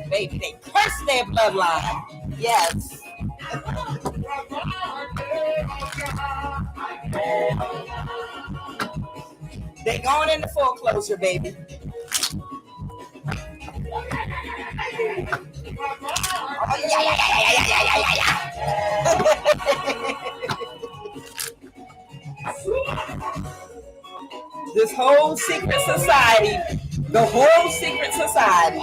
Baby, they curse their bloodline. Yes. They going into foreclosure, baby. Oh, yeah. This whole secret society, the whole secret society.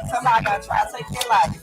Somebody gotta try to take their life.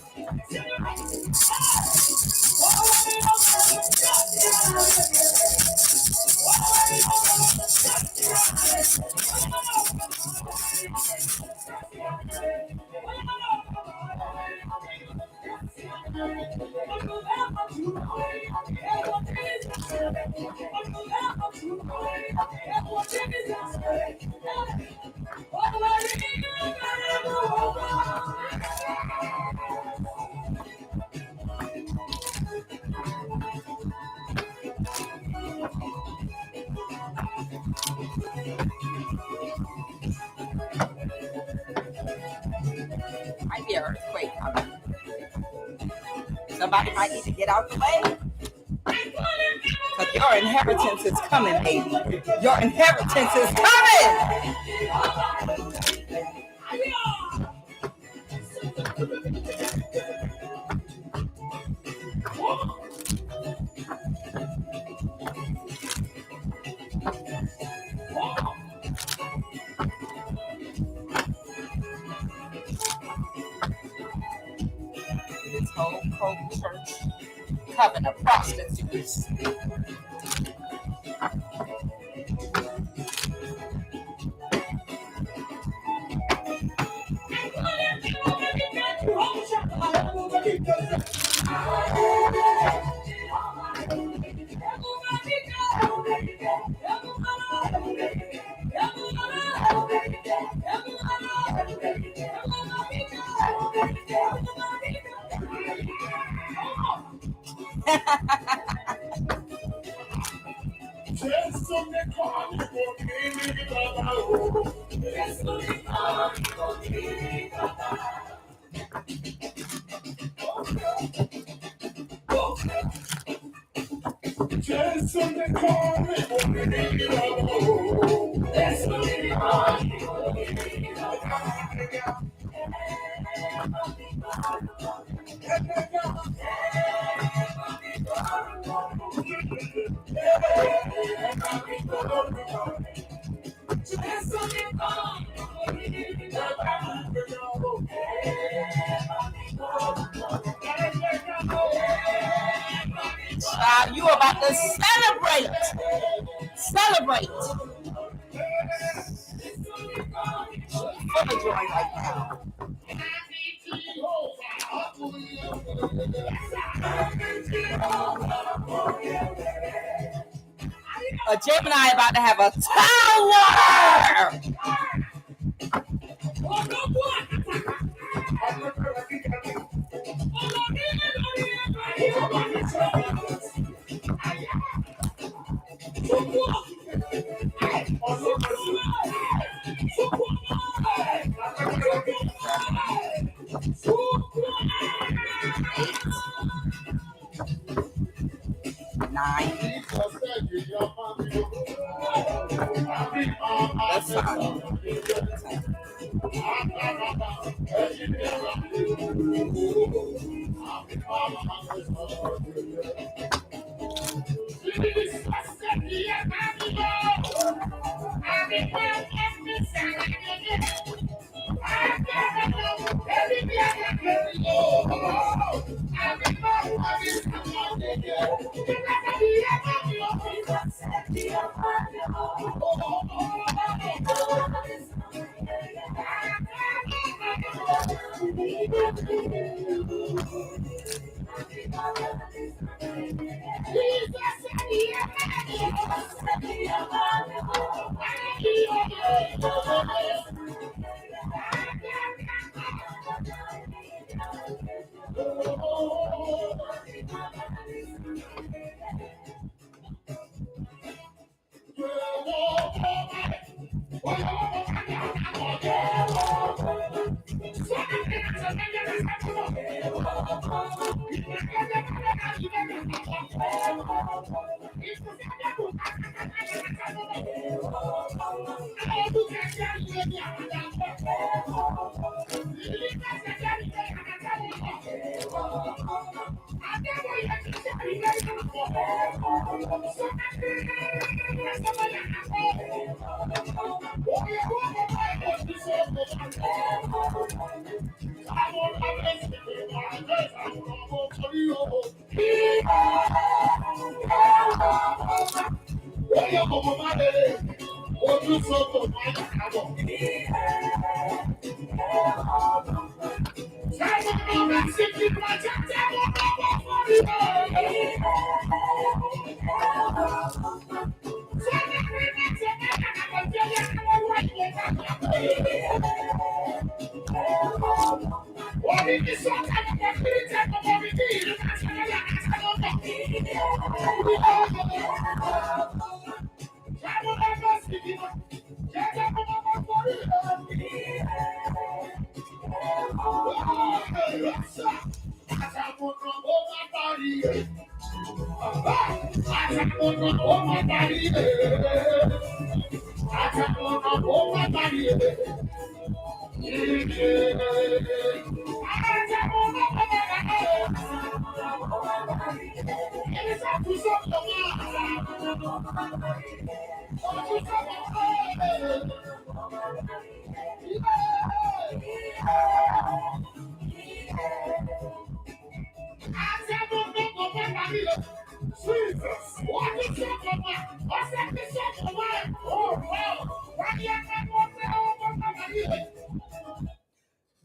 Might be an earthquake coming. Somebody might need to get out the way. Because your inheritance is coming, baby. Your inheritance is coming. This whole Kobe church coven of prostitutes. You about to celebrate. Celebrate. Full of joy right now. A Gemini about to have a tower. Nine. That's fine.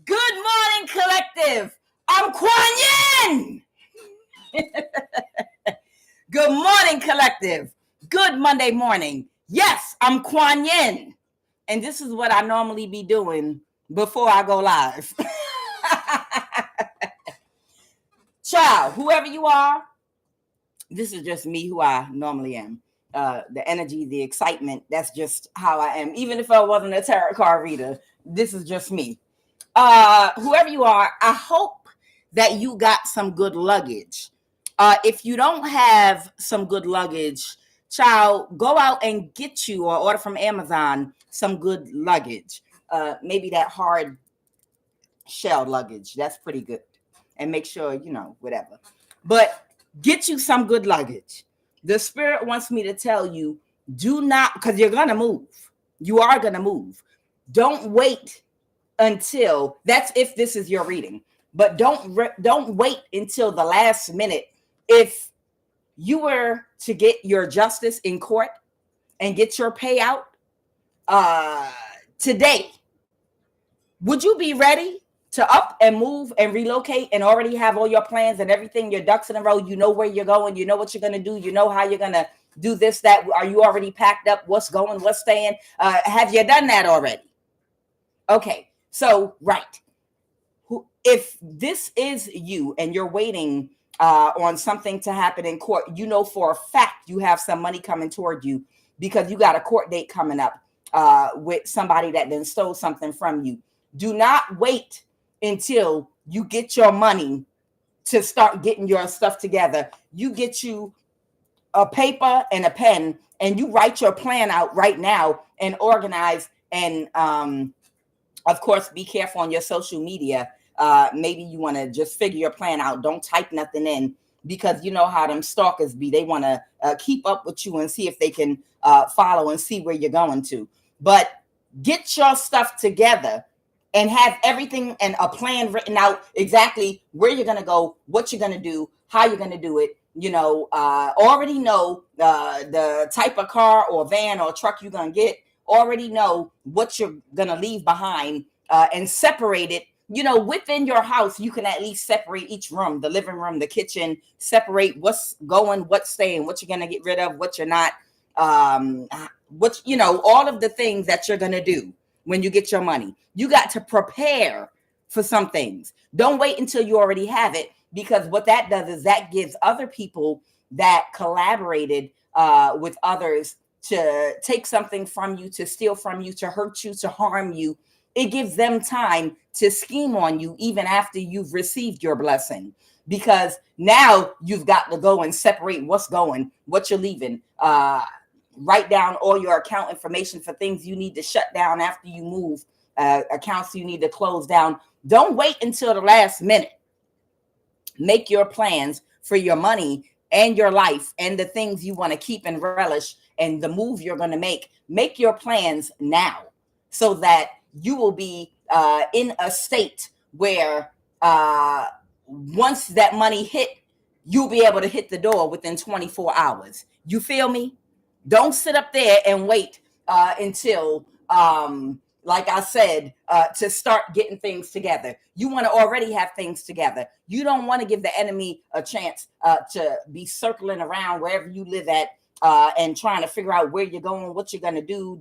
Good morning, collective. I'm QUAN. Good morning, collective. Good Monday morning. Yes, I'm QUAN. And this is what I normally be doing before I go live. Child, whoever you are, this is just me who I normally am. The energy, the excitement, that's just how I am. Even if I wasn't a tarot card reader, this is just me. Whoever you are, I hope that you got some good luggage. If you don't have some good luggage, child, go out and get you or order from Amazon some good luggage. Maybe that hard shell luggage. That's pretty good. And make sure, whatever. But get you some good luggage. The spirit wants me to tell you, do not, because you're going to move. You are going to move. Don't wait until, that's if this is your reading. But don't wait until the last minute. If you were to get your justice in court and get your payout today, would you be ready to up and move and relocate and already have all your plans and everything, your ducks in a row? You know where you're going. You know what you're going to do. You know how you're going to do this, that. Are you already packed up? What's going, what's staying? Have you done that already? Okay. So, right. If this is you and you're waiting on something to happen in court, you know for a fact you have some money coming toward you because you got a court date coming up with somebody that then stole something from you. Do not wait until you get your money to start getting your stuff together. You get you a paper and a pen and you write your plan out right now and organize and Of course, be careful on your social media. Maybe you want to just figure your plan out. Don't type nothing in, because you know how them stalkers be. They want to keep up with you and see if they can follow and see where you're going to. But get your stuff together and have everything and a plan written out, exactly where you're going to go, what you're going to do, how you're going to do it. Already know the type of car or van or truck you're going to get. Already know what you're going to leave behind, and separate it. Within your house, you can at least separate each room, the living room, the kitchen, separate what's going, what's staying, what you're going to get rid of, what you're not, all of the things that you're going to do when you get your money. You got to prepare for some things. Don't wait until you already have it, because what that does is that gives other people that collaborated with others to take something from you, to steal from you, to hurt you, to harm you. It gives them time to scheme on you even after you've received your blessing, because now you've got to go and separate what's going, what you're leaving. Write down all your account information for things you need to shut down after you move, accounts you need to close down. Don't wait until the last minute. Make your plans for your money and your life and the things you want to keep and relish and the move you're going to make. Make your plans now, so that you will be in a state where once that money hit, you'll be able to hit the door within 24 hours. You feel me? Don't sit up there and wait until, like I said, to start getting things together. You want to already have things together. You don't want to give the enemy a chance to be circling around wherever you live at and trying to figure out where you're going, what you're going to do,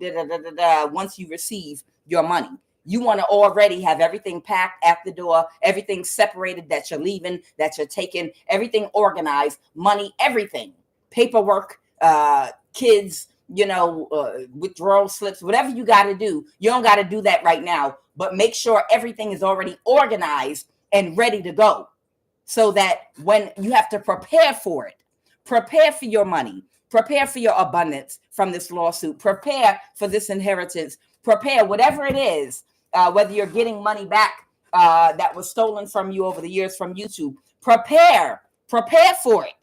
once you receive your money. You want to already have everything packed at the door, everything separated that you're leaving, that you're taking, everything organized, money, everything, paperwork, kids, withdrawal slips, whatever you got to do. You don't got to do that right now, but make sure everything is already organized and ready to go, so that when you have to prepare for it, prepare for your money, prepare for your abundance from this lawsuit, prepare for this inheritance, prepare whatever it is, whether you're getting money back that was stolen from you over the years from YouTube, prepare for it.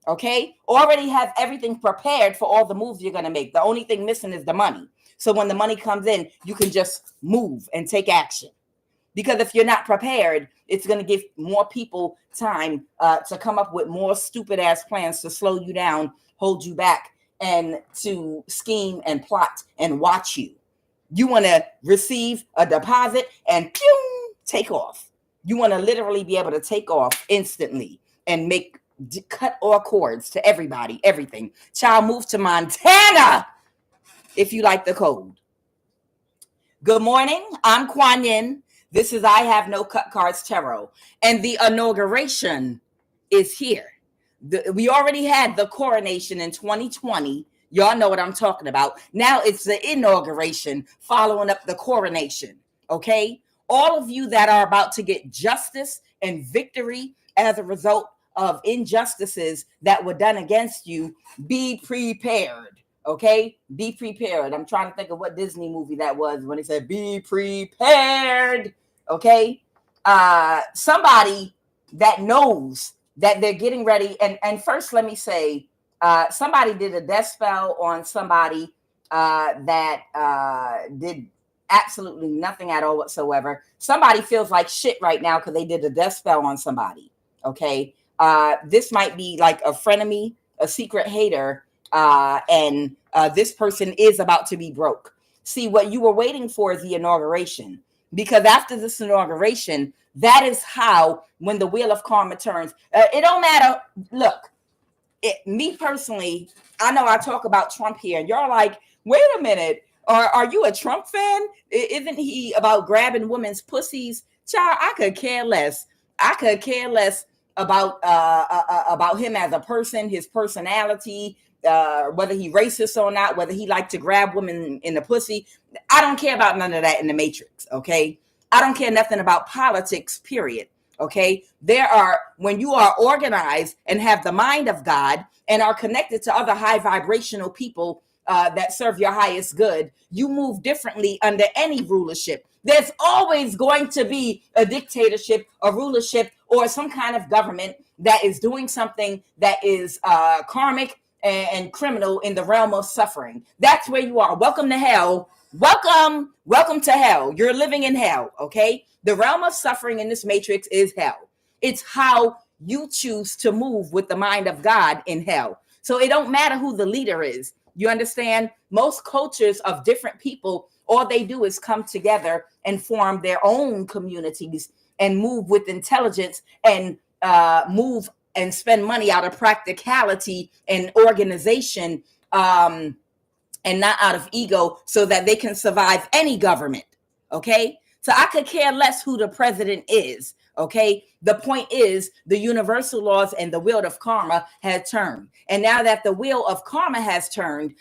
Okay, already have everything prepared for all the moves you're going to make. The only thing missing is the money. So when the money comes in, you can just move and take action. Because if you're not prepared, it's going to give more people time to come up with more stupid ass plans to slow you down, hold you back, and to scheme and plot and watch you. You want to receive a deposit and pew, take off. You want to literally be able to take off instantly and cut all cords to everybody, everything. Child, move to Montana if you like the code. Good morning. I'm QUAN. This is I Have No Cut Cards Tarot, and the inauguration is here. We already had the coronation in 2020. Y'all know what I'm talking about. Now it's the inauguration following up the coronation. Okay, all of you that are about to get justice and victory as a result of injustices that were done against you, be prepared. Okay, be prepared. I'm trying to think of what Disney movie that was when it said be prepared. Okay, somebody that knows that they're getting ready. And first, let me say, somebody did a death spell on somebody that did absolutely nothing at all whatsoever. Somebody feels like shit right now because they did a death spell on somebody. Okay. This might be like a frenemy, a secret hater, and this person is about to be broke. See, what you were waiting for is the inauguration, because after this inauguration, that is how, when the wheel of karma turns, it don't matter. Look, me personally, I know I talk about Trump here, and you're like, wait a minute, are you a Trump fan? Isn't he about grabbing women's pussies? Child, I could care less. I could care less about him as a person, his personality, whether he racist or not, whether he like to grab women in the pussy. I don't care about none of that in the Matrix, okay? I don't care nothing about politics, period, okay? When you are organized and have the mind of God and are connected to other high vibrational people that serve your highest good, you move differently under any rulership. There's always going to be a dictatorship, a rulership, or some kind of government that is doing something that is karmic and criminal in the realm of suffering. That's where you are. Welcome to hell. Welcome to hell. You're living in hell, okay? The realm of suffering in this matrix is hell. It's how you choose to move with the mind of God in hell. So it don't matter who the leader is. You understand? Most cultures of different people, all they do is come together and form their own communities and move with intelligence and move and spend money out of practicality and organization, and not out of ego, so that they can survive any government. Okay. So I could care less who the president is. Okay. The point is the universal laws and the wheel of karma had turned. And now that the wheel of karma has turned,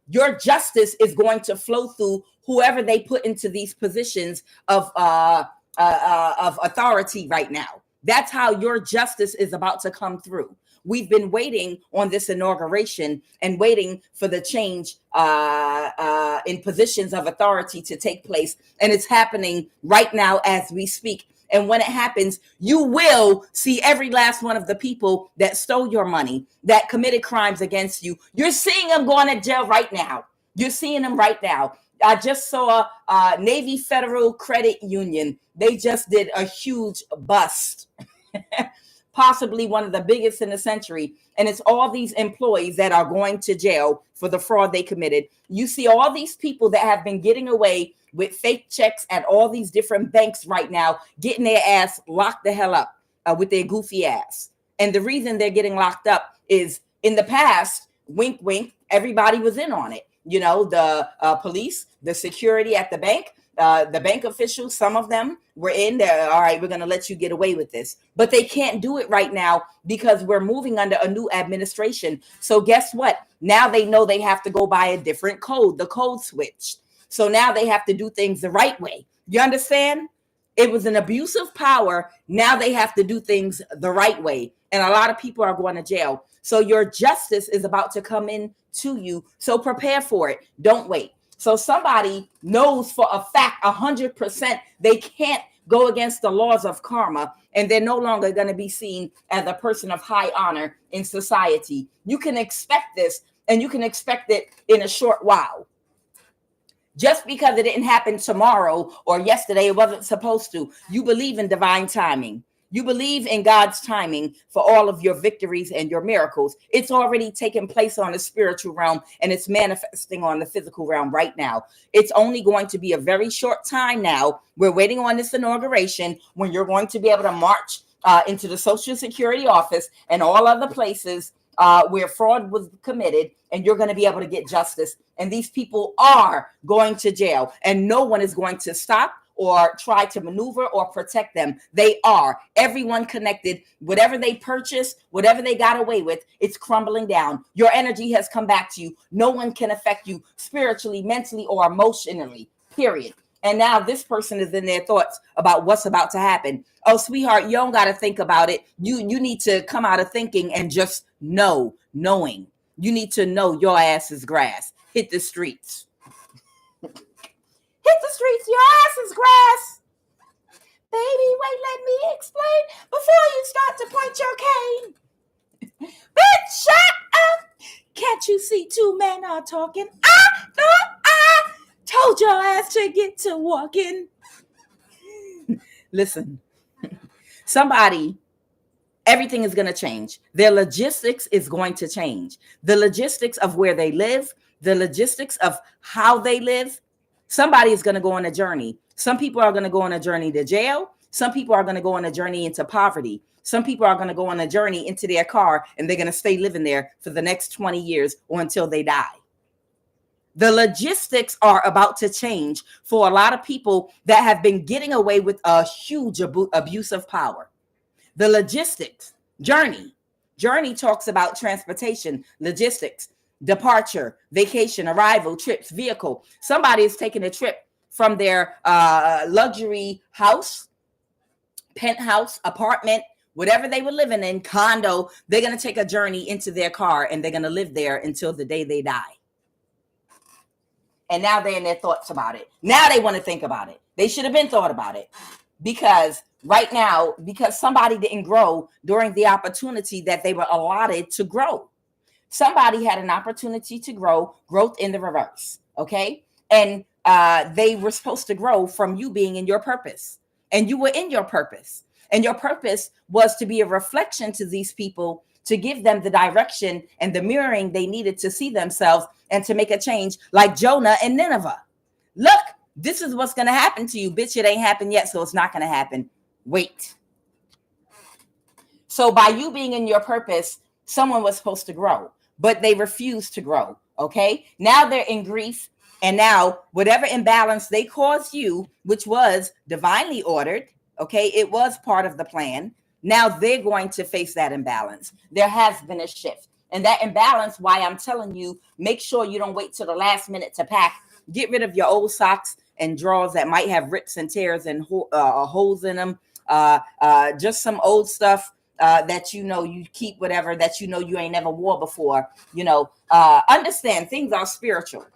your justice is going to flow through whoever they put into these positions of authority right now. That's how your justice is about to come through. We've been waiting on this inauguration and waiting for the change in positions of authority to take place. And it's happening right now as we speak. And when it happens, you will see every last one of the people that stole your money, that committed crimes against you. You're seeing them going to jail right now. You're seeing them right now. I just saw Navy Federal Credit Union. They just did a huge bust, possibly one of the biggest in the century. And it's all these employees that are going to jail for the fraud they committed. You see all these people that have been getting away with fake checks at all these different banks right now, getting their ass locked the hell up with their goofy ass. And the reason they're getting locked up is in the past, wink, wink, everybody was in on it. You know, the police, the security at the bank officials, some of them were in there. All right, we're going to let you get away with this. But they can't do it right now because we're moving under a new administration. So guess what? Now they know they have to go by a different code. The code switched. So now they have to do things the right way. You understand? It was an abuse of power. Now they have to do things the right way. And a lot of people are going to jail. So your justice is about to come in to you. So prepare for it. Don't wait. So somebody knows for a fact 100% they can't go against the laws of karma, and they're no longer going to be seen as a person of high honor in society. You can expect this, and you can expect it in a short while. Just because it didn't happen tomorrow or yesterday, it wasn't supposed to. You believe in divine timing. You believe in God's timing for all of your victories and your miracles. It's already taken place on the spiritual realm, and it's manifesting on the physical realm right now. It's only going to be a very short time now. We're waiting on this inauguration when you're going to be able to march into the Social Security office and all other places where fraud was committed, and you're going to be able to get justice. And these people are going to jail, and no one is going to stop or try to maneuver or protect them. They are. Everyone connected. Whatever they purchased, whatever they got away with, it's crumbling down. Your energy has come back to you. No one can affect you spiritually, mentally, or emotionally, period. And now this person is in their thoughts about what's about to happen. Oh, sweetheart, you don't got to think about it. You need to come out of thinking and just knowing. You need to know your ass is grass. Hit the streets. Hit the streets, your ass is grass. Baby, wait, let me explain before you start to point your cane. Bitch, shut up. Can't you see two men are talking? I thought I told your ass to get to walking. Listen, everything is going to change. Their logistics is going to change. The logistics of where they live, the logistics of how they live. Somebody is going to go on a journey. Some people are going to go on a journey to jail. Some people are going to go on a journey into poverty. Some people are going to go on a journey into their car, and they're going to stay living there for the next 20 years or until they die. The logistics are about to change for a lot of people that have been getting away with a huge abuse of power. The logistics, journey talks about transportation, logistics, departure, vacation, arrival, trips, vehicle. Somebody is taking a trip from their luxury house, penthouse, apartment, whatever they were living in, condo. They're going to take a journey into their car, and they're going to live there until the day they die. And now they're in their thoughts about it. Now they want to think about it. They should have been thought about it, because right now, because somebody didn't grow during the opportunity that they were allotted to grow. Somebody had an opportunity to grow, growth in the reverse. Okay. And they were supposed to grow from you being in your purpose, and you were in your purpose, and your purpose was to be a reflection to these people, to give them the direction and the mirroring they needed to see themselves and to make a change, like Jonah and Nineveh. Look, this is what's going to happen to you. Bitch, it ain't happened yet, so it's not going to happen. Wait. So by you being in your purpose, someone was supposed to grow, but they refused to grow. Okay. Now they're in grief. And now whatever imbalance they caused you, which was divinely ordered, okay, it was part of the plan. Now they're going to face that imbalance. There has been a shift. And that imbalance, why I'm telling you, make sure you don't wait till the last minute to pack. Get rid of your old socks and drawers that might have rips and tears and holes in them. Just some old stuff that you keep, whatever that you ain't never wore before. Understand, things are spiritual.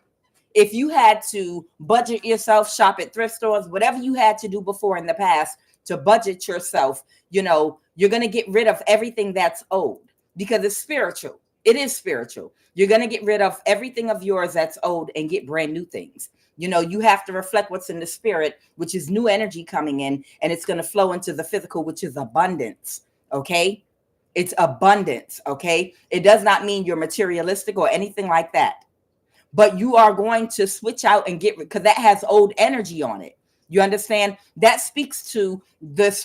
If you had to budget yourself, shop at thrift stores, whatever you had to do before in the past to budget yourself, you're going to get rid of everything that's old, because it's spiritual. It is spiritual. You're going to get rid of everything of yours that's old and get brand new things. You have to reflect what's in the spirit, which is new energy coming in, and it's going to flow into the physical, which is abundance. Okay. It's abundance. Okay. It does not mean you're materialistic or anything like that, but you are going to switch out and get, because that has old energy on it. You understand? That speaks to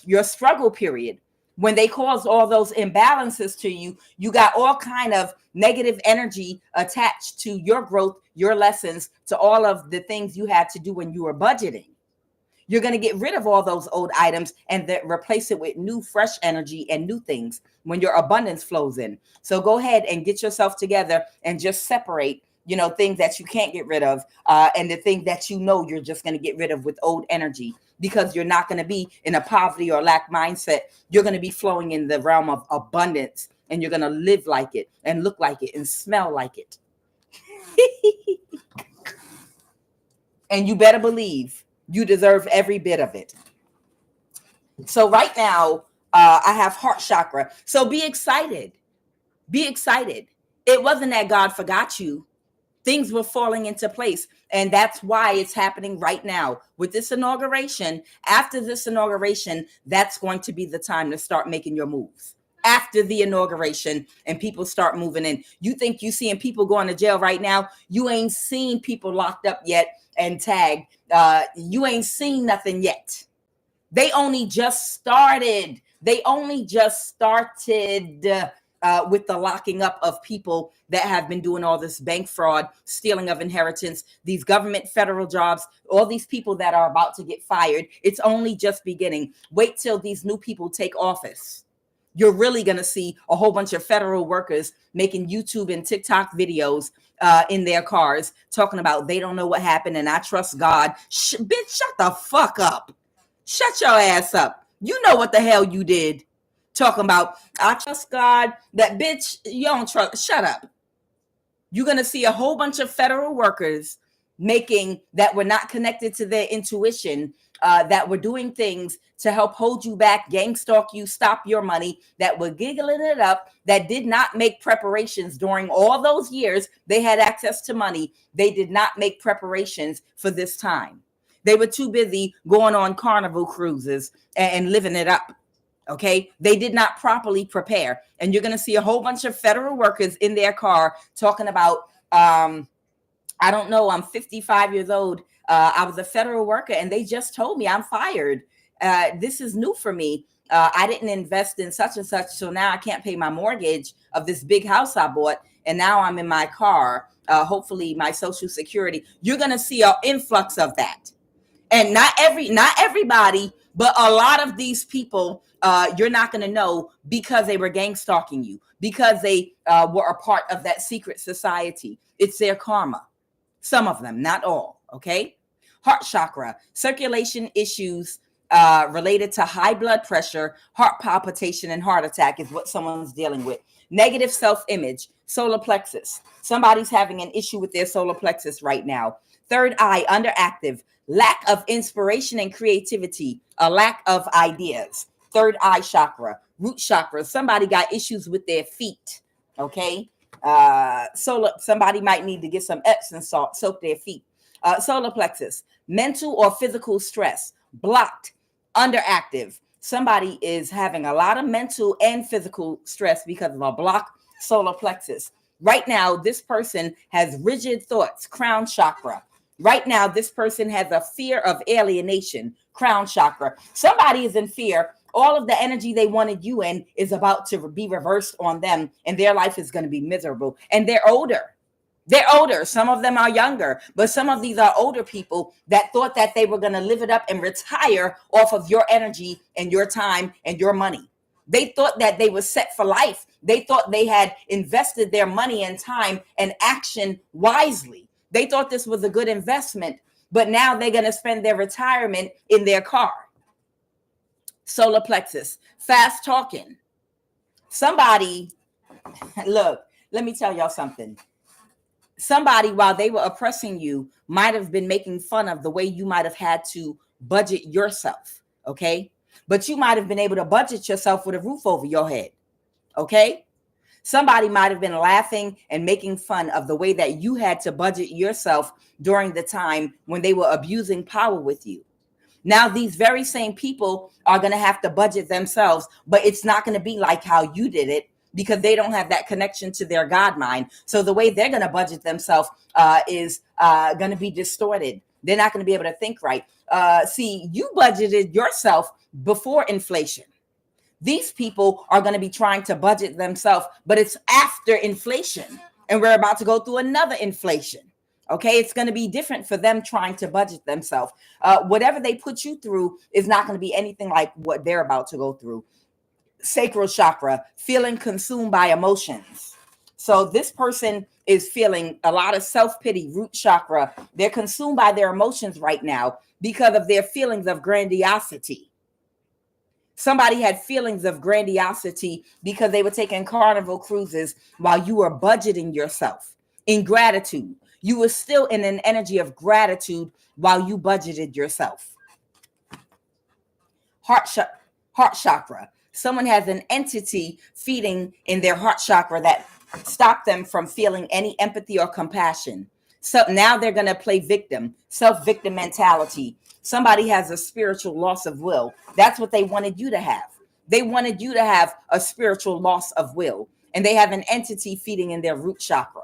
your struggle period. When they caused all those imbalances to you, you got all kind of negative energy attached to your growth, your lessons, to all of the things you had to do when you were budgeting. You're going to get rid of all those old items and replace it with new, fresh energy and new things when your abundance flows in. So go ahead and get yourself together and just separate, things that you can't get rid of, and the things that you're just going to get rid of with old energy, because you're not going to be in a poverty or lack mindset. You're going to be flowing in the realm of abundance, and you're going to live like it and look like it and smell like it. And you better believe you deserve every bit of it. So right now, I have heart chakra. So be excited. Be excited. It wasn't that God forgot you. Things were falling into place. And that's why it's happening right now with this inauguration. After this inauguration, that's going to be the time to start making your moves. After the inauguration and people start moving in. You think you seeing people going to jail right now? You ain't seen people locked up yet and tagged. You ain't seen nothing yet. They only just started. With the locking up of people that have been doing all this bank fraud, stealing of inheritance, these government federal jobs, all these people that are about to get fired. It's only just beginning. Wait till these new people take office. You're really going to see a whole bunch of federal workers making YouTube and TikTok videos in their cars talking about they don't know what happened and I trust God. Bitch, shut the fuck up. Shut your ass up. You know what the hell you did. Talking about, I trust God. That bitch, you don't trust. Shut up. You're going to see a whole bunch of federal workers that were not connected to their intuition, that were doing things to help hold you back, gang stalk you, stop your money, that were giggling it up, that did not make preparations during all those years. They had access to money. They did not make preparations for this time. They were too busy going on carnival cruises and living it up. Okay, they did not properly prepare. And you're going to see a whole bunch of federal workers in their car talking about, I don't know, I'm 55 years old. I was a federal worker and they just told me I'm fired. This is new for me. I didn't invest in such and such. So now I can't pay my mortgage of this big house I bought. And now I'm in my car, hopefully my Social Security. You're going to see an influx of that. And not everybody, but a lot of these people, you're not going to know because they were gang stalking you, because they were a part of that secret society. It's their karma. Some of them, not all. Okay. Heart chakra, circulation issues related to high blood pressure, heart palpitation, and heart attack is what someone's dealing with. Negative self-image, solar plexus. Somebody's having an issue with their solar plexus right now. Third eye underactive, lack of inspiration and creativity, a lack of ideas. Third eye chakra, root chakra. Somebody got issues with their feet. Okay. Somebody might need to get some Epsom salt, soak their feet. Solar plexus, mental or physical stress, blocked, underactive. Somebody is having a lot of mental and physical stress because of a blocked solar plexus. Right now, this person has rigid thoughts, crown chakra. Right now, this person has a fear of alienation, crown chakra. Somebody is in fear. All of the energy they wanted you in is about to be reversed on them, and their life is going to be miserable. And they're older. They're older. Some of them are younger, but some of these are older people that thought that they were going to live it up and retire off of your energy and your time and your money. They thought that they were set for life. They thought they had invested their money and time and action wisely. They thought this was a good investment, but now they're going to spend their retirement in their car. Solar plexus, fast talking. Somebody, look, let me tell y'all something. Somebody, while they were oppressing you, might have been making fun of the way you might have had to budget yourself, okay? But you might have been able to budget yourself with a roof over your head, okay? Somebody might have been laughing and making fun of the way that you had to budget yourself during the time when they were abusing power with you. Now, these very same people are going to have to budget themselves, but it's not going to be like how you did it, because they don't have that connection to their God mind. So the way they're going to budget themselves is going to be distorted. They're not going to be able to think right. See, you budgeted yourself before inflation. These people are going to be trying to budget themselves, but it's after inflation. And we're about to go through another inflation. Okay, it's going to be different for them trying to budget themselves. Whatever they put you through is not going to be anything like what they're about to go through. Sacral chakra, feeling consumed by emotions. So this person is feeling a lot of self-pity, root chakra. They're consumed by their emotions right now because of their feelings of grandiosity. Somebody had feelings of grandiosity because they were taking carnival cruises while you were budgeting yourself. In gratitude, you were still in an energy of gratitude while you budgeted yourself. Heart chakra. Someone has an entity feeding in their heart chakra that stopped them from feeling any empathy or compassion. So now they're going to play victim, self-victim mentality. Somebody has a spiritual loss of will. That's what they wanted you to have. They wanted you to have a spiritual loss of will, and they have an entity feeding in their root chakra.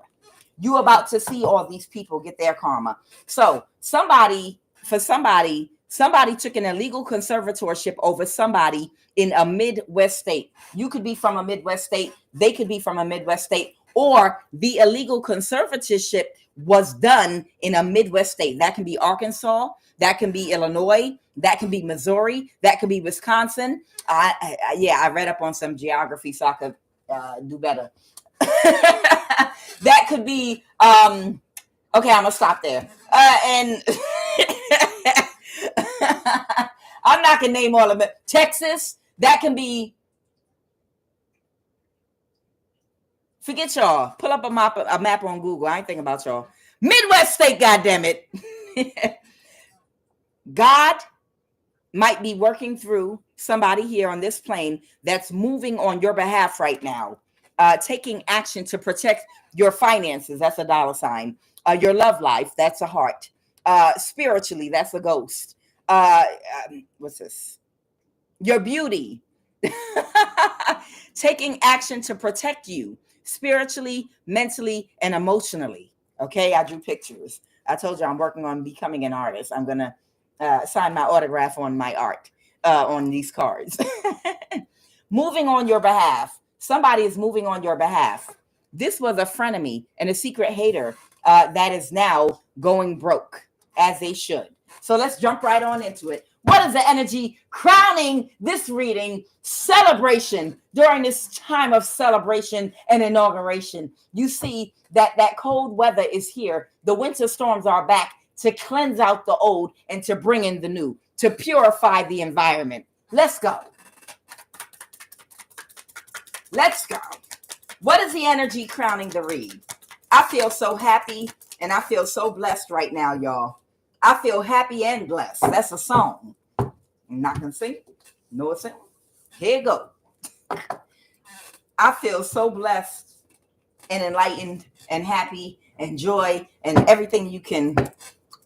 You about to see all these people get their karma. So somebody took an illegal conservatorship over somebody in a Midwest state. You could be from a Midwest state. They could be from a Midwest state. Or the illegal conservatorship was done in a Midwest state. That can be Arkansas. That can be Illinois. That can be Missouri. That could be Wisconsin. I read up on some geography so I could do better. That could be, okay, I'm going to stop there. And I'm not going to name all of it. Texas, that can be, forget y'all. Pull up a map on Google. I ain't thinking about y'all. Midwest state, goddammit. God might be working through somebody here on this plane that's moving on your behalf right now, taking action to protect your finances. That's a $. Your love life. That's a heart. Spiritually, that's a ghost. What's this? Your beauty. Taking action to protect you spiritually, mentally, and emotionally. Okay, I drew pictures. I told you I'm working on becoming an artist. I'm going to sign my autograph on my art on these cards. Moving on your behalf. Somebody is moving on your behalf. This was a frenemy and a secret hater that is now going broke, as they should. So let's jump right on into it. What is the energy crowning this reading? Celebration. During this time of celebration and inauguration, you see that cold weather is here. The winter storms are back to cleanse out the old and to bring in the new, to purify the environment. Let's go. Let's go. What is the energy crowning the read? I feel so happy and I feel so blessed right now, y'all. I feel happy and blessed. That's a song. I'm not going to sing it. No, it's in. Here you go. I feel so blessed and enlightened and happy and joy and everything you can.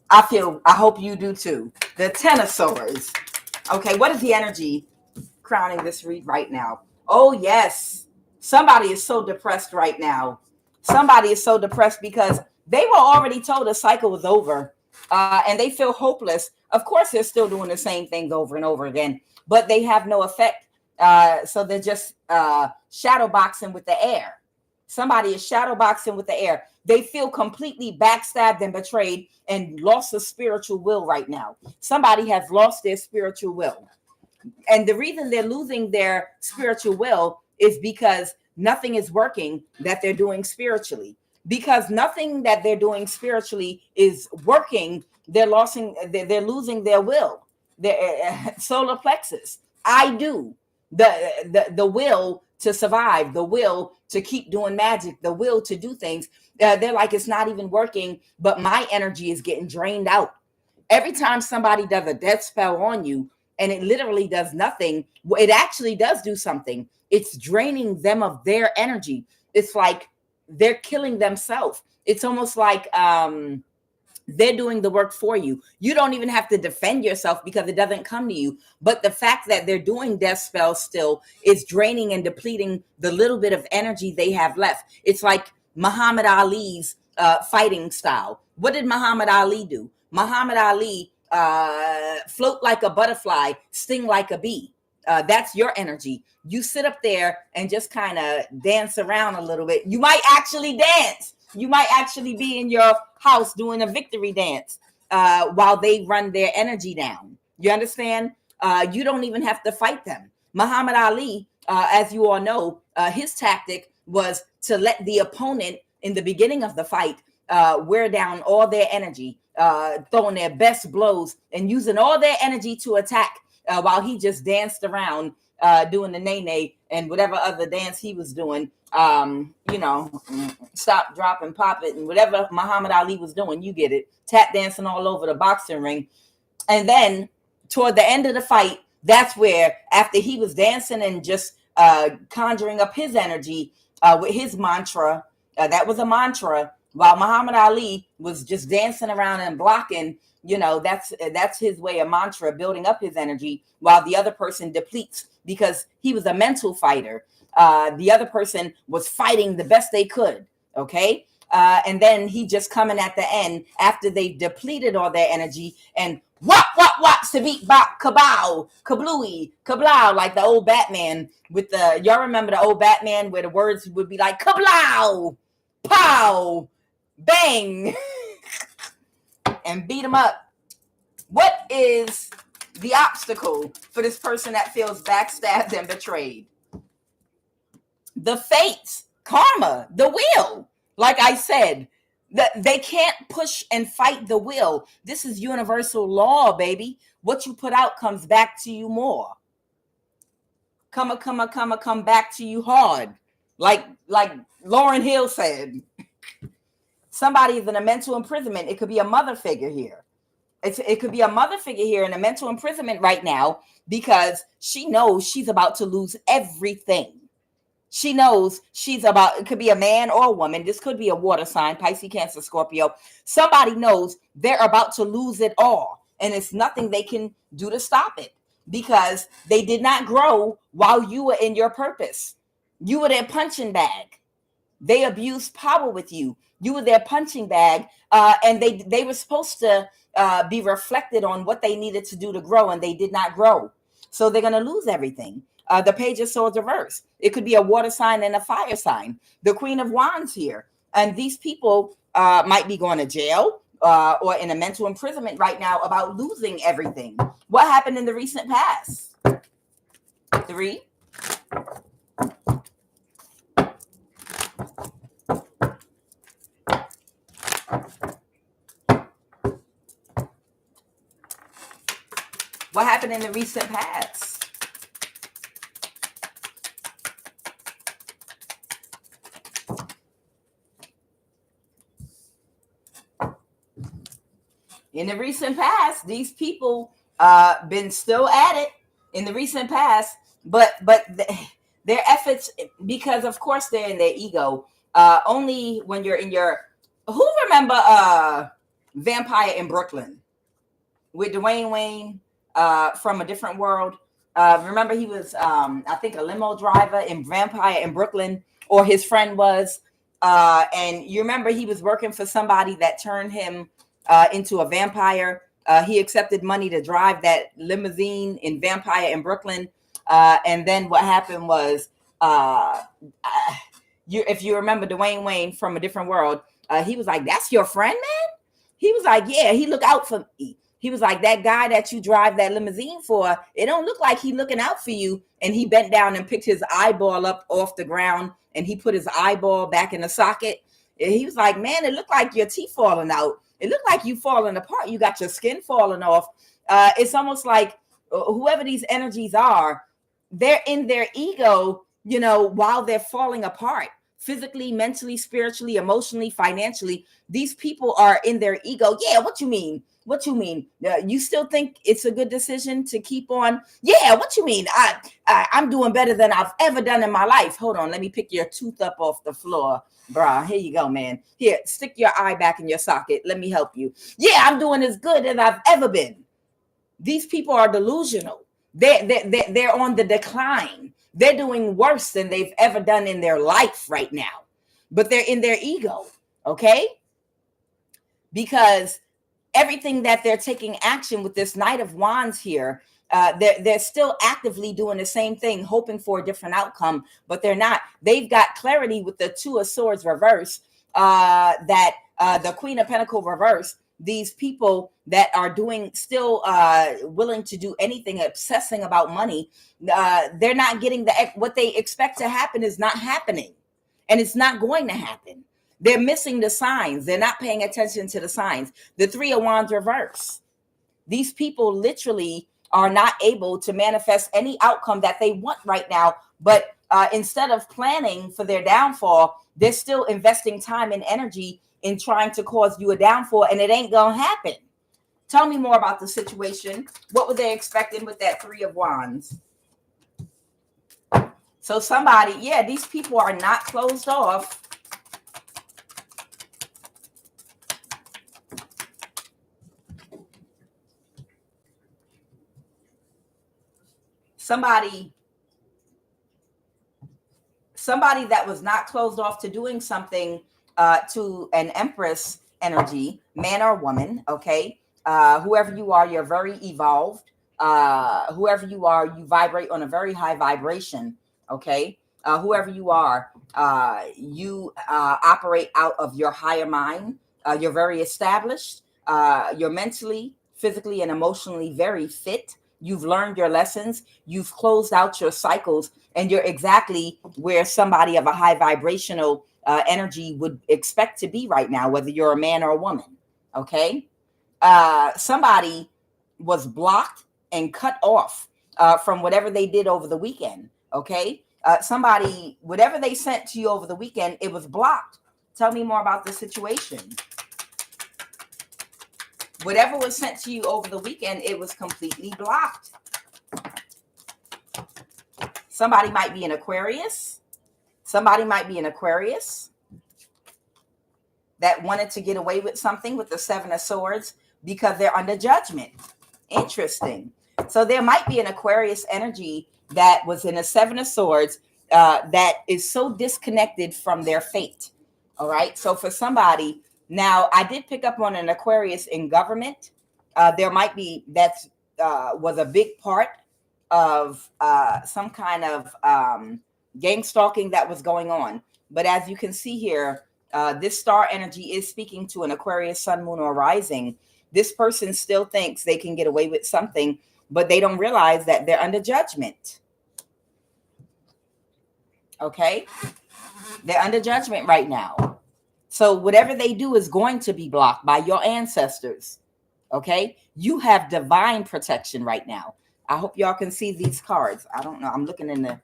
I hope you do too. The Ten of Swords. Okay, what is the energy crowning this read right now? Oh, yes. Somebody is so depressed right now. Somebody is so depressed because they were already told the cycle was over, and they feel hopeless. Of course, they're still doing the same things over and over again, but they have no effect. So they're just shadow boxing with the air. Somebody is shadow boxing with the air. They feel completely backstabbed and betrayed and lost the spiritual will right now. Somebody has lost their spiritual will. And the reason they're losing their spiritual will is because nothing is working that they're doing spiritually. Because nothing that they're doing spiritually is working, they're losing their will. Their solar plexus. I do. The will to survive, the will to keep doing magic, the will to do things. They're like, it's not even working, but my energy is getting drained out. Every time somebody does a death spell on you, and it literally does nothing, it actually does do something. It's draining them of their energy. It's like they're killing themselves. It's almost like they're doing the work for you. You don't even have to defend yourself because it doesn't come to you. But the fact that they're doing death spells still is draining and depleting the little bit of energy they have left. It's like Muhammad Ali's fighting style. What did Muhammad Ali do? Muhammad Ali float like a butterfly, sting like a bee. That's your energy. You sit up there and just kind of dance around a little bit. You might actually dance. You might actually be in your house doing a victory dance while they run their energy down. You understand? You don't even have to fight them. Muhammad Ali, as you all know, his tactic was to let the opponent in the beginning of the fight wear down all their energy, throwing their best blows and using all their energy to attack while he just danced around doing the nay-nay and whatever other dance he was doing. Stop, drop, and pop it, and whatever Muhammad Ali was doing, you get it. Tap dancing all over the boxing ring. And then toward the end of the fight, that's where, after he was dancing and just conjuring up his energy with his mantra, that was a mantra, while Muhammad Ali was just dancing around and blocking, that's his way of mantra, building up his energy, while the other person depletes because he was a mental fighter. The other person was fighting the best they could. Okay. And then he just coming at the end after they depleted all their energy and wop, sabit, bop, kabow, kablooey, kablow, like the old Batman with y'all remember the old Batman where the words would be like kablow, pow, bang, and beat them up. What is the obstacle for this person that feels backstabbed and betrayed? The fates, karma, the will. Like I said, they can't push and fight the will. This is universal law, baby. What you put out comes back to you more. Come back to you hard. Like Lauryn Hill said. Somebody is in a mental imprisonment. It could be a mother figure here. It could be a mother figure here in a mental imprisonment right now because she knows she's about to lose everything. She knows it could be a man or a woman. This could be a water sign, Pisces, Cancer, Scorpio. Somebody knows they're about to lose it all. And it's nothing they can do to stop it because they did not grow while you were in your purpose. You were their punching bag. They abused power with you. You were their punching bag. And they were supposed to be reflected on what they needed to do to grow, and they did not grow. So they're going to lose everything. The Page of Swords reverse. It could be a water sign and a fire sign. The Queen of Wands here. And these people might be going to jail or in a mental imprisonment right now about losing everything. What happened in the recent past? 3. What happened in the recent past? In the recent past, these people been still at it in the recent past, but their efforts, because of course they're in their ego. Only when you're in your, who remember Vampire in Brooklyn with Dwayne Wayne from a different world? Remember he was I think a limo driver in Vampire in Brooklyn, or his friend was, and you remember he was working for somebody that turned him into a vampire. He accepted money to drive that limousine in Vampire in Brooklyn. And then what happened was, if you remember Dwayne Wayne from a different world, he was like, "That's your friend, man?" He was like, "Yeah, he look out for me." He was like, "That guy that you drive that limousine for, it don't look like he looking out for you." And he bent down and picked his eyeball up off the ground, and he put his eyeball back in the socket. And he was like, "Man, it looked like your teeth falling out. It looked like you falling apart. You got your skin falling off." It's almost like whoever these energies are, they're in their ego, while they're falling apart physically, mentally, spiritually, emotionally, financially. These people are in their ego. Yeah, what you mean? What you mean? You still think it's a good decision to keep on? Yeah, what you mean? I'm doing better than I've ever done in my life. Hold on, let me pick your tooth up off the floor. Bruh, here you go, man. Here, stick your eye back in your socket. Let me help you. Yeah, I'm doing as good as I've ever been. These people are delusional. They're on the decline. They're doing worse than they've ever done in their life right now. But they're in their ego, okay? Because everything that they're taking action with this Knight of Wands here, they're still actively doing the same thing, hoping for a different outcome, but they're not. They've got clarity with the Two of Swords reverse, that the Queen of Pentacles reverse. These people that are doing still willing to do anything, obsessing about money, they're not getting what they expect to happen is not happening, and it's not going to happen. They're missing the signs. They're not paying attention to the signs. The Three of Wands reverse. These people literally are not able to manifest any outcome that they want right now. But instead of planning for their downfall, they're still investing time and energy in trying to cause you a downfall, and it ain't going to happen. Tell me more about the situation. What were they expecting with that Three of Wands? So somebody, yeah, these people are not closed off. Somebody that was not closed off to doing something to an Empress energy, man or woman, okay? Whoever you are, you're very evolved. Whoever you are, you vibrate on a very high vibration, okay? Whoever you are, you operate out of your higher mind. You're very established. You're mentally, physically, and emotionally very fit. You've learned your lessons. You've closed out your cycles, and you're exactly where somebody of a high vibrational energy would expect to be right now, whether you're a man or a woman. Okay. Somebody was blocked and cut off from whatever they did over the weekend. Okay. Somebody, whatever they sent to you over the weekend, it was blocked. Tell me more about the situation. Whatever was sent to you over the weekend, it was completely blocked. Somebody might be an Aquarius. Somebody might be an Aquarius that wanted to get away with something with the Seven of Swords because they're under judgment. Interesting. So there might be an Aquarius energy that was in a Seven of Swords that is so disconnected from their fate. All right. So for somebody, now I did pick up on an Aquarius in government. There might be was a big part of some kind of gang stalking that was going on. But as you can see here, this star energy is speaking to an Aquarius sun, moon, or rising. This person still thinks they can get away with something, but they don't realize that they're under judgment. Okay? They're under judgment right now. So whatever they do is going to be blocked by your ancestors. Okay? You have divine protection right now. I hope y'all can see these cards. I don't know. I'm looking in the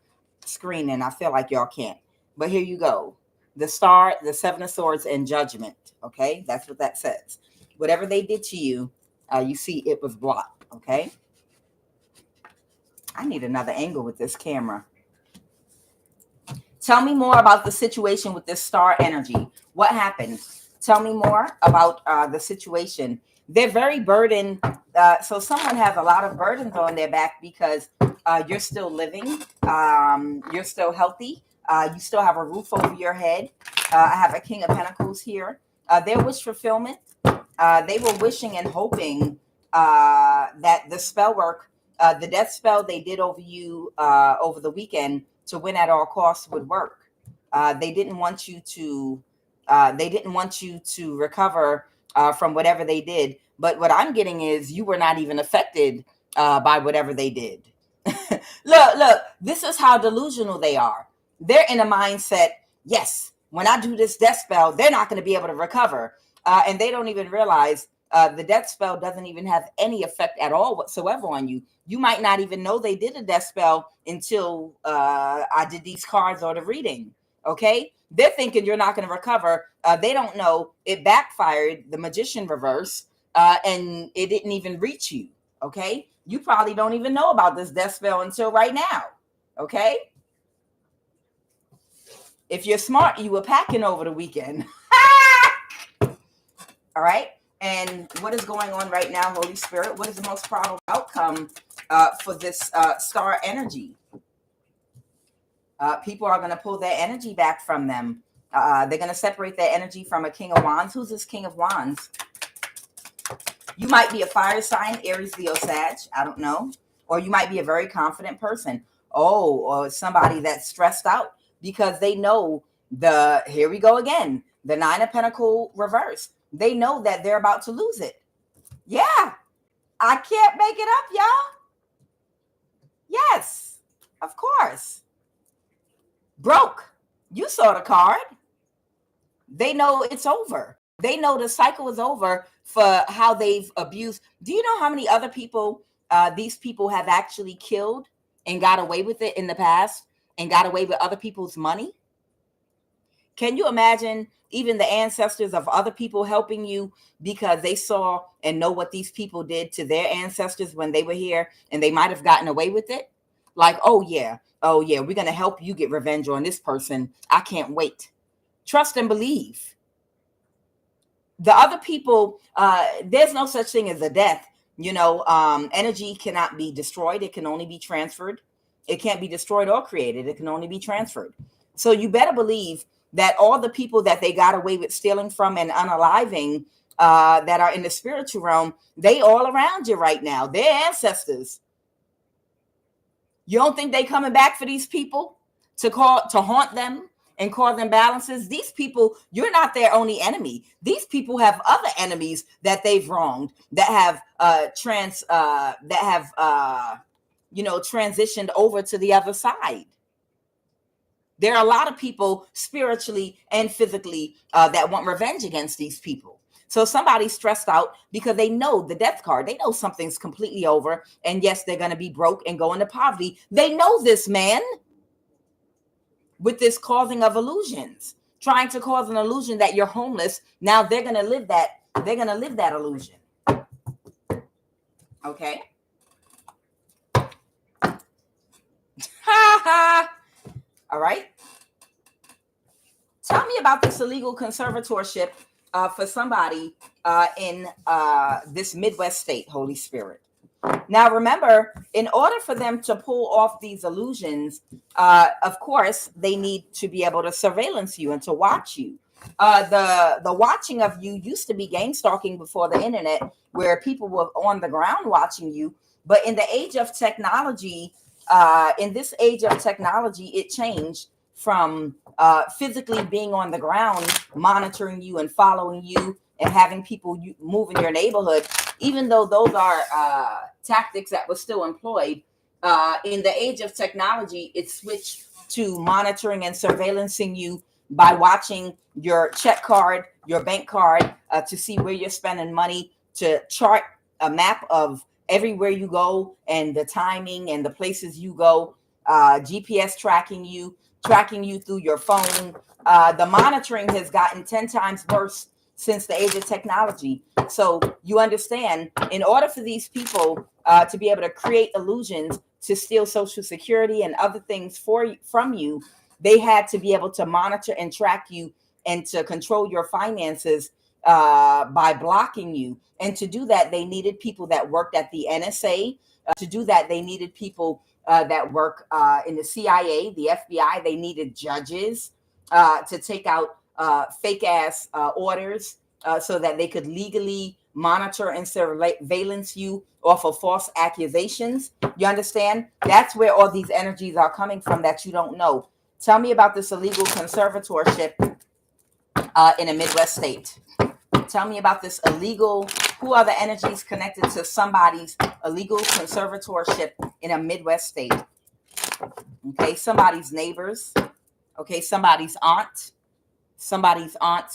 screen and I feel like y'all can't. But here you go. The star, the Seven of Swords, and judgment. Okay? That's what that says. Whatever they did to you, You see it was blocked. Okay. I need another angle with this camera. Tell me more about the situation with this star energy. What happened? Tell me more about the situation. They're very burdened. So someone has a lot of burdens on their back because you're still living. You're still healthy. You still have a roof over your head. I have a King of Pentacles here. Their wish fulfillment. They were wishing and hoping that the spell work, the death spell they did over you over the weekend to win at all costs would work. They didn't want you to. They didn't want you to recover from whatever they did. But what I'm getting is you were not even affected by whatever they did. Look, this is how delusional they are. They're in a mindset, yes, when I do this death spell, they're not going to be able to recover. And they don't even realize the death spell doesn't even have any effect at all whatsoever on you. You might not even know they did a death spell until I did these cards or the reading. Okay. They're thinking you're not going to recover. They don't know it backfired, the magician reverse, and it didn't even reach you. Okay. You probably don't even know about this death spell until right now. Okay. If you're smart, you were packing over the weekend. All right. And what is going on right now, Holy Spirit? What is the most probable outcome for this star energy? People are going to pull their energy back from them. They're going to separate their energy from a King of Wands. Who's this King of Wands? You might be a fire sign, Aries, Leo, Sag. I don't know. Or you might be a very confident person. Oh, or somebody that's stressed out because they know here we go again, the Nine of Pentacles reverse. They know that they're about to lose it. Yeah, I can't make it up, y'all. Yes, of course. Broke. You saw the card. They know it's over. They know the cycle is over for how they've abused. Do you know how many other people these people have actually killed and got away with it in the past and got away with other people's money? Can you imagine even the ancestors of other people helping you because they saw and know what these people did to their ancestors when they were here and they might have gotten away with it? Like, oh yeah, we're going to help you get revenge on this person. I can't wait. Trust and believe. The other people, there's no such thing as a death. You know, energy cannot be destroyed. It can only be transferred. It can't be destroyed or created. It can only be transferred. So you better believe that all the people that they got away with stealing from and unaliving that are in the spiritual realm, they all around you right now. They're ancestors. You don't think they coming back for these people to haunt them and cause imbalances? These people, you're not their only enemy. These people have other enemies that they've wronged, that have transitioned over to the other side. There are a lot of people spiritually and physically that want revenge against these people. So somebody's stressed out because they know the death card. They know something's completely over. And yes, they're going to be broke and go into poverty. They know this, man. With this causing of illusions, trying to cause an illusion that you're homeless. Now they're going to live that. They're going to live that illusion. Okay. Ha ha. All right. Tell me about this illegal conservatorship for somebody in this Midwest state, Holy Spirit. Now, remember, in order for them to pull off these illusions, of course, they need to be able to surveillance you and to watch you. The watching of you used to be game stalking before the internet, where people were on the ground watching you. But in the age of technology, it changed from physically being on the ground, monitoring you and following you and having people move in your neighborhood, even though those are tactics that were still employed. In the age of technology, it switched to monitoring and surveillancing you by watching your check card, your bank card, to see where you're spending money, to chart a map of everywhere you go and the timing and the places you go, GPS tracking you through your phone. The monitoring has gotten 10 times worse since the age of technology. So you understand, in order for these people to be able to create illusions to steal Social Security and other things from you, they had to be able to monitor and track you and to control your finances by blocking you. And to do that, they needed people that worked at the NSA. To do that, they needed people that work in the CIA, the FBI. They needed judges to take out fake ass orders so that they could legally monitor and surveillance you off of false accusations. You understand? That's where all these energies are coming from that you don't know. Tell me about this illegal conservatorship in a Midwest state. Tell me about this illegal, who are the energies connected to somebody's illegal conservatorship in a Midwest state? Okay, somebody's neighbors. Okay, somebody's aunt's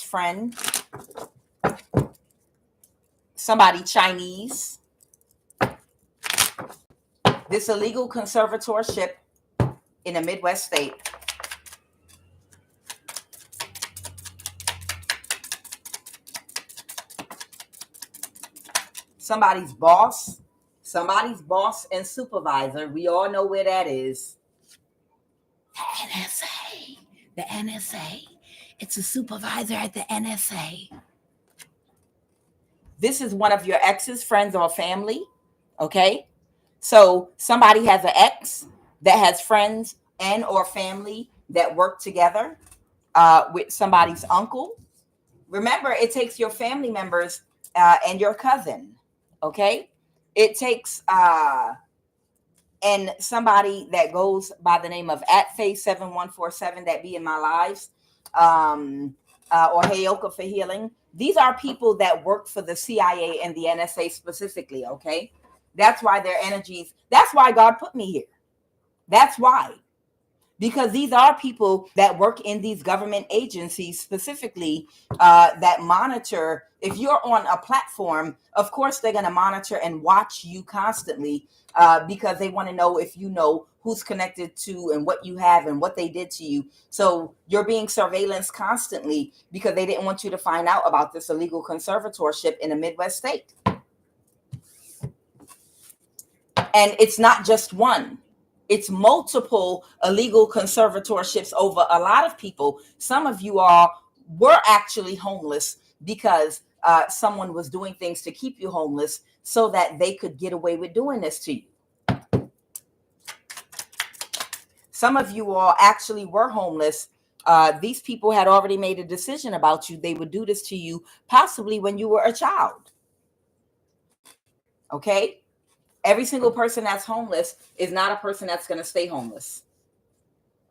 friend. Somebody Chinese. This illegal conservatorship in a Midwest state. Somebody's boss and supervisor. We all know where that is. The NSA. It's a supervisor at the NSA. This is one of your ex's friends or family. Okay. So somebody has an ex that has friends and or family that work together with somebody's uncle. Remember, it takes your family members and your cousin. Okay. It takes and somebody that goes by the name of @Faith7147 that be in my lives, or Heyoka for healing. These are people that work for the CIA and the NSA specifically. Okay. That's why their energies, that's why God put me here. That's why. Because these are people that work in these government agencies specifically that monitor. If you're on a platform, of course, they're going to monitor and watch you constantly because they want to know if you know who's connected to and what you have and what they did to you. So you're being surveillanced constantly because they didn't want you to find out about this illegal conservatorship in a Midwest state. And it's not just one. It's multiple illegal conservatorships over a lot of people. Some of you were actually homeless because someone was doing things to keep you homeless so that they could get away with doing this to you. Some of you all actually were homeless. These people had already made a decision about you. They would do this to you possibly when you were a child. Okay? Every single person that's homeless is not a person that's going to stay homeless.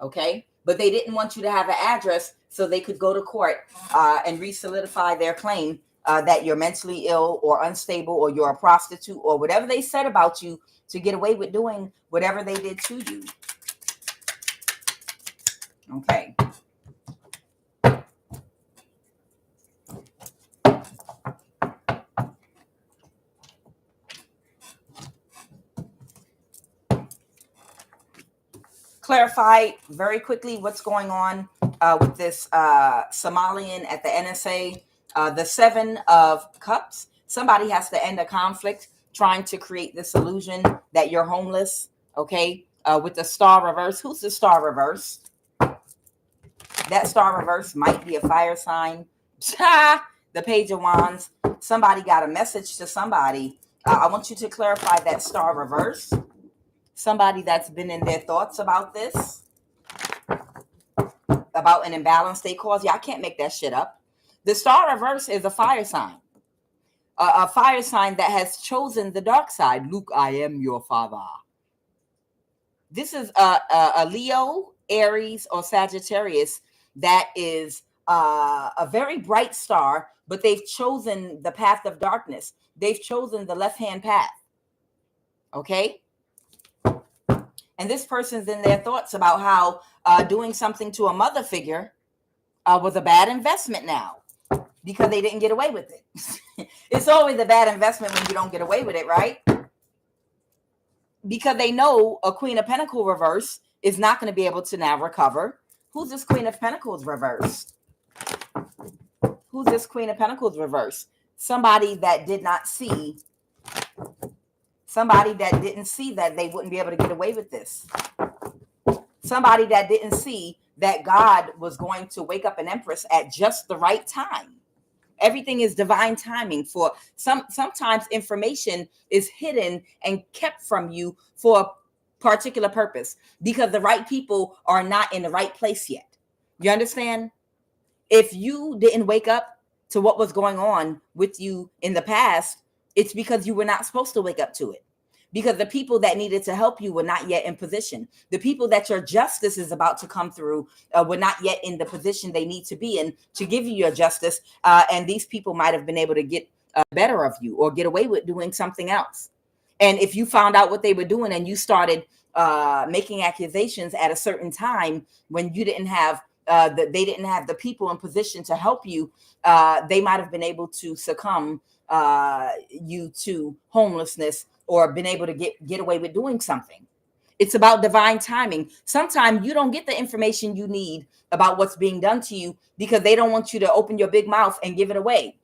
Okay? But they didn't want you to have an address so they could go to court and re-solidify their claim that you're mentally ill or unstable or you're a prostitute or whatever they said about you to get away with doing whatever they did to you. Okay. Clarify very quickly what's going on with this Somalian at the NSA. The 7 of Cups. Somebody has to end a conflict trying to create this illusion that you're homeless. Okay. With the Star reverse. Who's the Star reverse? That Star reverse might be a fire sign. The Page of Wands. Somebody got a message to somebody. I want you to clarify that Star reverse. Somebody that's been in their thoughts about this, about an imbalance they cause. Yeah, I can't make that shit up. The Star reverse is a fire sign. A fire sign that has chosen the dark side. Luke, I am your father. This is a Leo, Aries, or Sagittarius that is a very bright star, but they've chosen the path of darkness. They've chosen the left-hand path. Okay? And this person's in their thoughts about how doing something to a mother figure was a bad investment now because they didn't get away with it. It's always a bad investment when you don't get away with it, right? Because they know a Queen of Pentacles reverse is not going to be able to now recover. Who's this Queen of Pentacles reverse? Who's this Queen of Pentacles reverse? Somebody that did not see, somebody that didn't see that they wouldn't be able to get away with this. Somebody that didn't see that God was going to wake up an empress at just the right time. Everything is divine timing. For sometimes information is hidden and kept from you for a particular purpose because the right people are not in the right place yet. You understand? If you didn't wake up to what was going on with you in the past, it's because you were not supposed to wake up to it. Because the people that needed to help you were not yet in position. The people that your justice is about to come through were not yet in the position they need to be in to give you your justice. And these people might have been able to get better of you or get away with doing something else. And if you found out what they were doing and you started making accusations at a certain time when you didn't have they didn't have the people in position to help you, they might have been able to succumb you to homelessness or been able to get away with doing something. It's about divine timing. Sometimes you don't get the information you need about what's being done to you because they don't want you to open your big mouth and give it away.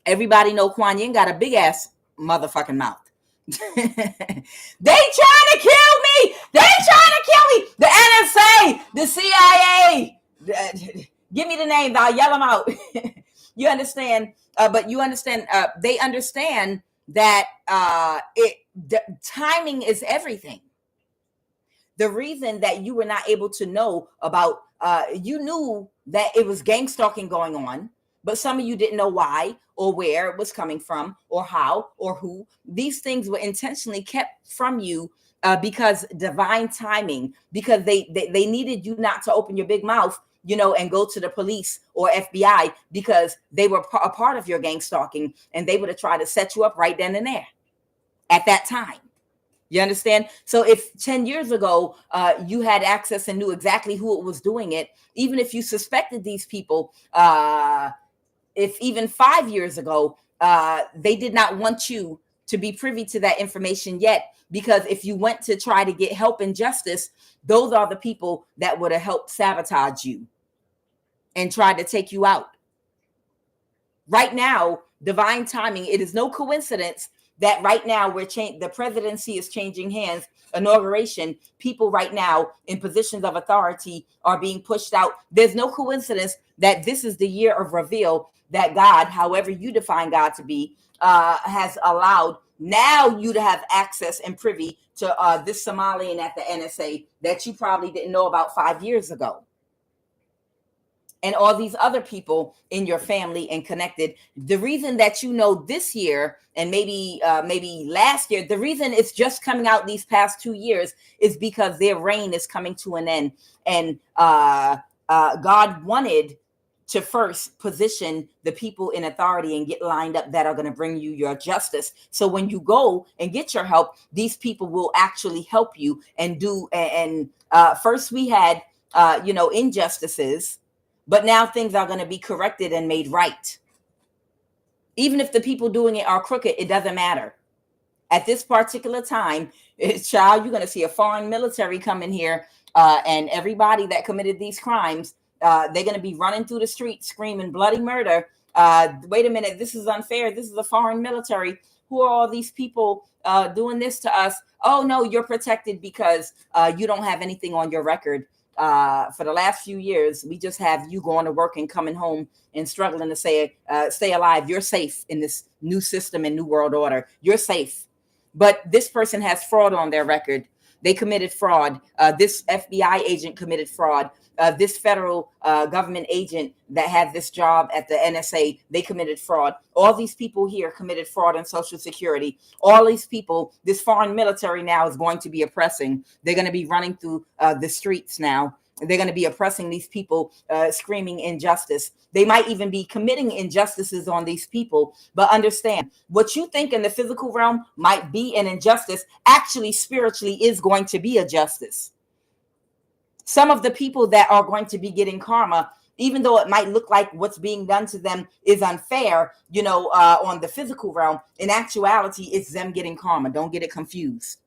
Everybody know QUAN Yin got a big ass motherfucking mouth. They trying to kill me. They trying to kill me. The NSA, the CIA. Give me the names. I'll yell them out. You understand? But you understand. They understand that timing is everything. The reason that you were not able to know about, you knew that it was gang stalking going on, but some of you didn't know why or where it was coming from or how or who. These things were intentionally kept from you because divine timing, because they needed you not to open your big mouth, and go to the police or FBI because they were a part of your gang stalking and they would have tried to set you up right then and there at that time. You understand? So if 10 years ago, you had access and knew exactly who it was doing it, even if you suspected these people, if even 5 years ago, they did not want you to be privy to that information yet, because if you went to try to get help and justice, those are the people that would have helped sabotage you and tried to take you out. Right now, divine timing, it is no coincidence that right now the presidency is changing hands. Inauguration, people right now in positions of authority are being pushed out. There's no coincidence that this is the year of reveal that God, however you define God to be, has allowed now you to have access and privy to this Somalian at the NSA that you probably didn't know about 5 years ago. And all these other people in your family and connected. The reason that this year and maybe last year, the reason it's just coming out these past 2 years is because their reign is coming to an end. And God wanted to first position the people in authority and get lined up that are going to bring you your justice. So when you go and get your help, these people will actually help you and do. And first we had, injustices. But now things are going to be corrected and made right. Even if the people doing it are crooked, it doesn't matter. At this particular time, child, you're going to see a foreign military come in here, and everybody that committed these crimes, they're going to be running through the streets screaming bloody murder. Wait a minute, this is unfair. This is a foreign military. Who are all these people doing this to us? Oh, no, you're protected because you don't have anything on your record. For the last few years, we just have you going to work and coming home and struggling to stay alive. You're safe in this new system and new world order. You're safe. But this person has fraud on their record. They committed fraud. This FBI agent committed fraud. This federal government agent that had this job at the NSA, they committed fraud. All these people here committed fraud on Social Security. All these people, this foreign military now is going to be oppressing. They're going to be running through the streets now. They're going to be oppressing these people, screaming injustice. They might even be committing injustices on these people. But understand, what you think in the physical realm might be an injustice, actually spiritually is going to be a justice. Some of the people that are going to be getting karma, even though it might look like what's being done to them is unfair, on the physical realm, in actuality, it's them getting karma. Don't get it confused.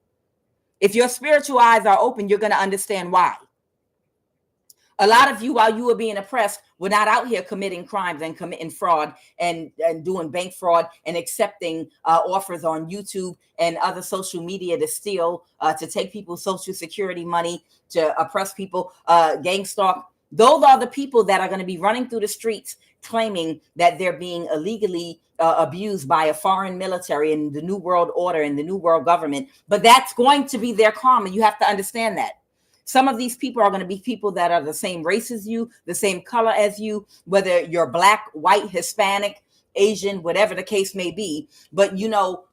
If your spiritual eyes are open, you're going to understand why. A lot of you, while you were being oppressed, were not out here committing crimes and committing fraud and doing bank fraud and accepting offers on YouTube and other social media to steal, to take people's social security money, to oppress people, gang stalk. Those are the people that are going to be running through the streets claiming that they're being illegally abused by a foreign military and the New World Order and the New World Government. But that's going to be their karma. You have to understand that. Some of these people are going to be people that are the same race as you, the same color as you, whether you're black, white, Hispanic, Asian, whatever the case may be. But, you know,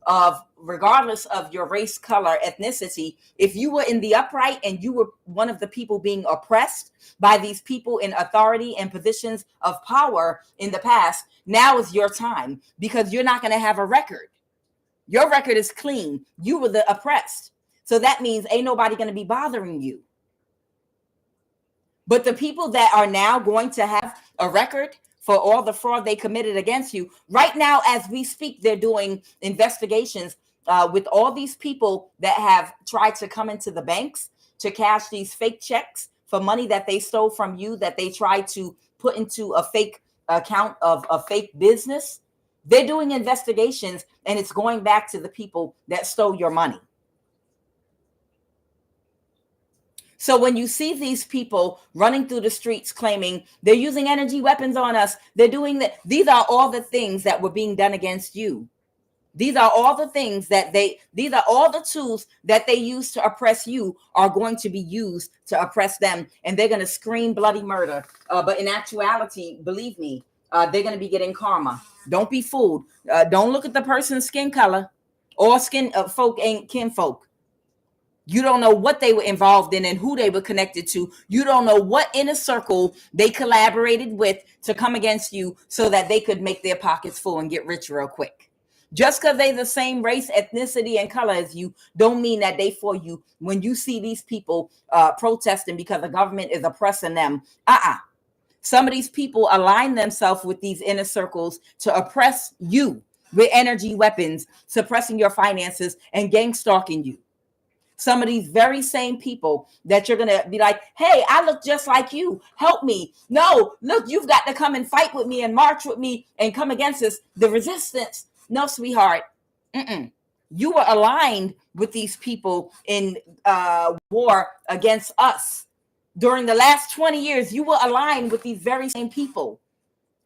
regardless of your race, color, ethnicity, if you were in the upright and you were one of the people being oppressed by these people in authority and positions of power in the past, now is your time, because you're not going to have a record. Your record is clean. You were the oppressed. So that means ain't nobody going to be bothering you. But the people that are now going to have a record for all the fraud they committed against you, right now, as we speak, they're doing investigations with all these people that have tried to come into the banks to cash these fake checks for money that they stole from you, that they tried to put into a fake account of a fake business. They're doing investigations, and it's going back to the people that stole your money. So when you see these people running through the streets claiming they're using energy weapons on us, they're doing that. These are all the things that were being done against you. These are all the things that these are all the tools that they use to oppress you are going to be used to oppress them. And they're going to scream bloody murder. But in actuality, believe me, they're going to be getting karma. Don't be fooled. Don't look at the person's skin color. All skin folk ain't kinfolk. You don't know what they were involved in and who they were connected to. You don't know what inner circle they collaborated with to come against you so that they could make their pockets full and get rich real quick. Just because they're the same race, ethnicity, and color as you don't mean that they for you. When you see these people protesting because the government is oppressing them, some of these people align themselves with these inner circles to oppress you with energy weapons, suppressing your finances and gang stalking you. Some of these very same people that you're going to be like, hey, I look just like you. Help me. No, look, you've got to come and fight with me and march with me and come against us. The resistance. No, sweetheart. You were aligned with these people in war against us. During the last 20 years, you were aligned with these very same people.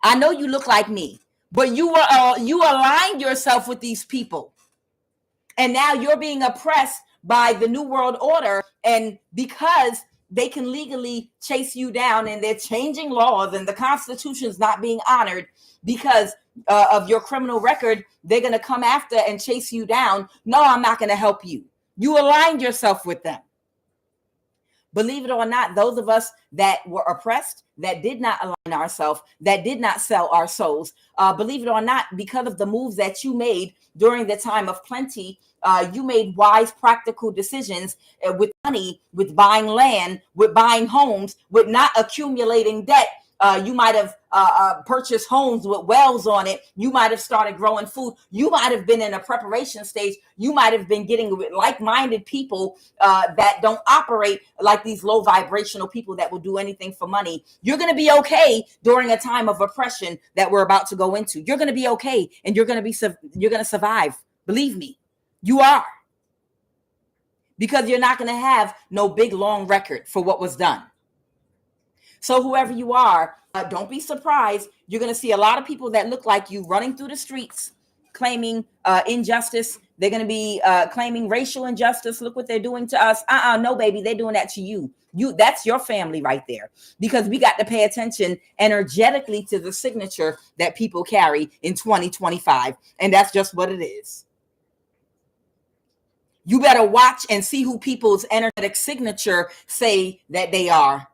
I know you look like me, but you aligned yourself with these people. And now you're being oppressed by the New World Order, and because they can legally chase you down and they're changing laws and the Constitution's not being honored because of your criminal record, they're going to come after and chase you down. No, I'm not going to help you. You aligned yourself with them. Believe it or not, those of us that were oppressed, that did not align ourselves, that did not sell our souls, believe it or not, because of the moves that you made during the time of plenty, you made wise, practical decisions with money, with buying land, with buying homes, with not accumulating debt. You might have purchased homes with wells on it. You might have started growing food. You might have been in a preparation stage. You might have been getting with like-minded people that don't operate like these low vibrational people that will do anything for money. You're going to be okay during a time of oppression that we're about to go into. You're going to be okay, and you're going to survive. Believe me, you are. Because you're not going to have no big, long record for what was done. So whoever you are, don't be surprised. You're going to see a lot of people that look like you running through the streets claiming injustice. They're going to be claiming racial injustice. Look what they're doing to us. No, baby, they're doing that to you. That's your family right there. Because we got to pay attention energetically to the signature that people carry in 2025. And that's just what it is. You better watch and see who people's energetic signature say that they are.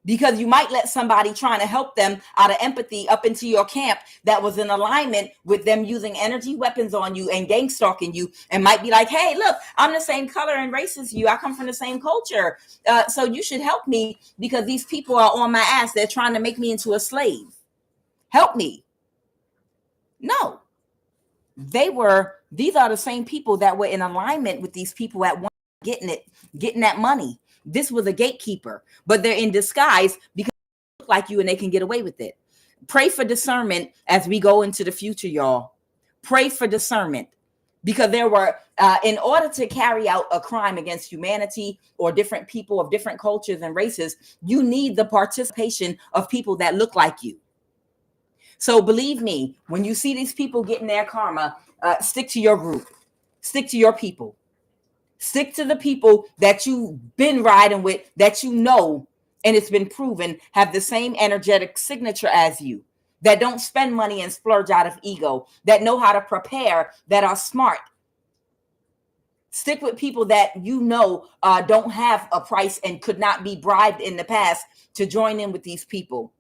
Because you might let somebody trying to help them out of empathy up into your camp that was in alignment with them using energy weapons on you and gang stalking you, and might be like, hey, look, I'm the same color and race as you. I come from the same culture. So you should help me because these people are on my ass. They're trying to make me into a slave. Help me. No. These are the same people that were in alignment with these people at one getting that money. This was a gatekeeper, but they're in disguise because they look like you and they can get away with it. Pray for discernment as we go into the future, y'all. Pray for discernment, because there were, in order to carry out a crime against humanity or different people of different cultures and races, you need the participation of people that look like you. So believe me, when you see these people getting their karma, stick to your group, stick to your people, stick to the people that you've been riding with, that you know, and it's been proven have the same energetic signature as you, that don't spend money and splurge out of ego, that know how to prepare, that are smart. Stick with people that you know don't have a price and could not be bribed in the past to join in with these people.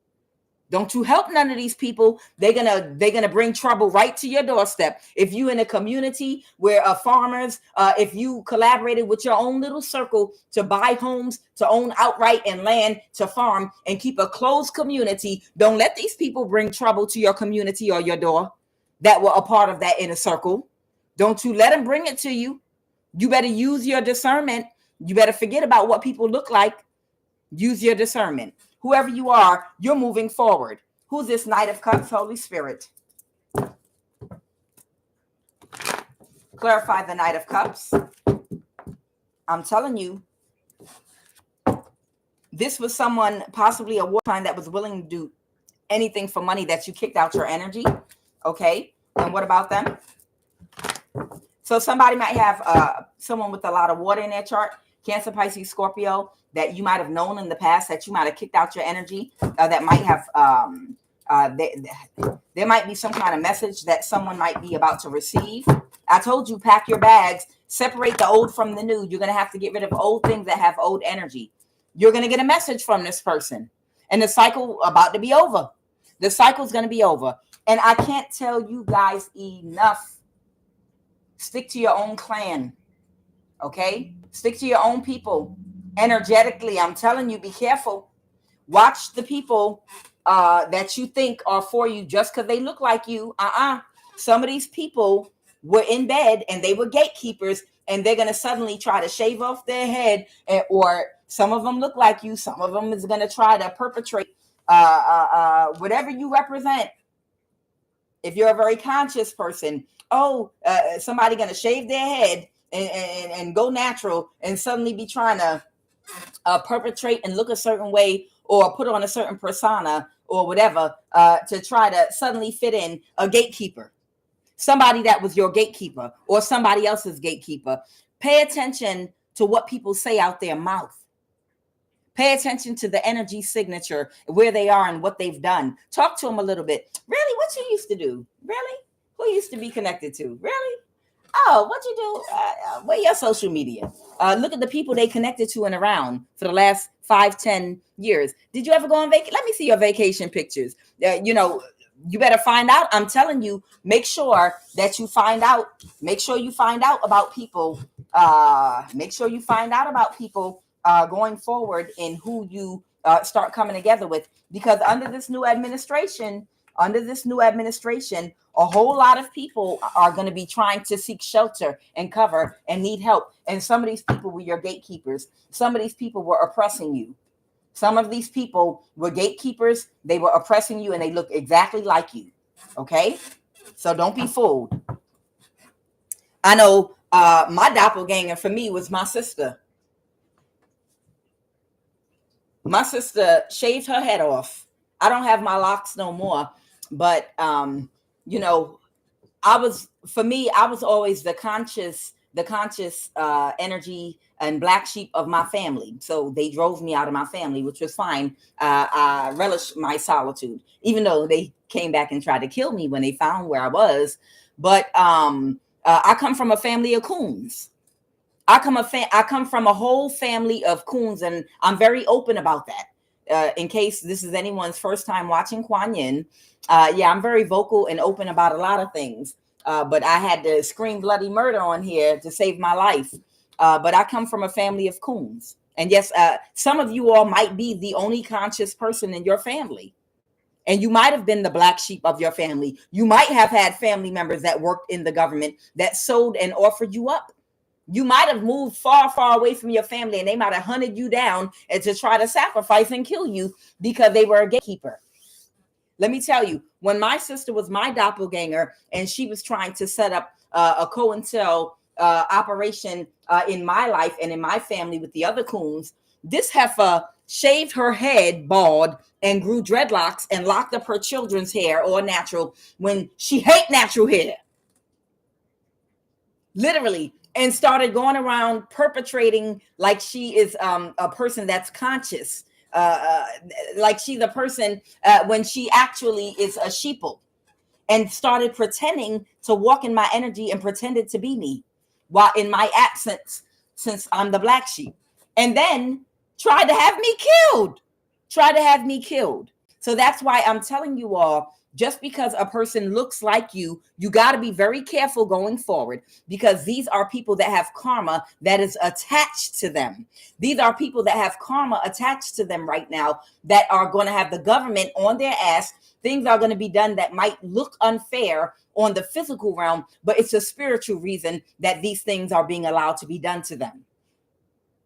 Don't you help none of these people. They're gonna bring trouble right to your doorstep. If you in a community where farmers, if you collaborated with your own little circle to buy homes, to own outright and land to farm and keep a closed community, don't let these people bring trouble to your community or your door that were a part of that inner circle. Don't you let them bring it to you. You better use your discernment. You better forget about what people look like. Use your discernment. Whoever you are, you're moving forward. Who's this Knight of Cups? Holy Spirit. Clarify the Knight of Cups. I'm telling you, this was someone, possibly a war sign, that was willing to do anything for money, that you kicked out your energy. Okay. And what about them? So somebody might have someone with a lot of water in their chart, Cancer, Pisces, Scorpio, that you might have known in the past, that you might have kicked out your energy, that might have, there might be some kind of message that someone might be about to receive. I told you, pack your bags, separate the old from the new. You're going to have to get rid of old things that have old energy. You're going to get a message from this person, and the cycle about to be over. The cycle's going to be over. And I can't tell you guys enough. Stick to your own clan. Okay? Stick to your own people. Energetically, I'm telling you, be careful. Watch the people that you think are for you just because they look like you. Some of these people were in bed and they were gatekeepers, and they're going to suddenly try to shave off their head, or some of them look like you. Some of them is going to try to perpetrate whatever you represent. If you're a very conscious person, somebody going to shave their head and go natural and suddenly be trying to perpetrate and look a certain way, or put on a certain persona or whatever, to try to suddenly fit in. A gatekeeper, somebody that was your gatekeeper or somebody else's gatekeeper. Pay attention to what people say out their mouth. Pay attention to the energy signature, where they are and what they've done. Talk to them a little bit. Really? What you used to do? Really? Who you used to be connected to? Really? Oh, what you do? Where your social media? Look at the people they connected to and around for the last 5-10 years. Did you ever go on vacation? Let me see your vacation pictures. You better find out. I'm telling you, make sure that you find out. Make sure you find out about people. Make sure you find out about people going forward in who you start coming together with. Because under this new administration, a whole lot of people are going to be trying to seek shelter and cover and need help. And some of these people were your gatekeepers. Some of these people were oppressing you. Some of these people were gatekeepers. They were oppressing you, and they look exactly like you. Okay? So don't be fooled. I know my doppelganger for me was my sister. My sister shaved her head off. I don't have my locks no more, but I was always the conscious energy and black sheep of my family. So they drove me out of my family, which was fine. I relished my solitude, even though they came back and tried to kill me when they found where I was. But I come from a family of coons. I come from a whole family of coons, and I'm very open about that. In case this is anyone's first time watching QUAN Yin, I'm very vocal and open about a lot of things. But I had to scream bloody murder on here to save my life. But I come from a family of coons. And yes, some of you all might be the only conscious person in your family. And you might have been the black sheep of your family. You might have had family members that worked in the government that sold and offered you up. You might have moved far, far away from your family, and they might have hunted you down and to try to sacrifice and kill you because they were a gatekeeper. Let me tell you, when my sister was my doppelganger and she was trying to set up a COINTEL operation in my life and in my family with the other coons, this heifer shaved her head bald and grew dreadlocks and locked up her children's hair, or natural, when she hate natural hair. Literally. And started going around perpetrating like she is a person that's conscious, like she's a person when she actually is a sheeple, and started pretending to walk in my energy and pretended to be me while in my absence, since I'm the black sheep, and then tried to have me killed. So that's why I'm telling you all, just because a person looks like you, you got to be very careful going forward, because these are people that have karma that is attached to them. These are people that have karma attached to them right now that are going to have the government on their ass. Things are going to be done that might look unfair on the physical realm, but it's a spiritual reason that these things are being allowed to be done to them.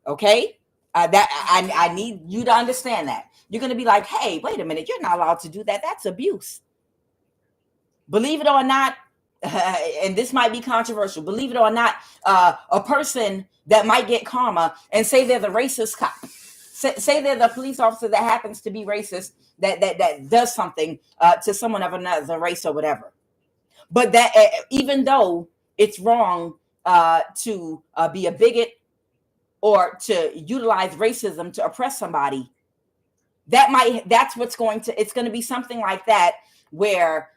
Okay? That I need you to understand that. You're going to be like, hey, wait a minute, you're not allowed to do that. That's abuse. Believe it or not, and this might be controversial, believe it or not, a person that might get karma and say they're the racist cop, say they're the police officer that happens to be racist, that does something to someone of another race or whatever. But that even though it's wrong to be a bigot or to utilize racism to oppress somebody, it's going to be something like that, where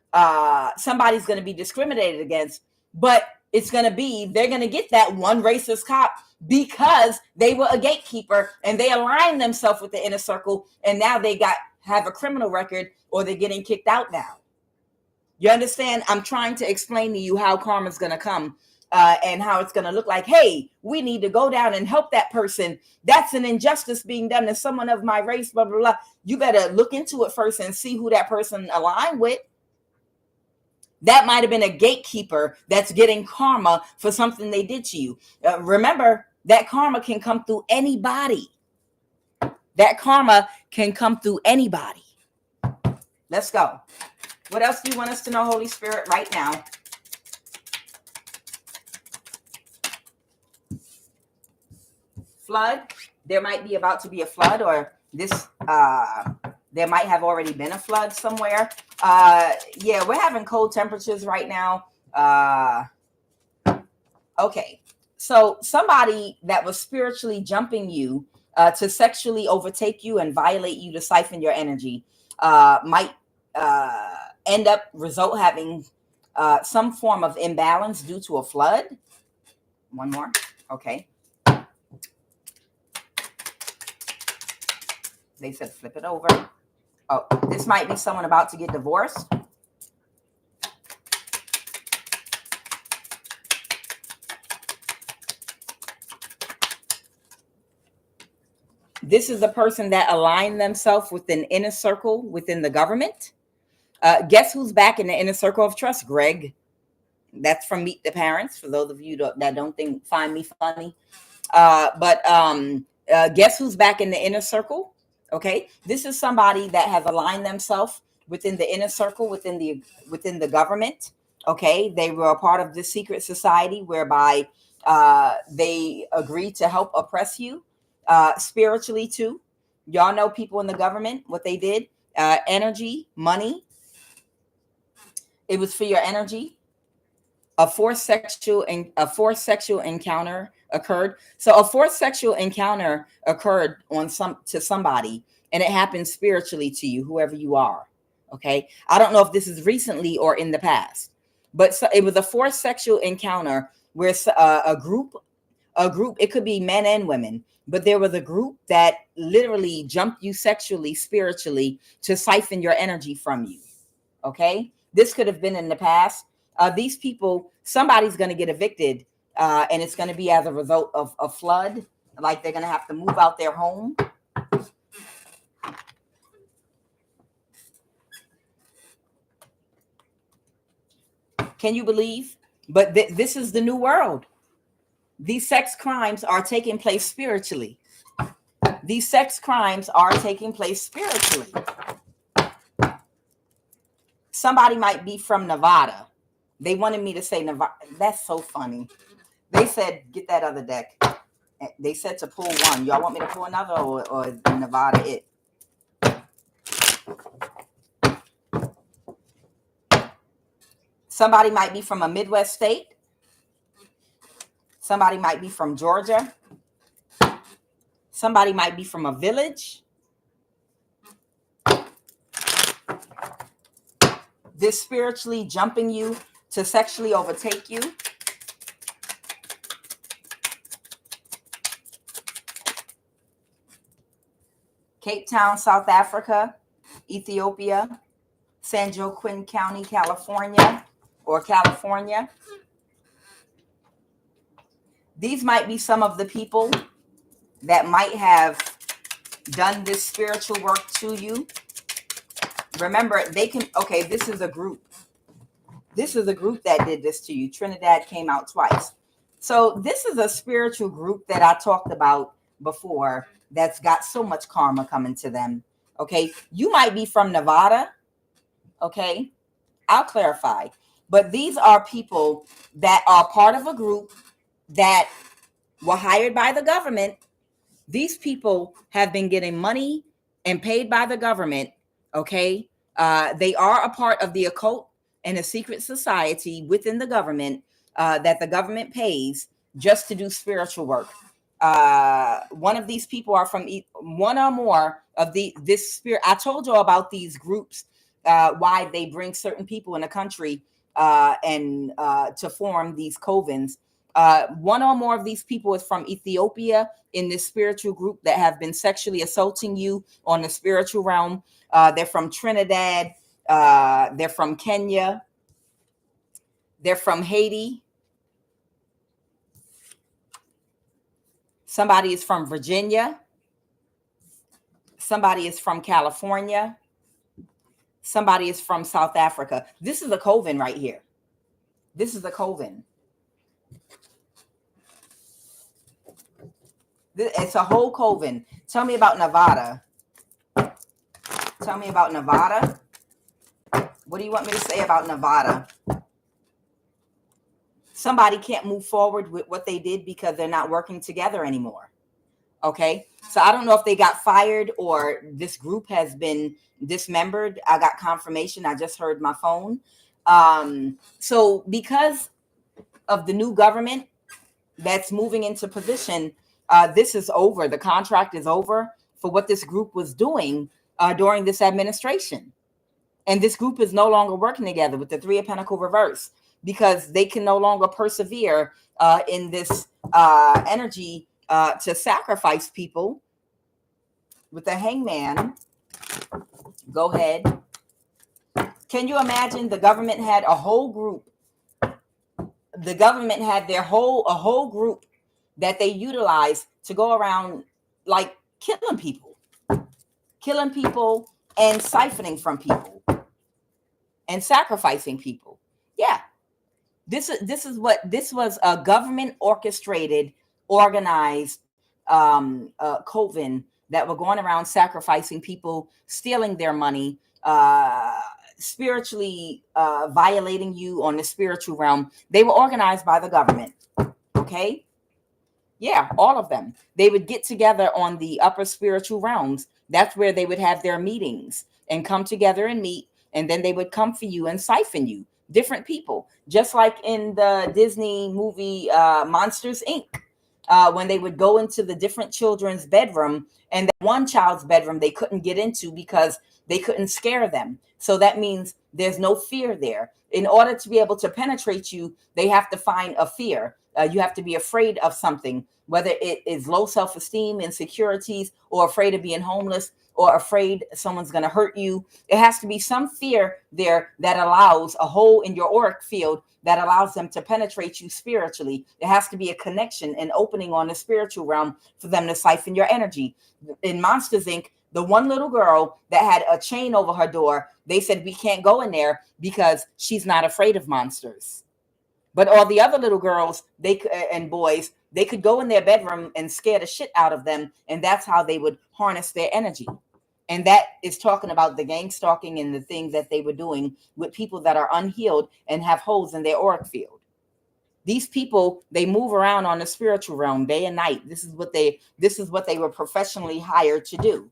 somebody's going to be discriminated against, but they're going to get that one racist cop because they were a gatekeeper and they aligned themselves with the inner circle, and now they have a criminal record, or they're getting kicked out now. You understand? I'm trying to explain to you how karma is going to come and how it's going to look like. Hey, we need to go down and help that person. That's an injustice being done to someone of my race, blah, blah, blah. You better look into it first and see who that person aligned with. That might have been a gatekeeper that's getting karma for something they did to you. Remember, that karma can come through anybody. Let's go. What else do you want us to know, Holy Spirit, right now? Flood. There might be about to be a flood, or there might have already been a flood somewhere. Yeah, we're having cold temperatures right now. Okay. So somebody that was spiritually jumping you to sexually overtake you and violate you to siphon your energy might end up having some form of imbalance due to a flood. One more. Okay. They said flip it over. Oh, this might be someone about to get divorced. This is the person that aligned themselves with an inner circle within the government. Guess who's back in the inner circle of trust? Greg. That's from Meet the Parents, for those of you that don't find me funny. But guess who's back in the inner circle? Okay, this is somebody that has aligned themselves within the inner circle, within the government. Okay, they were a part of this secret society whereby they agreed to help oppress you spiritually too. Y'all know people in the government, what they did. Energy, money. It was for your energy. A forced sexual encounter occurred. So a forced sexual encounter occurred to somebody, and it happened spiritually to you, whoever you are. Okay, I don't know if this is recently or in the past, but it was a forced sexual encounter where a group. It could be men and women, but there was a group that literally jumped you sexually, spiritually, to siphon your energy from you. Okay, this could have been in the past. These people, somebody's going to get evicted, and it's going to be as a result of a flood. Like they're going to have to move out their home. Can you believe? But this is the new world. These sex crimes are taking place spiritually. These sex crimes are taking place spiritually. Somebody might be from Nevada. They wanted me to say Nevada. That's so funny. They said, get that other deck. They said to pull one. Y'all want me to pull another, or is Nevada it? Somebody might be from a Midwest state. Somebody might be from Georgia. Somebody might be from a village. This spiritually jumping you to sexually overtake you. Cape Town, South Africa, Ethiopia, San Joaquin County, California, or California. These might be some of the people that might have done this spiritual work to you. Remember, they can, okay, this is a group. This is a group that did this to you. Trinidad came out twice. So this is a spiritual group that I talked about before that's got so much karma coming to them. Okay. You might be from Nevada. Okay. I'll clarify. But these are people that are part of a group that were hired by the government. These people have been getting money and paid by the government. Okay. They are a part of the occult and a secret society within the government that the government pays just to do spiritual work. One of these people are from one or more of this spirit. I told you about these groups, why they bring certain people in a country and to form these covens. One or more of these people is from Ethiopia in this spiritual group that have been sexually assaulting you on the spiritual realm. They're from Trinidad. They're from Kenya. They're from Haiti. Somebody is from Virginia. Somebody is from California. Somebody is from South Africa. This is a coven right here. This is a coven. It's a whole coven. Tell me about Nevada. Tell me about Nevada. What do you want me to say about Nevada? Somebody can't move forward with what they did because they're not working together anymore. Okay. So I don't know if they got fired or this group has been dismembered. I got confirmation. I just heard my phone. So because of the new government that's moving into position, this is over. The contract is over for what this group was doing during this administration. And this group is no longer working together with the Three of Pentacles reverse because they can no longer persevere in this energy to sacrifice people with the Hangman. Go ahead. Can you imagine the government had a whole group? The government had a whole group that they utilized to go around like killing people and siphoning from people and sacrificing people. Yeah. This was a government orchestrated, organized coven that were going around sacrificing people, stealing their money, spiritually violating you on the spiritual realm. They were organized by the government. Okay. Yeah, all of them. They would get together on the upper spiritual realms. That's where they would have their meetings and come together and meet. And then they would come for you and siphon you. Different people, just like in the Disney movie Monsters, Inc. When they would go into the different children's bedroom, and that one child's bedroom they couldn't get into because they couldn't scare them. So that means there's no fear there. In order to be able to penetrate you, they have to find a fear. You have to be afraid of something, whether it is low self-esteem, insecurities, or afraid of being homeless, or afraid someone's going to hurt you. It has to be some fear there that allows a hole in your auric field that allows them to penetrate you spiritually. It has to be a connection, an opening on the spiritual realm for them to siphon your energy. In Monsters, Inc., the one little girl that had a chain over her door, they said, we can't go in there because she's not afraid of monsters. But all the other little girls and boys, They could go in their bedroom and scare the shit out of them, and that's how they would harness their energy. And that is talking about the gang stalking and the things that they were doing with people that are unhealed and have holes in their auric field. These people, they move around on the spiritual realm day and night. This is what they were professionally hired to do.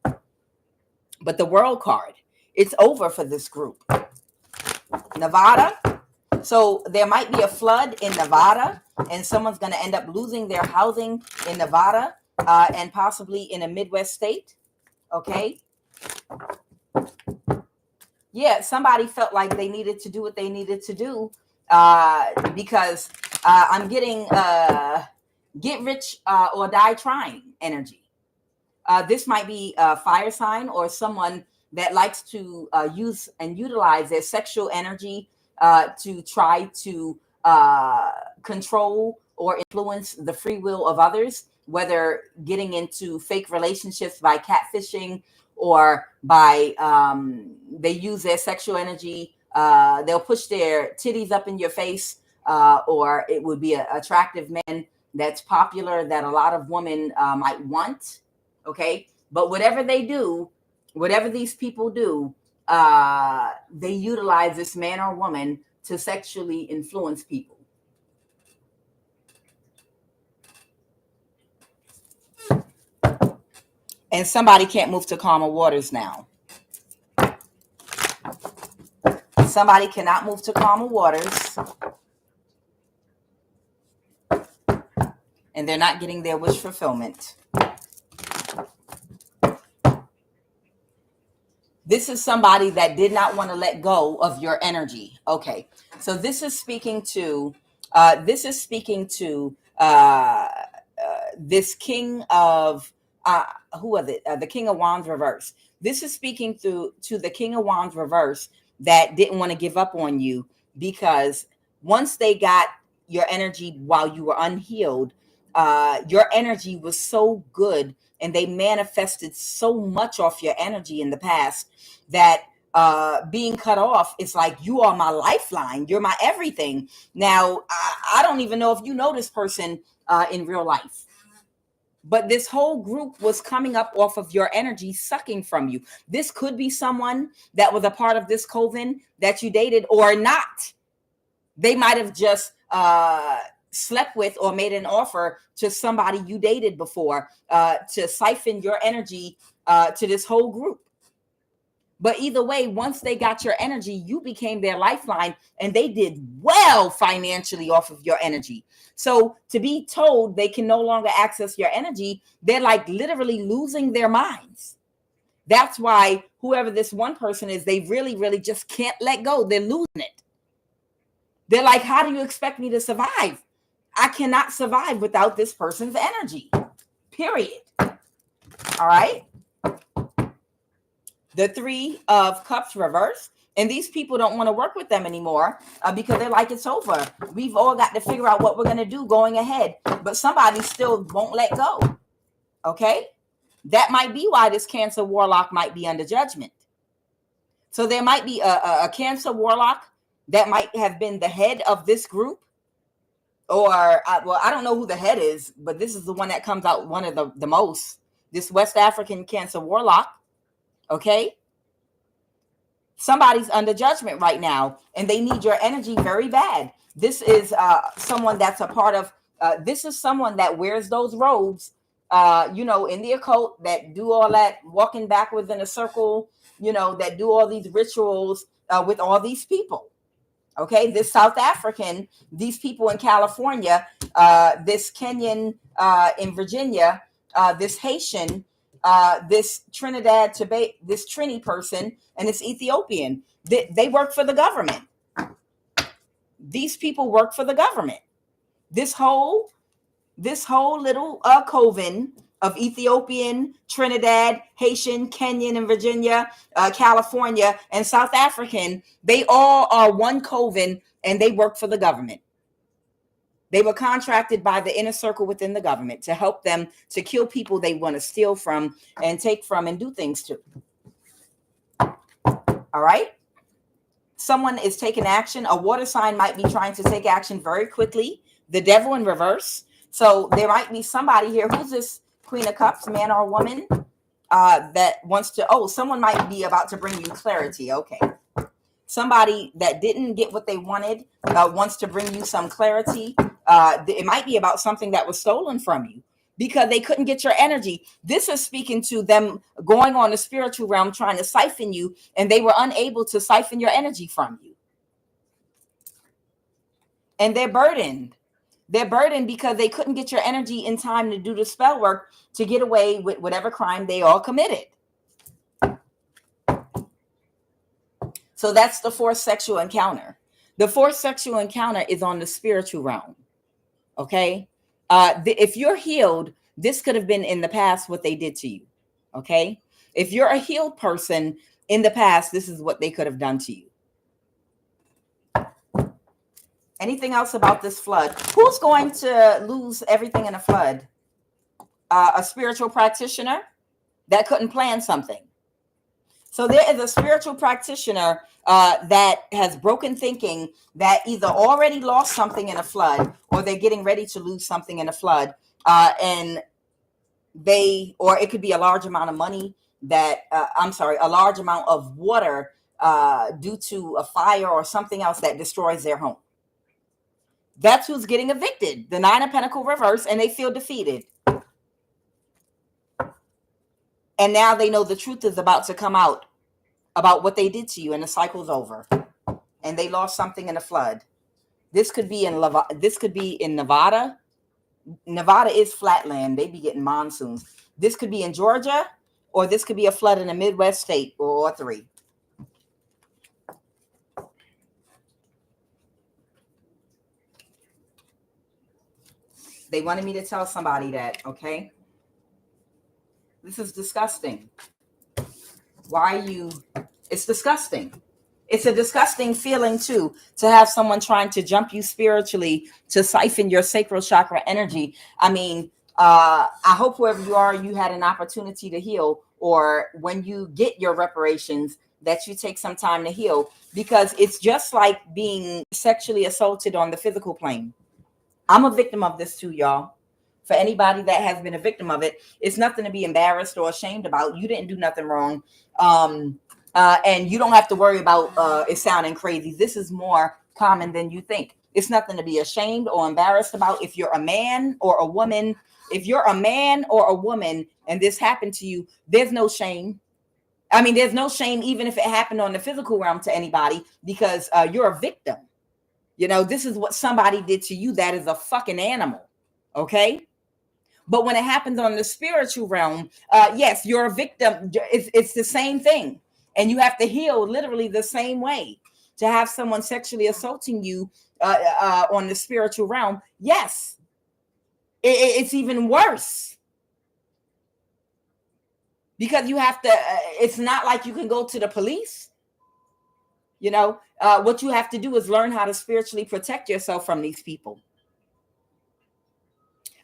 But the world card, it's over for this group. Nevada. So there might be a flood in Nevada, and someone's going to end up losing their housing in Nevada, and possibly in a Midwest state. Okay. Yeah, somebody felt like they needed to do what they needed to do, because I'm getting get rich or die trying energy. This might be a fire sign or someone that likes to use and utilize their sexual energy to try to control or influence the free will of others, whether getting into fake relationships by catfishing, or by they use their sexual energy. They'll push their titties up in your face, or it would be an attractive man that's popular that a lot of women might want. Okay. But whatever they do, whatever these people do, they utilize this man or woman to sexually influence people. And somebody can't move to calmer waters now. Somebody cannot move to calmer waters. And they're not getting their wish fulfillment. This is somebody that did not want to let go of your energy. Okay. So this is speaking to this king of who was it? The King of Wands reverse. This is speaking to the King of Wands reverse that didn't want to give up on you, because once they got your energy while you were unhealed, your energy was so good and they manifested so much off your energy in the past that being cut off, it's like, you are my lifeline. You're my everything. Now, I don't even know if you know this person in real life. But this whole group was coming up off of your energy, sucking from you. This could be someone that was a part of this coven that you dated, or not. They might have just slept with or made an offer to somebody you dated before to siphon your energy to this whole group. But either way, once they got your energy, you became their lifeline, and they did well financially off of your energy. So to be told they can no longer access your energy, they're like literally losing their minds. That's why whoever this one person is, they really, really just can't let go. They're losing it. They're like, how do you expect me to survive? I cannot survive without this person's energy, period. All right. The Three of Cups reverse. And these people don't want to work with them anymore because they're like, it's over. We've all got to figure out what we're going to do going ahead. But somebody still won't let go. Okay. That might be why this Cancer warlock might be under judgment. So there might be a Cancer warlock that might have been the head of this group. Or, well, I don't know who the head is, but this is the one that comes out one of the most. This West African Cancer warlock. Okay. Somebody's under judgment right now, and they need your energy very bad. This is someone that's a part of, this is someone that wears those robes, in the occult, that do all that walking backwards in a circle, that do all these rituals with all these people. Okay. This South African, these people in California, this Kenyan in Virginia, this Haitian, this Trinidad, Tobago, this Trini person, and this Ethiopian, they work for the government. These people work for the government. This whole little coven of Ethiopian, Trinidad, Haitian, Kenyan, and Virginia, California, and South African, they all are one coven, and they work for the government. They were contracted by the inner circle within the government to help them to kill people they want to steal from and take from and do things to. All right. Someone is taking action. A water sign might be trying to take action very quickly. The Devil in reverse. So there might be somebody here. Who's this Queen of Cups, man or woman, that wants to, someone might be about to bring you clarity. Okay. Somebody that didn't get what they wanted wants to bring you some clarity. It might be about something that was stolen from you because they couldn't get your energy. This is speaking to them going on the spiritual realm, trying to siphon you, and they were unable to siphon your energy from you. And they're burdened. They're burdened because they couldn't get your energy in time to do the spell work to get away with whatever crime they all committed. So that's the fourth sexual encounter. The fourth sexual encounter is on the spiritual realm. Okay. If you're healed, this could have been in the past what they did to you. Okay. If you're a healed person in the past, this is what they could have done to you. Anything else about this flood? Who's going to lose everything in a flood? A spiritual practitioner that couldn't plan something. So there is a spiritual practitioner that has broken thinking, that either already lost something in a flood or they're getting ready to lose something in a flood. And or it could be a large amount of money a large amount of water due to a fire or something else that destroys their home. That's who's getting evicted. The Nine of Pentacles reverse, and they feel defeated. And now they know the truth is about to come out about what they did to you, and the cycle's over. And they lost something in a flood. This could be in Nevada. Nevada is flatland. They be getting monsoons. This could be in Georgia, or this could be a flood in a Midwest state, or three. They wanted me to tell somebody that, okay? This is disgusting. It's disgusting. It's a disgusting feeling too, to have someone trying to jump you spiritually to siphon your sacral chakra energy. I mean, I hope whoever you are, you had an opportunity to heal, or when you get your reparations, that you take some time to heal, because it's just like being sexually assaulted on the physical plane. I'm a victim of this too, y'all. For anybody that has been a victim of it, it's nothing to be embarrassed or ashamed about. You didn't do nothing wrong. And you don't have to worry about it sounding crazy. This is more common than you think. It's nothing to be ashamed or embarrassed about. If you're a man or a woman, and this happened to you, there's no shame. I mean, there's no shame even if it happened on the physical realm to anybody, because you're a victim. You know, this is what somebody did to you that is a fucking animal. Okay. But when it happens on the spiritual realm, yes, you're a victim. It's the same thing. And you have to heal literally the same way. To have someone sexually assaulting you on the spiritual realm, yes, it's even worse. Because you have to, it's not like you can go to the police. You know, what you have to do is learn how to spiritually protect yourself from these people.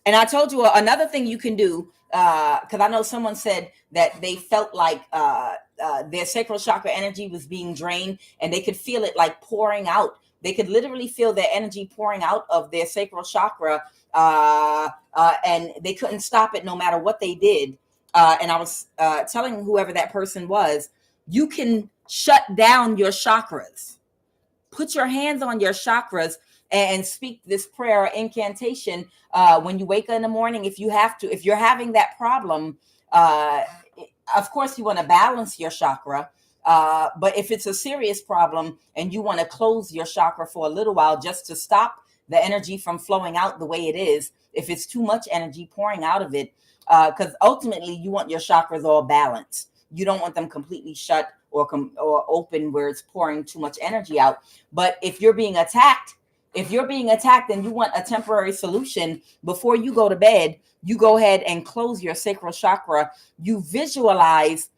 And I told you another thing you can do, because I know someone said that they felt like their sacral chakra energy was being drained, and they could feel it like pouring out. They could literally feel their energy pouring out of their sacral chakra, and they couldn't stop it no matter what they did. And I was telling whoever that person was, you can shut down your chakras. Put your hands on your chakras and speak this prayer or incantation when you wake up in the morning. If you have to, if you're having that problem, of course you want to balance your chakra. But if it's a serious problem and you want to close your chakra for a little while just to stop the energy from flowing out the way it is, if it's too much energy pouring out of it, because ultimately you want your chakras all balanced. You don't want them completely shut or open where it's pouring too much energy out. But if you're being attacked and you want a temporary solution, before you go to bed, you go ahead and close your sacral chakra. You visualize,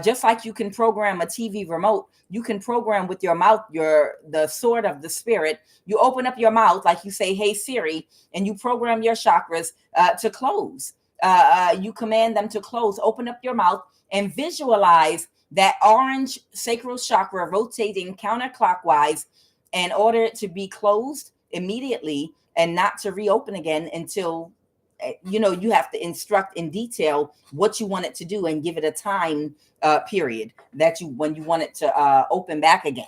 just like you can program a TV remote, you can program with your mouth, the sword of the spirit. You open up your mouth, like you say, "Hey Siri," and you program your chakras to close. You command them to close. Open up your mouth and visualize that orange sacral chakra rotating counterclockwise in order to be closed immediately. and not to reopen again until you have to instruct in detail what you want it to do and give it a time period that when you want it to open back again.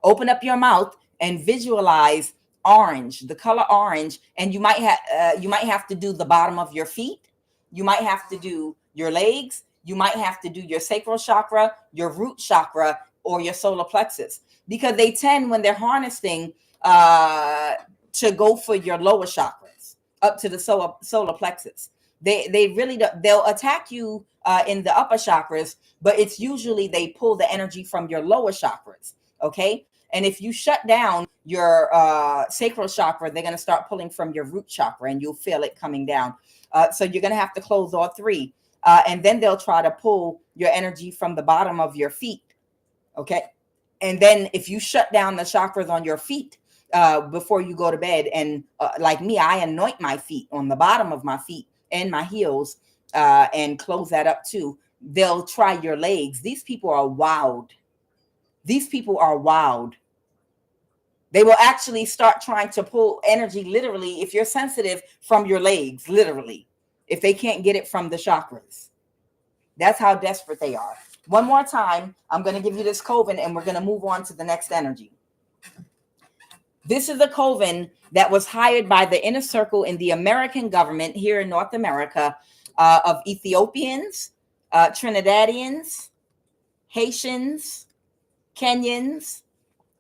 Open up your mouth and visualize orange, the color orange, and you might have to do the bottom of your feet. You might have to do your legs. You might have to do your sacral chakra, your root chakra, or your solar plexus, because they tend, when they're harnessing, to go for your lower chakras up to the solar plexus. They really they'll attack you in the upper chakras, but it's usually they pull the energy from your lower chakras. Okay. And if you shut down your sacral chakra, they're going to start pulling from your root chakra, and you'll feel it coming down. So you're going to have to close all three. And then they'll try to pull your energy from the bottom of your feet. Okay. And then if you shut down the chakras on your feet before you go to bed, and like me, I anoint my feet, on the bottom of my feet and my heels, and close that up too. They'll try your legs. These people are wild. These people are wild. They will actually start trying to pull energy, literally, if you're sensitive, from your legs, literally, if they can't get it from the chakras. That's how desperate they are. One more time, I'm going to give you this coven, and we're going to move on to the next energy. This is a coven that was hired by the inner circle in the American government here in North America, of Ethiopians, Trinidadians, Haitians, Kenyans.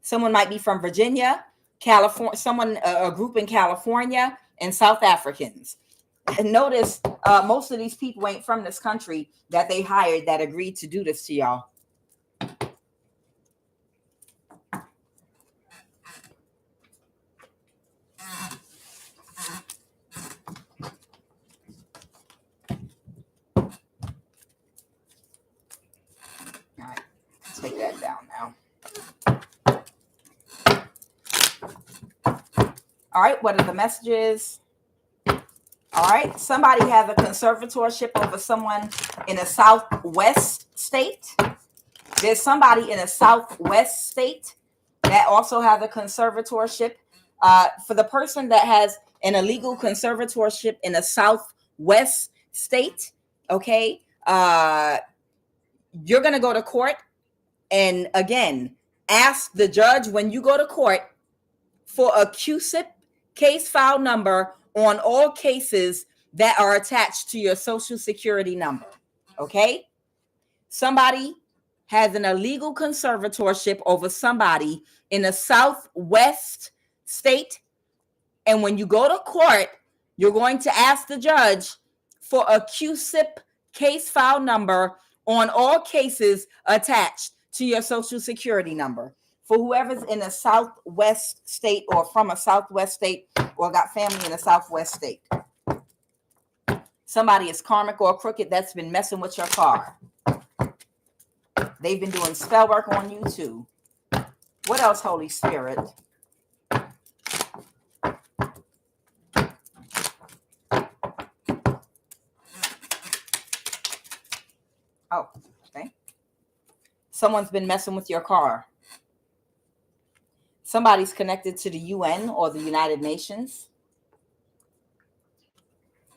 Someone might be from Virginia, California, a group in California, and South Africans. And notice most of these people ain't from this country that they hired that agreed to do this to y'all. All right, take that down now. All right, what are the messages? All right, somebody has a conservatorship over someone in a Southwest state. There's somebody in a Southwest state that also has a conservatorship. For the person that has an illegal conservatorship in a Southwest state, okay, you're going to go to court. And again, ask the judge when you go to court for a QSIP case file number on all cases that are attached to your social security number. Okay. Somebody has an illegal conservatorship over somebody in a Southwest state. And when you go to court, you're going to ask the judge for a QSIP case file number on all cases attached to your social security number. For whoever's in a Southwest state, or from a Southwest state, or got family in a Southwest state. Somebody is karmic or crooked that's been messing with your car. They've been doing spell work on you too. What else, Holy Spirit? Oh, okay. Someone's been messing with your car. Somebody's connected to the UN or the United Nations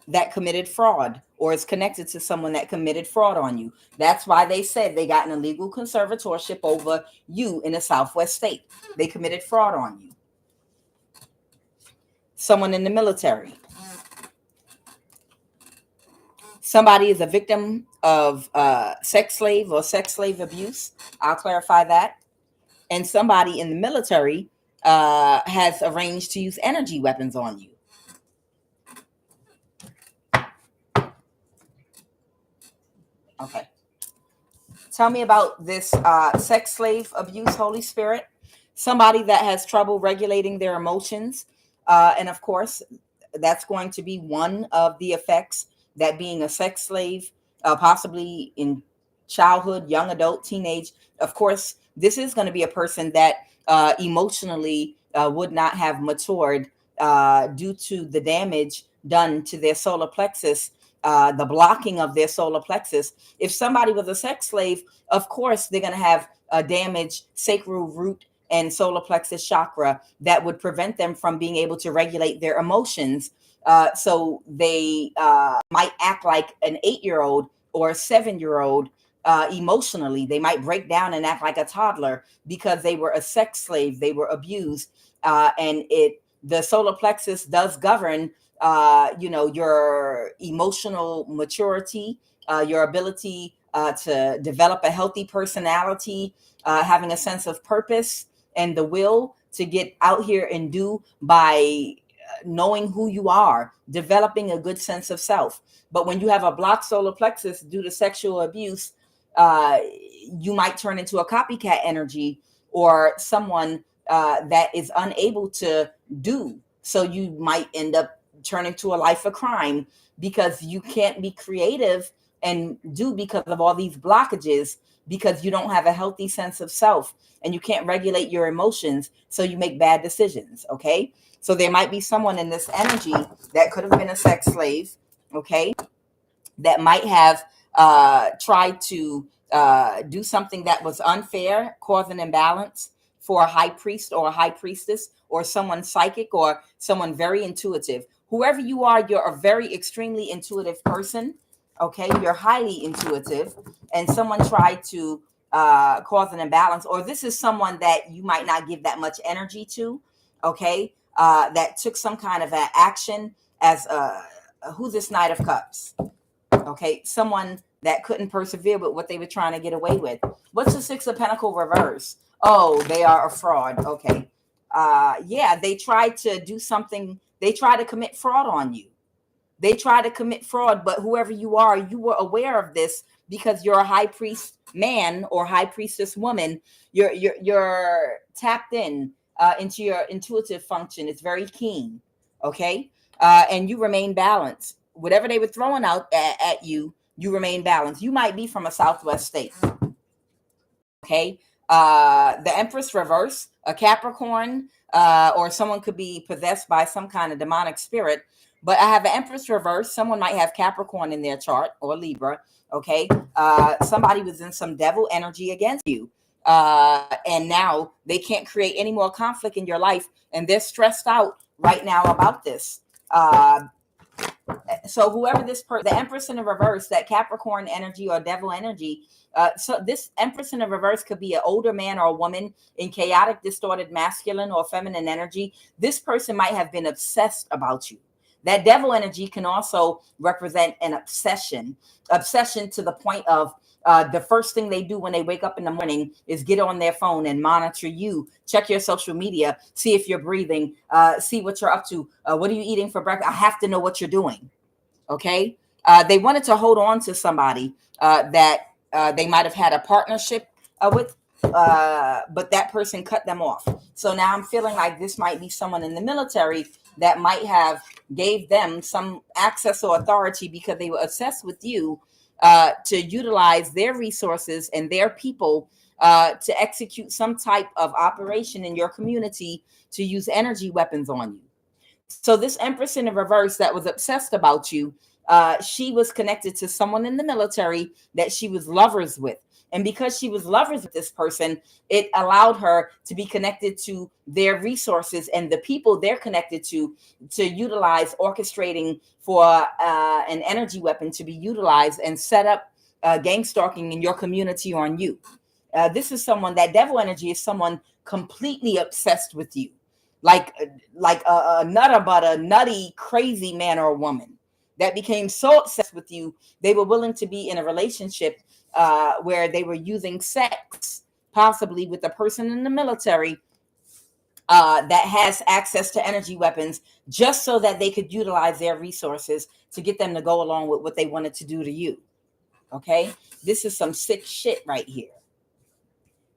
that committed fraud, or is connected to someone that committed fraud on you. That's why they said they got an illegal conservatorship over you in a Southwest state. They committed fraud on you. Someone in the military. Somebody is a victim of sex slave or sex slave abuse. I'll clarify that. And somebody in the military has arranged to use energy weapons on you. Okay. Tell me about this sex slave abuse, Holy Spirit. Somebody that has trouble regulating their emotions. And of course, that's going to be one of the effects that being a sex slave, possibly in childhood, young adult, teenage. Of course, this is going to be a person that emotionally would not have matured due to the damage done to their solar plexus, the blocking of their solar plexus. If somebody was a sex slave, of course, they're going to have a damaged sacral root and solar plexus chakra that would prevent them from being able to regulate their emotions. So they might act like an 8-year-old or a 7-year-old emotionally. They might break down and act like a toddler because they were a sex slave, they were abused, and the solar plexus does govern your emotional maturity, your ability to develop a healthy personality, having a sense of purpose and the will to get out here and do by knowing who you are, developing a good sense of self. But when you have a blocked solar plexus due to sexual abuse, you might turn into a copycat energy or someone that is unable to do. So you might end up turning to a life of crime because you can't be creative and do because of all these blockages, because you don't have a healthy sense of self and you can't regulate your emotions. So you make bad decisions. Okay. So there might be someone in this energy that could have been a sex slave. Okay. That might have tried to do something that was unfair, cause an imbalance for a high priest or a high priestess or someone psychic or someone very intuitive. Whoever you are, you're a very extremely intuitive person. Okay, you're highly intuitive, and someone tried to cause an imbalance, or this is someone that you might not give that much energy to. Okay, that took some kind of an action as who's this Knight of Cups? Okay, someone that couldn't persevere with what they were trying to get away with. What's the Six of Pentacles reverse? Oh, they are a fraud. Okay. Yeah, they tried to do something. They tried to commit fraud on you. They tried to commit fraud, but whoever you are, you were aware of this because you're a high priest man or high priestess woman. You're tapped in into your intuitive function. It's very keen. Okay. And you remain balanced. Whatever they were throwing out at you, you remain balanced. You might be from a Southwest state. Okay. The Empress reverse, a Capricorn, or someone could be possessed by some kind of demonic spirit. But I have an Empress reverse. Someone might have Capricorn in their chart or Libra. Okay. Somebody was in some devil energy against you. And now they can't create any more conflict in your life. And they're stressed out right now about this. So whoever the Empress in the reverse, that Capricorn energy or devil energy, so this Empress in the reverse could be an older man or a woman in chaotic, distorted masculine or feminine energy. This person might have been obsessed about you. That devil energy can also represent an obsession to the point of the first thing they do when they wake up in the morning is get on their phone and monitor you, check your social media, see if you're breathing, see what you're up to. What are you eating for breakfast? I have to know what you're doing. Okay. They wanted to hold on to somebody that they might have had a partnership with, but that person cut them off. So now I'm feeling like this might be someone in the military that might have gave them some access or authority because they were obsessed with you, to utilize their resources and their people to execute some type of operation in your community to use energy weapons on you. So this Empress in the reverse that was obsessed about you, she was connected to someone in the military that she was lovers with. And because she was lovers with this person, it allowed her to be connected to their resources and the people they're connected to utilize orchestrating for an energy weapon to be utilized and set up gang stalking in your community on you. This is someone, that devil energy is someone completely obsessed with you. Like a nutter, but a nutty, crazy man or woman that became so obsessed with you, they were willing to be in a relationship where they were using sex, possibly with a person in the military that has access to energy weapons, just so that they could utilize their resources to get them to go along with what they wanted to do to you. Okay, this is some sick shit right here.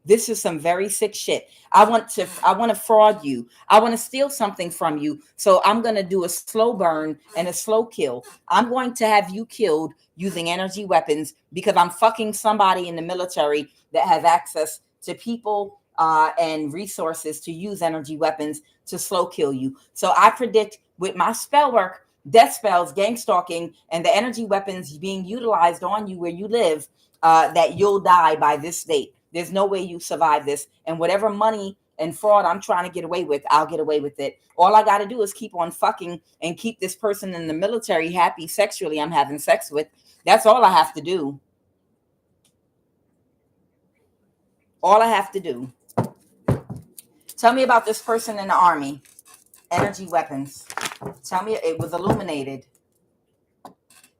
This is some very sick shit. I want to fraud you. I want to steal something from you. So I'm going to do a slow burn and a slow kill. I'm going to have you killed using energy weapons because I'm fucking somebody in the military that has access to people and resources to use energy weapons to slow kill you. So I predict with my spell work, death spells, gang stalking, and the energy weapons being utilized on you where you live, that you'll die by this date. There's no way you survive this. And whatever money and fraud I'm trying to get away with, I'll get away with it. All I got to do is keep on fucking and keep this person in the military happy sexually I'm having sex with. That's all I have to do. All I have to do. Tell me about this person in the army. Energy weapons. Tell me it was illuminated.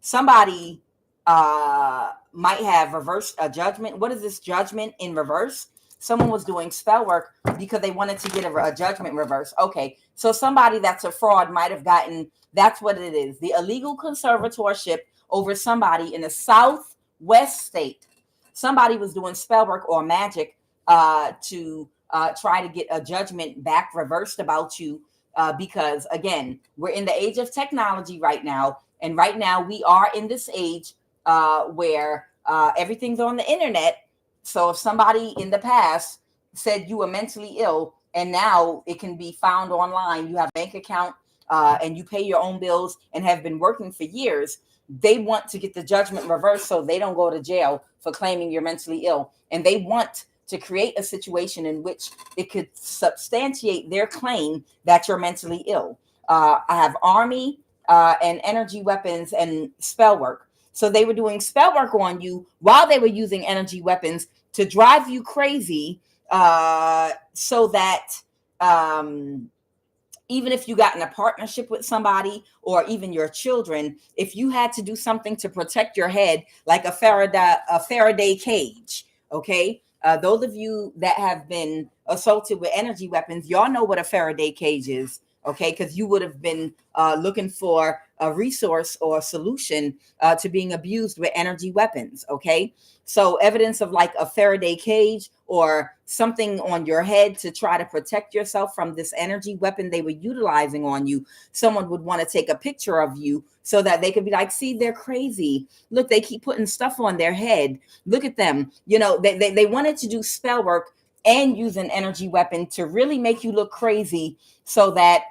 Somebody might have reversed a judgment. What is this judgment in reverse? Someone was doing spell work because they wanted to get a judgment reverse. Okay, so somebody that's a fraud might have gotten, that's what it is. The illegal conservatorship over somebody in a southwest state. Somebody was doing spell work or magic to try to get a judgment back reversed about you because, again, we're in the age of technology right now. And right now we are in this age where everything's on the internet. So if somebody in the past said you were mentally ill and now it can be found online, you have a bank account and you pay your own bills and have been working for years, they want to get the judgment reversed so they don't go to jail for claiming you're mentally ill. And they want to create a situation in which it could substantiate their claim that you're mentally ill. I have army and energy weapons and spell work. So they were doing spell work on you while they were using energy weapons to drive you crazy so that even if you got in a partnership with somebody or even your children, if you had to do something to protect your head, like a Faraday cage, okay? Those of you that have been assaulted with energy weapons, y'all know what a Faraday cage is. Okay, because you would have been looking for a resource or a solution to being abused with energy weapons. Okay, so evidence of like a Faraday cage or something on your head to try to protect yourself from this energy weapon they were utilizing on you. Someone would want to take a picture of you so that they could be like, see, they're crazy. Look, they keep putting stuff on their head. Look at them. You know, they wanted to do spell work and use an energy weapon to really make you look crazy so that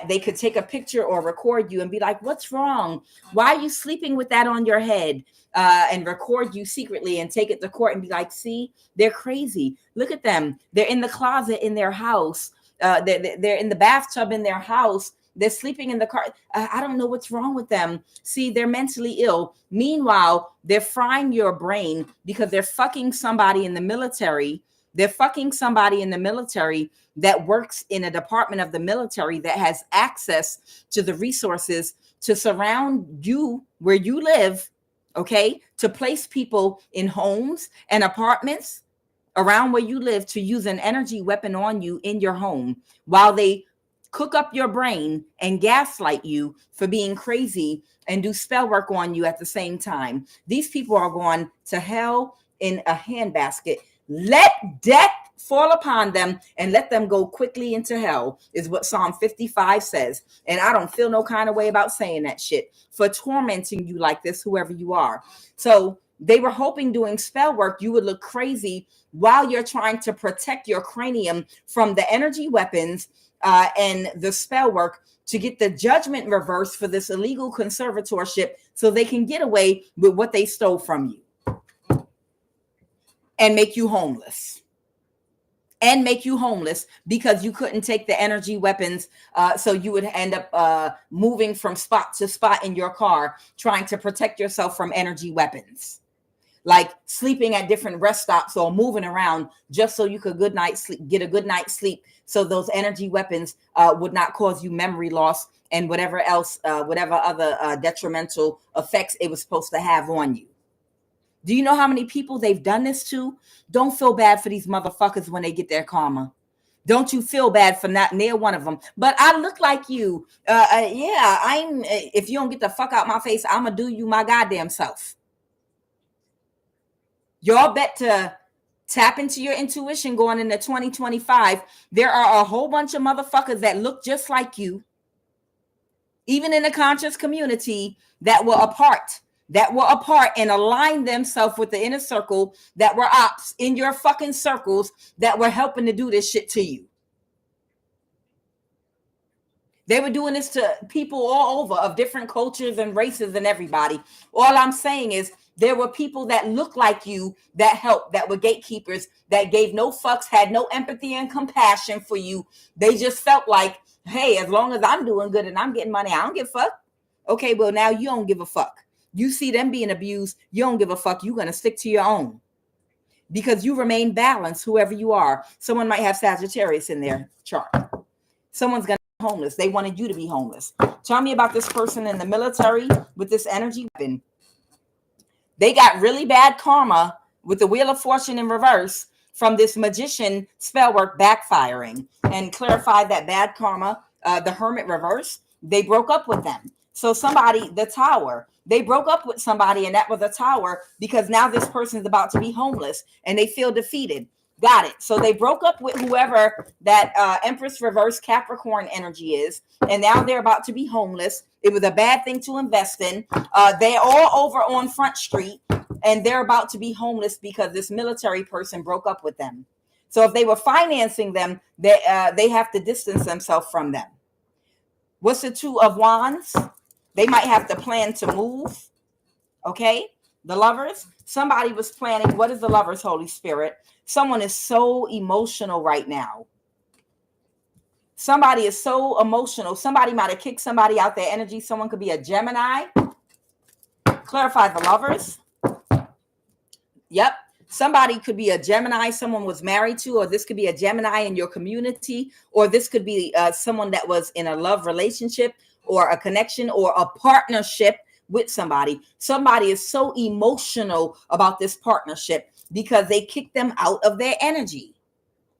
they could take a picture or record you and be like, what's wrong? Why are you sleeping with that on your head? And record you secretly and take it to court and be like, see, they're crazy. Look at them. They're in the closet in their house. They're in the bathtub in their house. They're sleeping in the car. I don't know what's wrong with them. See, they're mentally ill. Meanwhile, they're frying your brain because they're fucking somebody in the military. They're fucking somebody in the military that works in a department of the military that has access to the resources to surround you where you live, okay? To place people in homes and apartments around where you live to use an energy weapon on you in your home while they cook up your brain and gaslight you for being crazy and do spell work on you at the same time. These people are going to hell in a handbasket. Let death fall upon them and let them go quickly into hell is what Psalm 55 says. And I don't feel no kind of way about saying that shit for tormenting you like this, whoever you are. So they were hoping doing spell work, you would look crazy while you're trying to protect your cranium from the energy weapons and the spell work to get the judgment reversed for this illegal conservatorship so they can get away with what they stole from you and make you homeless. And make you homeless because you couldn't take the energy weapons. So you would end up moving from spot to spot in your car, trying to protect yourself from energy weapons. Like sleeping at different rest stops or moving around just so you could get a good night's sleep. So those energy weapons would not cause you memory loss and whatever else, whatever other detrimental effects it was supposed to have on you. Do you know how many people they've done this to? Don't feel bad for these motherfuckers when they get their karma. Don't you feel bad for not near one of them? But I look like you. Yeah, I'm. If you don't get the fuck out my face, I'm gonna do you my goddamn self. Y'all bet to tap into your intuition going into 2025. There are a whole bunch of motherfuckers that look just like you, even in the conscious community, that were apart and align themselves with the inner circle that were ops in your fucking circles that were helping to do this shit to you. They were doing this to people all over of different cultures and races and everybody. All I'm saying is There were people that looked like you that helped, that were gatekeepers, that gave no fucks, had no empathy and compassion for you. They just felt like, hey, as long as I'm doing good and I'm getting money, I don't give a fuck. Okay, well, now you don't give a fuck. You see them being abused, you don't give a fuck. You're going to stick to your own because you remain balanced, whoever you are. Someone might have Sagittarius in their chart. Someone's going to be homeless. They wanted you to be homeless. Tell me about this person in the military with this energy weapon. They got really bad karma with the Wheel of Fortune in reverse from this magician spell work backfiring, and clarified that bad karma, the Hermit reverse, they broke up with them. So somebody, the Tower, they broke up with somebody, and that was a Tower, because now this person is about to be homeless and they feel defeated. Got it. So they broke up with whoever that Empress reverse Capricorn energy is, and now they're about to be homeless. It was a bad thing to invest in. They're all over on Front Street, and they're about to be homeless because this military person broke up with them. So if they were financing them, they have to distance themselves from them. What's the Two of Wands? They might have to plan to move. Okay. The Lovers. Somebody was planning. What is the Lovers, Holy Spirit? Someone is so emotional right now. Somebody is so emotional. Somebody might have kicked somebody out their energy. Someone could be a Gemini. Clarify the Lovers. Yep. Somebody could be a Gemini someone was married to, or this could be a Gemini in your community, or this could be someone that was in a love relationship or a connection or a partnership with somebody. Somebody is so emotional about this partnership because they kicked them out of their energy.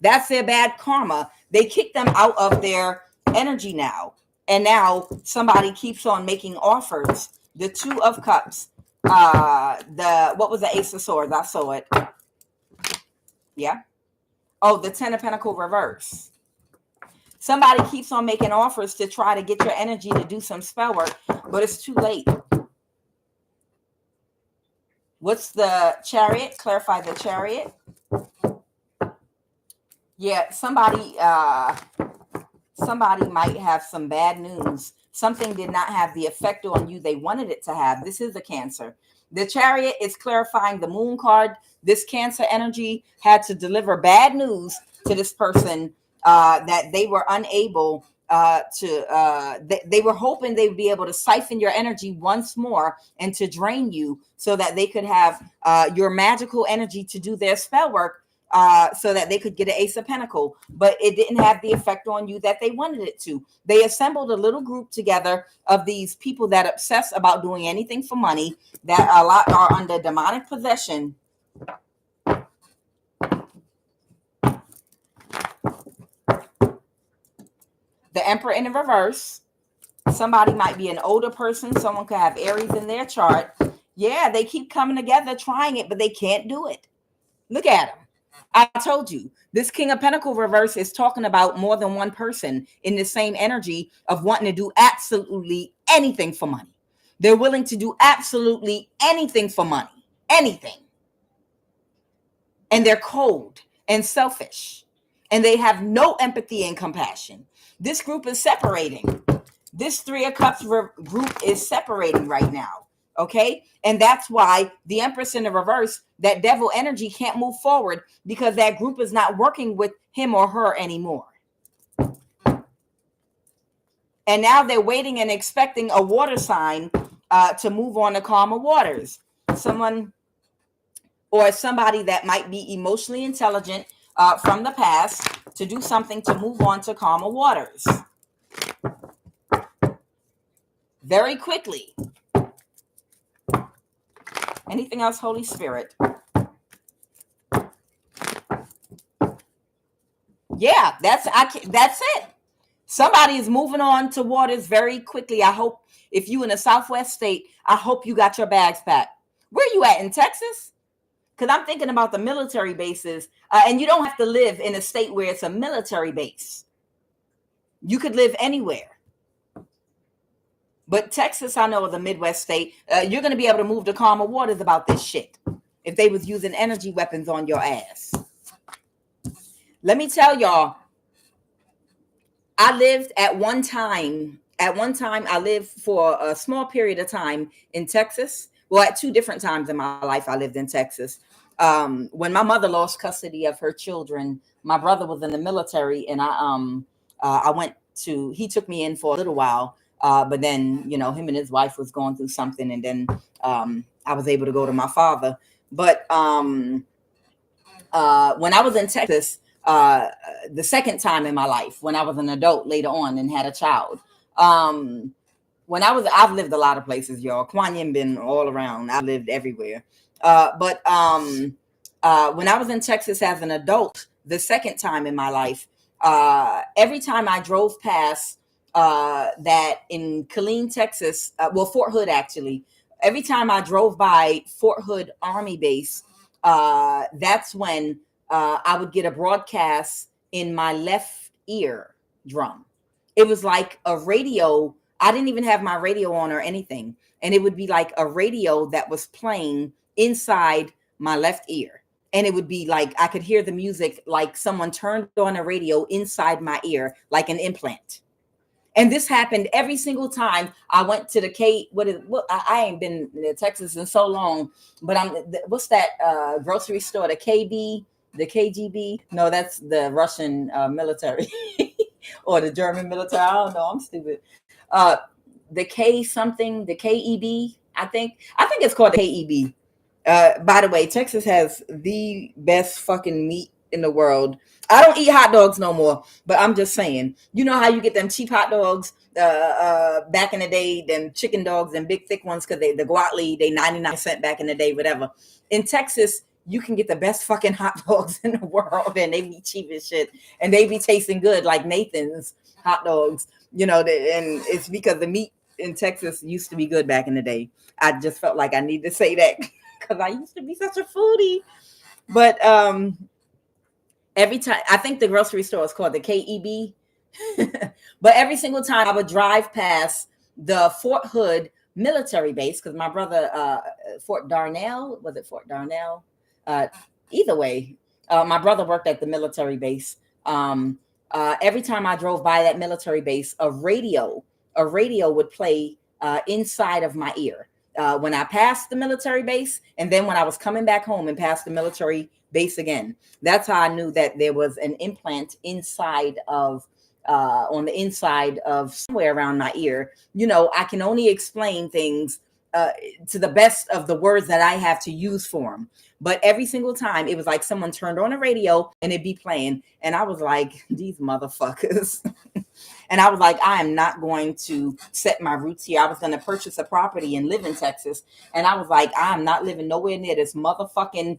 That's their bad karma. They kicked them out of their energy now. And now somebody keeps on making offers. The Two of Cups. What was the Ace of Swords? I saw it. Yeah. Oh, the Ten of Pentacles reverse. Somebody keeps on making offers to try to get your energy to do some spell work, but it's too late. What's the Chariot? Clarify the Chariot. Yeah, somebody might have some bad news. Something did not have the effect on you they wanted it to have. This is a Cancer. The Chariot is clarifying the Moon card. This Cancer energy had to deliver bad news to this person that they were unable they were hoping they would be able to siphon your energy once more and to drain you so that they could have your magical energy to do their spell work, so that they could get an Ace of Pentacles, but it didn't have the effect on you that they wanted it to. They assembled a little group together of these people that obsess about doing anything for money, that a lot are under demonic possession. The Emperor in the reverse. Somebody might be an older person. Someone could have Aries in their chart. Yeah, they keep coming together, trying it, but they can't do it. Look at them. I told you, this King of Pentacles reverse is talking about more than one person in the same energy of wanting to do absolutely anything for money. They're willing to do absolutely anything for money. Anything. And they're cold and selfish. And they have no empathy and compassion. This group is separating. This Three of Cups group is separating right now. Okay. And that's why the Empress in the reverse, that devil energy can't move forward because that group is not working with him or her anymore. And now they're waiting and expecting a water sign to move on to calmer waters. Someone or somebody that might be emotionally intelligent from the past to do something to move on to calmer waters. Very quickly. Anything else, Holy Spirit? Yeah, that's it. Somebody is moving on to waters very quickly. I hope if you in a Southwest state, I hope you got your bags packed. Where you at, in Texas? Because I'm thinking about the military bases, and you don't have to live in a state where it's a military base. You could live anywhere. But Texas, I know, is a Midwest state. You're going to be able to move to calmer waters about this shit if they was using energy weapons on your ass. Let me tell y'all, I lived at one time, I lived for a small period of time in Texas Well, at two different times in my life, I lived in Texas. When my mother lost custody of her children, my brother was in the military, and I went to. He took me in for a little while, but then him and his wife was going through something, and then I was able to go to my father. But when I was in Texas, the second time in my life, when I was an adult later on and had a child. I've lived a lot of places, y'all. QUAN been all around. I've lived everywhere. But when I was in Texas as an adult, the second time in my life, every time I drove past that in Killeen, Texas, Fort Hood, actually, every time I drove by Fort Hood Army Base, that's when I would get a broadcast in my left ear drum. It was like a radio. I didn't even have my radio on or anything. And it would be like a radio that was playing inside my left ear. And it would be like I could hear the music like someone turned on a radio inside my ear, like an implant. And this happened every single time I went to the I ain't been in Texas in so long, but what's that grocery store, the KGB? No, that's the Russian military or the German military. I don't know. I'm stupid. The KEB, I think it's called the KEB. By the way, Texas has the best fucking meat in the world. I don't eat hot dogs no more, but I'm just saying, you know how you get them cheap hot dogs back in the day, them chicken dogs and big thick ones, because the guatli, they 99 cents back in the day, whatever. In Texas, you can get the best fucking hot dogs in the world, and they be cheap as shit, and they be tasting good like Nathan's hot dogs, and it's because the meat in Texas used to be good back in the day. I just felt like I need to say that because I used to be such a foodie. But every time, I think the grocery store is called the KEB. But every single time I would drive past the Fort Hood military base, because my brother, Fort Darnell, was it Fort Darnell? Either way, my brother worked at the military base. Every time I drove by that military base, a radio would play inside of my ear. When I passed the military base, and then when I was coming back home and passed the military base again, that's how I knew that there was an implant inside of on the inside of somewhere around my ear. I can only explain things to the best of the words that I have to use for them. But every single time it was like someone turned on a radio and it'd be playing. And I was like, these motherfuckers. And I was like, I am not going to set my roots here. I was going to purchase a property and live in Texas. And I was like, I'm not living nowhere near this motherfucking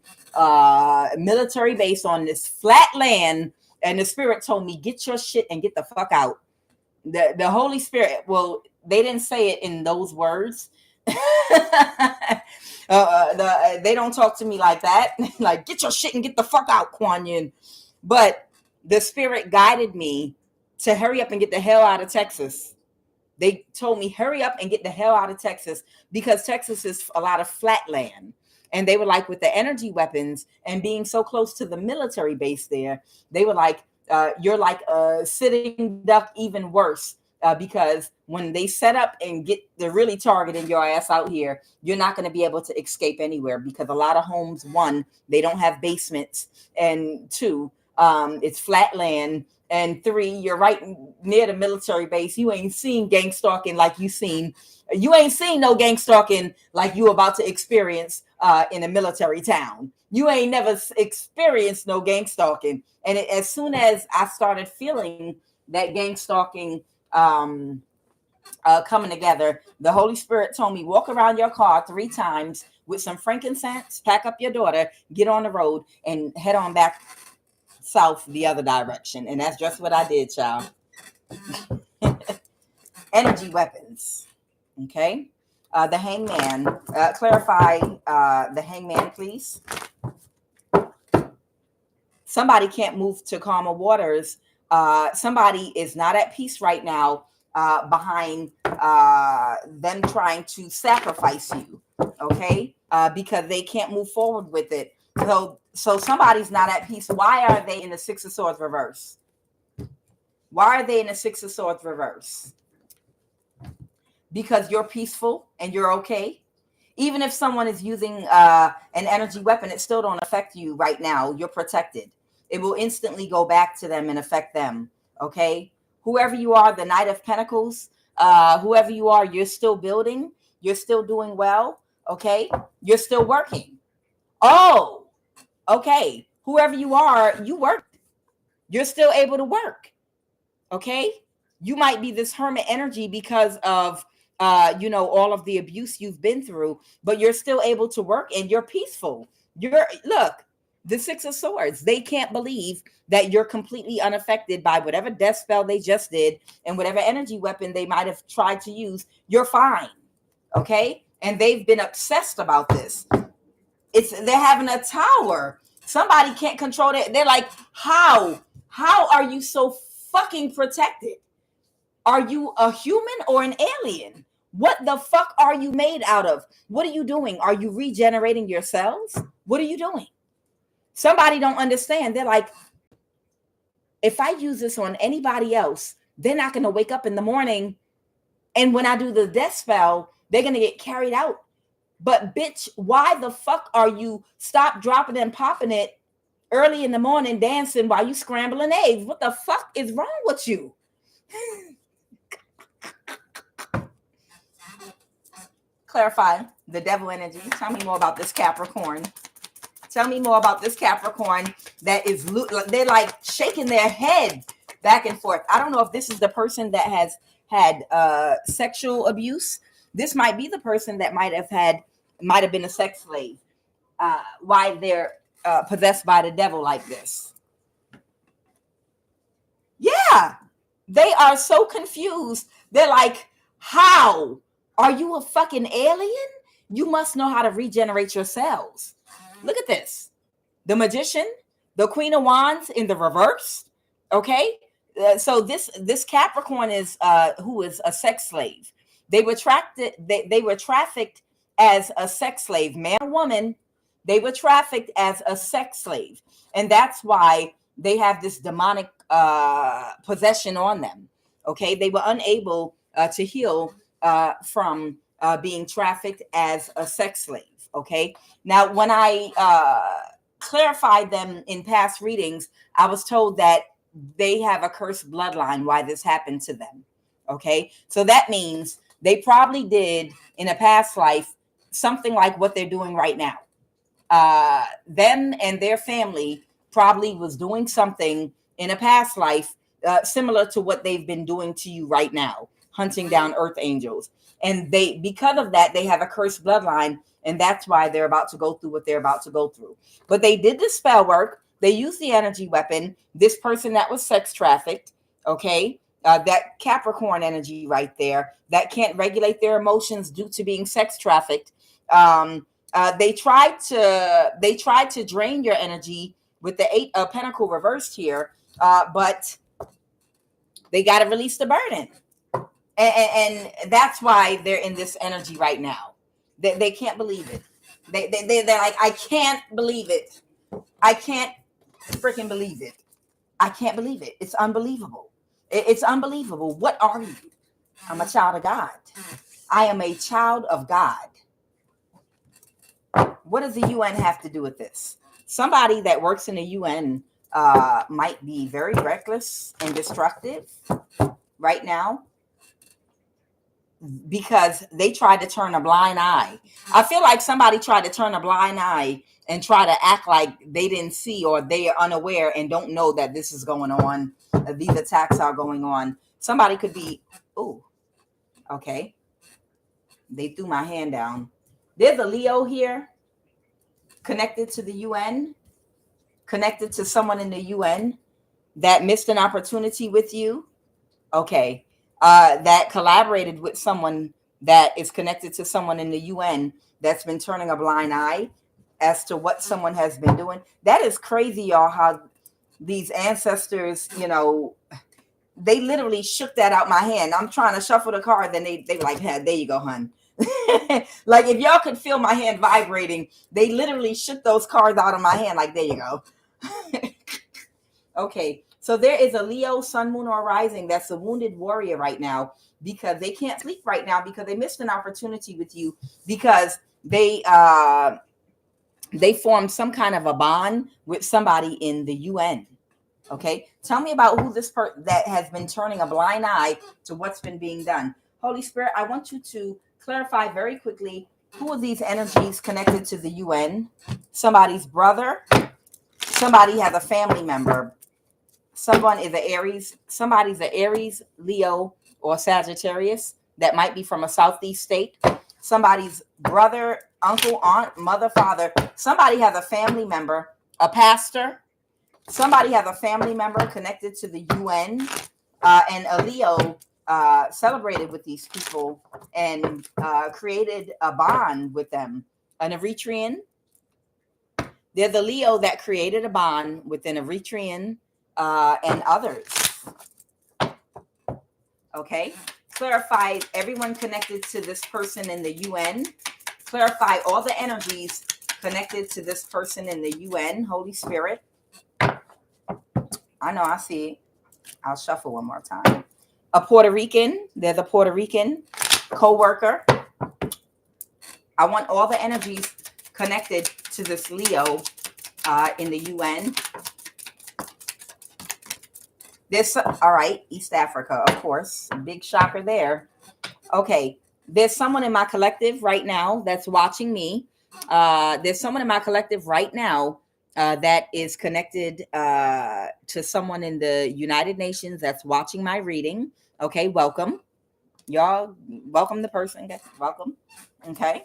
military base on this flat land. And the Spirit told me, get your shit and get the fuck out. The Holy Spirit, well, they didn't say it in those words. They don't talk to me like that. Like, get your shit and get the fuck out, QUAN Yin. But the Spirit guided me to hurry up and get the hell out of Texas. They told me, hurry up and get the hell out of Texas, because Texas is a lot of flat land. And they were like, with the energy weapons and being so close to the military base there, they were like, you're like a sitting duck, even worse. Because when they set up and they're really targeting your ass out here, you're not going to be able to escape anywhere, because a lot of homes, one, they don't have basements, and two, it's flat land, and three, you're right near the military base. You ain't seen gang stalking like you ain't seen no gang stalking like you about to experience in a military town. You ain't never experienced no gang stalking. And as soon as I started feeling that gang stalking coming together, the Holy Spirit told me, walk around your car 3 times with some frankincense, pack up your daughter, get on the road, and head on back south the other direction. And that's just what I did, child. Energy weapons. Okay. The hangman. Clarify the hangman, please. Somebody can't move to calmer waters. Somebody is not at peace right now behind them trying to sacrifice you, okay? Because they can't move forward with it. So somebody's not at peace. Why are they in the Six of Swords reverse? Why are they in the Six of Swords reverse? Because you're peaceful and you're okay. Even if someone is using an energy weapon, it still don't affect you right now. You're protected. It will instantly go back to them and affect them. Okay? Whoever you are, the Knight of Pentacles, whoever you are, you're still building. You're still doing well. Okay? You're still working. Oh, okay. Whoever you are, you work. You're still able to work. Okay? You might be this hermit energy because of all of the abuse you've been through, but you're still able to work and you're peaceful. Look, the Six of Swords, they can't believe that you're completely unaffected by whatever death spell they just did and whatever energy weapon they might have tried to use. You're fine. Okay? And they've been obsessed about this. They're having a tower. Somebody can't control it. They're like, how are you so fucking protected? Are you a human or an alien? What the fuck are you made out of? What are you doing? Are you regenerating your cells? What are you doing? Somebody don't understand. They're like, if I use this on anybody else, they're not going to wake up in the morning. And when I do the death spell, they're going to get carried out. But bitch, why the fuck are you stop, dropping, and popping it early in the morning dancing while you scrambling eggs? What the fuck is wrong with you? Clarify the devil energy. Tell me more about this Capricorn. Tell me more about this Capricorn that is, they're like shaking their head back and forth. I don't know if this is the person that has had sexual abuse. This might be the person that might have been a sex slave. Why they're possessed by the devil like this. Yeah, they are so confused. They're like, how? Are you a fucking alien? You must know how to regenerate your cells. Look at this. The Magician, the Queen of Wands in the reverse. Okay. So this Capricorn is who is a sex slave. They were trafficked as a sex slave, man or woman. They were trafficked as a sex slave. And that's why they have this demonic possession on them. Okay. They were unable to heal from being trafficked as a sex slave. Okay. Now, when I clarified them in past readings, I was told that they have a cursed bloodline why this happened to them. Okay. So that means they probably did in a past life something like what they're doing right now. Them and their family probably was doing something in a past life similar to what they've been doing to you right now, hunting down earth angels. And because of that, they have a cursed bloodline. And that's why they're about to go through what they're about to go through. But they did the spell work. They used the energy weapon. This person that was sex trafficked, okay, that Capricorn energy right there, that can't regulate their emotions due to being sex trafficked. They tried to drain your energy with the 8 of Pentacles reversed here, but they got to release the burden. And that's why they're in this energy right now. They can't believe it. They're like, I can't believe it. I can't freaking believe it. I can't believe it. It's unbelievable. It's unbelievable. What are you? I'm a child of God. I am a child of God. What does the UN have to do with this? Somebody that works in the UN might be very reckless and destructive right now, because they tried to turn a blind eye. I feel like somebody tried to turn a blind eye and try to act like they didn't see, or they are unaware and don't know that this is going on. These attacks are going on. Somebody could be, oh, okay. They threw my hand down. There's a Leo here connected to the UN, connected to someone in the UN that missed an opportunity with you. Okay. That collaborated with someone that is connected to someone in the UN that's been turning a blind eye as to what someone has been doing. That is crazy, y'all, how these ancestors, they literally shook that out my hand. I'm trying to shuffle the card, then they were like, hey, there you go, hun. Like, if y'all could feel my hand vibrating, they literally shook those cards out of my hand, like, there you go. Okay. So there is a Leo, sun, moon, or rising that's a wounded warrior right now, because they can't sleep right now because they missed an opportunity with you, because they formed some kind of a bond with somebody in the UN. Okay, tell me about who this that has been turning a blind eye to what's been being done. Holy Spirit, I want you to clarify very quickly, who are these energies connected to the UN? Somebody's brother. Somebody has a family member. Someone is an Aries. Somebody's an Aries, Leo, or Sagittarius. That might be from a Southeast state. Somebody's brother, uncle, aunt, mother, father. Somebody has a family member, a pastor. Somebody has a family member connected to the UN, and a Leo celebrated with these people and created a bond with them. An Eritrean, they're the Leo that created a bond with an Eritrean and others. Okay, clarify everyone connected to this person in the UN. Clarify all the energies connected to this person in the UN. Holy Spirit. I know, I see. I'll shuffle one more time. A Puerto Rican. There's a Puerto Rican co-worker. I want all the energies connected to this Leo in the UN. This, all right, East Africa, of course. Big shocker there. Okay, there's someone in my collective right now that's watching me. There's someone in my collective right now that is connected to someone in the United Nations that's watching my reading. Okay, welcome. Y'all, welcome the person. Welcome. Okay.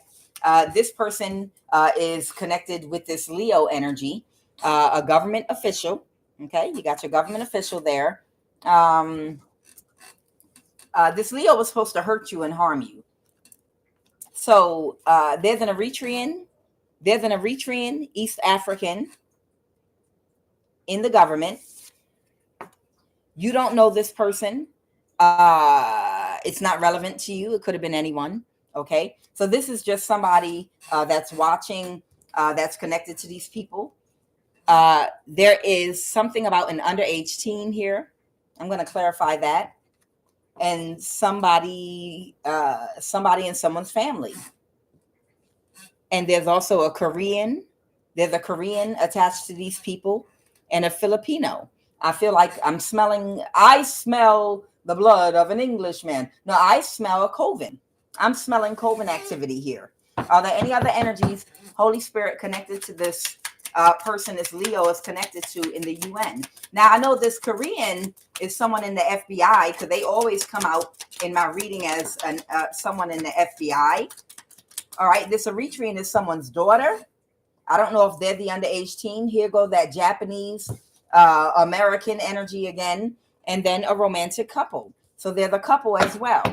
This person is connected with this Leo energy, a government official. Okay, you got your government official there. This Leo was supposed to hurt you and harm you. So there's an Eritrean East African in the government. You don't know this person. It's not relevant to you. It could have been anyone. Okay. So this is just somebody that's watching, that's connected to these people. There is something about an underage teen here. I'm going to clarify that. And somebody in someone's family. And there's also a Korean. There's a Korean attached to these people and a Filipino. I feel like I smell the blood of an Englishman. No, I smell a coven. I'm smelling coven activity here. Are there any other energies, Holy Spirit, connected to this person this Leo is connected to in the UN? Now, I know this Korean is someone in the FBI because they always come out in my reading as someone in the FBI. All right, this Eritrean is someone's daughter. I don't know if they're the underage teen. Here go that Japanese American energy again, and then a romantic couple. So they're the couple as well.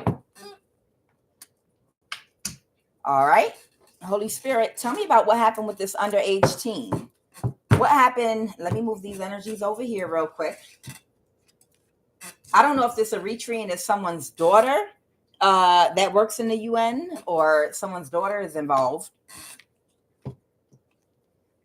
All right. Holy Spirit, tell me about what happened with this underage teen. What happened? Let me move these energies over here real quick. I don't know if this Eritrean is someone's daughter that works in the UN or someone's daughter is involved.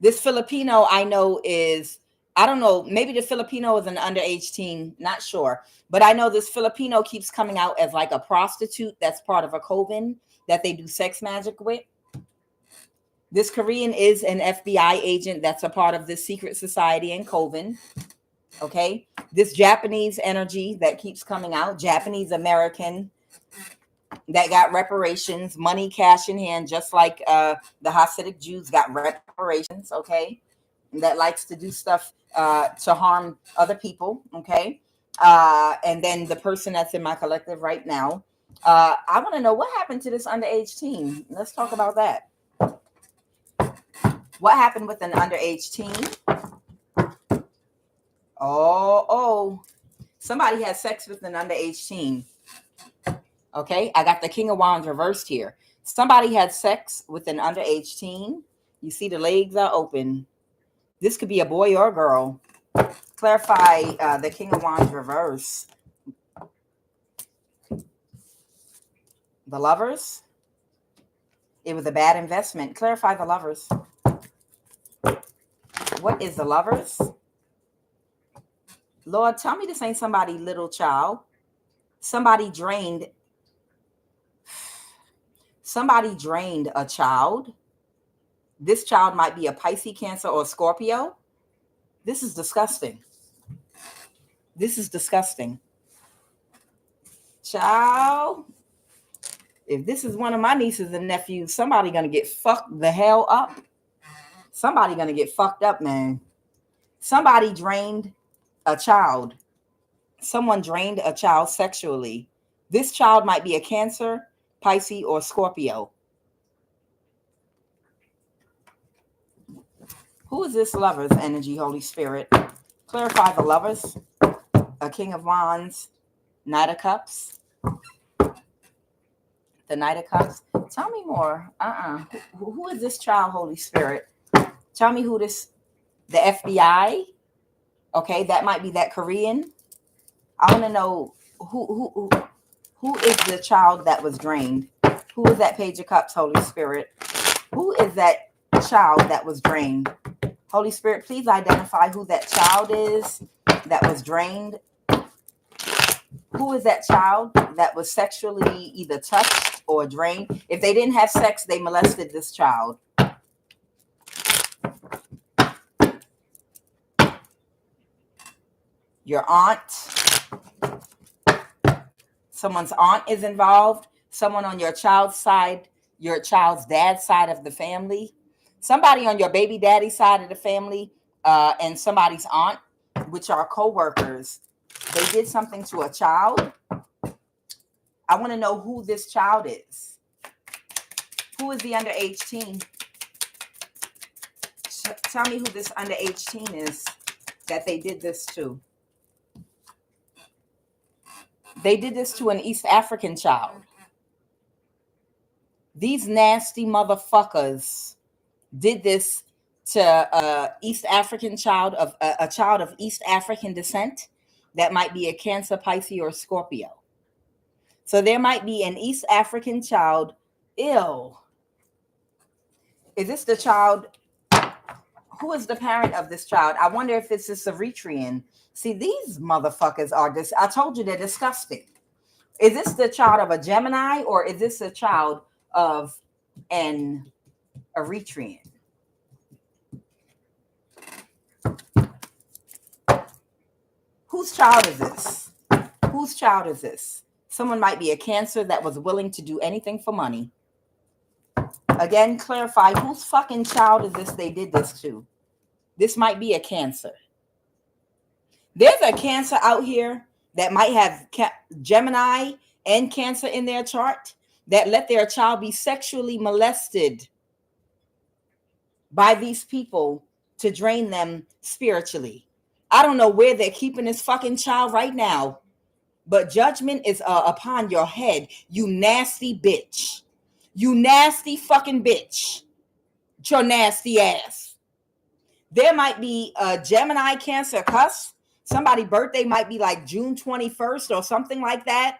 This Filipino I know is, I don't know, maybe the Filipino is an underage teen, not sure. But I know this Filipino keeps coming out as like a prostitute that's part of a coven that they do sex magic with. This Korean is an FBI agent that's a part of this secret society and coven. Okay. This Japanese energy that keeps coming out, Japanese American, that got reparations, money, cash in hand, just like the Hasidic Jews got reparations. Okay. That likes to do stuff to harm other people. Okay. And then the person that's in my collective right now, I want to know what happened to this underage teen. Let's talk about that. What happened with an underage teen? Oh, somebody had sex with an underage teen. Okay, I got the King of Wands reversed here. Somebody had sex with an underage teen. You see the legs are open. This could be a boy or a girl. Clarify the King of Wands reverse. The Lovers. It was a bad investment. Clarify the Lovers. What is the Lovers? Lord, tell me this ain't somebody little child. Somebody drained. Somebody drained a child. This child might be a Pisces, Cancer, or Scorpio. This is disgusting. This is disgusting. Child, if this is one of my nieces and nephews, somebody gonna get fucked the hell up. Somebody gonna get fucked up, man. Somebody drained a child. Someone drained a child sexually. This child might be a Cancer, Pisces, or Scorpio. Who is this lover's energy, Holy Spirit? Clarify the lovers. A King of Wands, Knight of Cups. The Knight of Cups. Tell me more. Who is this child, Holy Spirit? Tell me who this, the FBI. Okay, that might be that Korean. I want to know who is the child that was drained? Who is that Page of Cups, Holy Spirit? Who is that child that was drained? Holy Spirit, please identify who that child is that was drained. Who is that child that was sexually either touched or drained? If they didn't have sex, they molested this child. Your aunt. Someone's aunt is involved. Someone on your child's side, your child's dad's side of the family. Somebody on your baby daddy side of the family, and somebody's aunt, which are co-workers. They did something to a child. I want to know who this child is. Who is the underage teen? Tell me who this underage teen is that they did this to. They did this to an East African child. These nasty motherfuckers did this to a East African child of a child of East African descent that might be a Cancer, Pisces, or Scorpio. So there might be an East African child. Ew. Is this the child? Who is the parent of this child? I wonder if it's a Eritrean. See, these motherfuckers are this. I told you they're disgusting. Is this the child of a Gemini, or is this a child of an Eritrean? Whose child is this? Whose child is this? Someone might be a Cancer that was willing to do anything for money. Again, clarify whose fucking child is this they did this to. This might be a Cancer. There's a Cancer out here that might have Gemini and Cancer in their chart that let their child be sexually molested by these people to drain them spiritually. I don't know where they're keeping this fucking child right now, but judgment is upon your head, you nasty bitch. You nasty fucking bitch. Your nasty ass. There might be a Gemini, Cancer, cusp. Somebody's birthday might be like June 21st or something like that.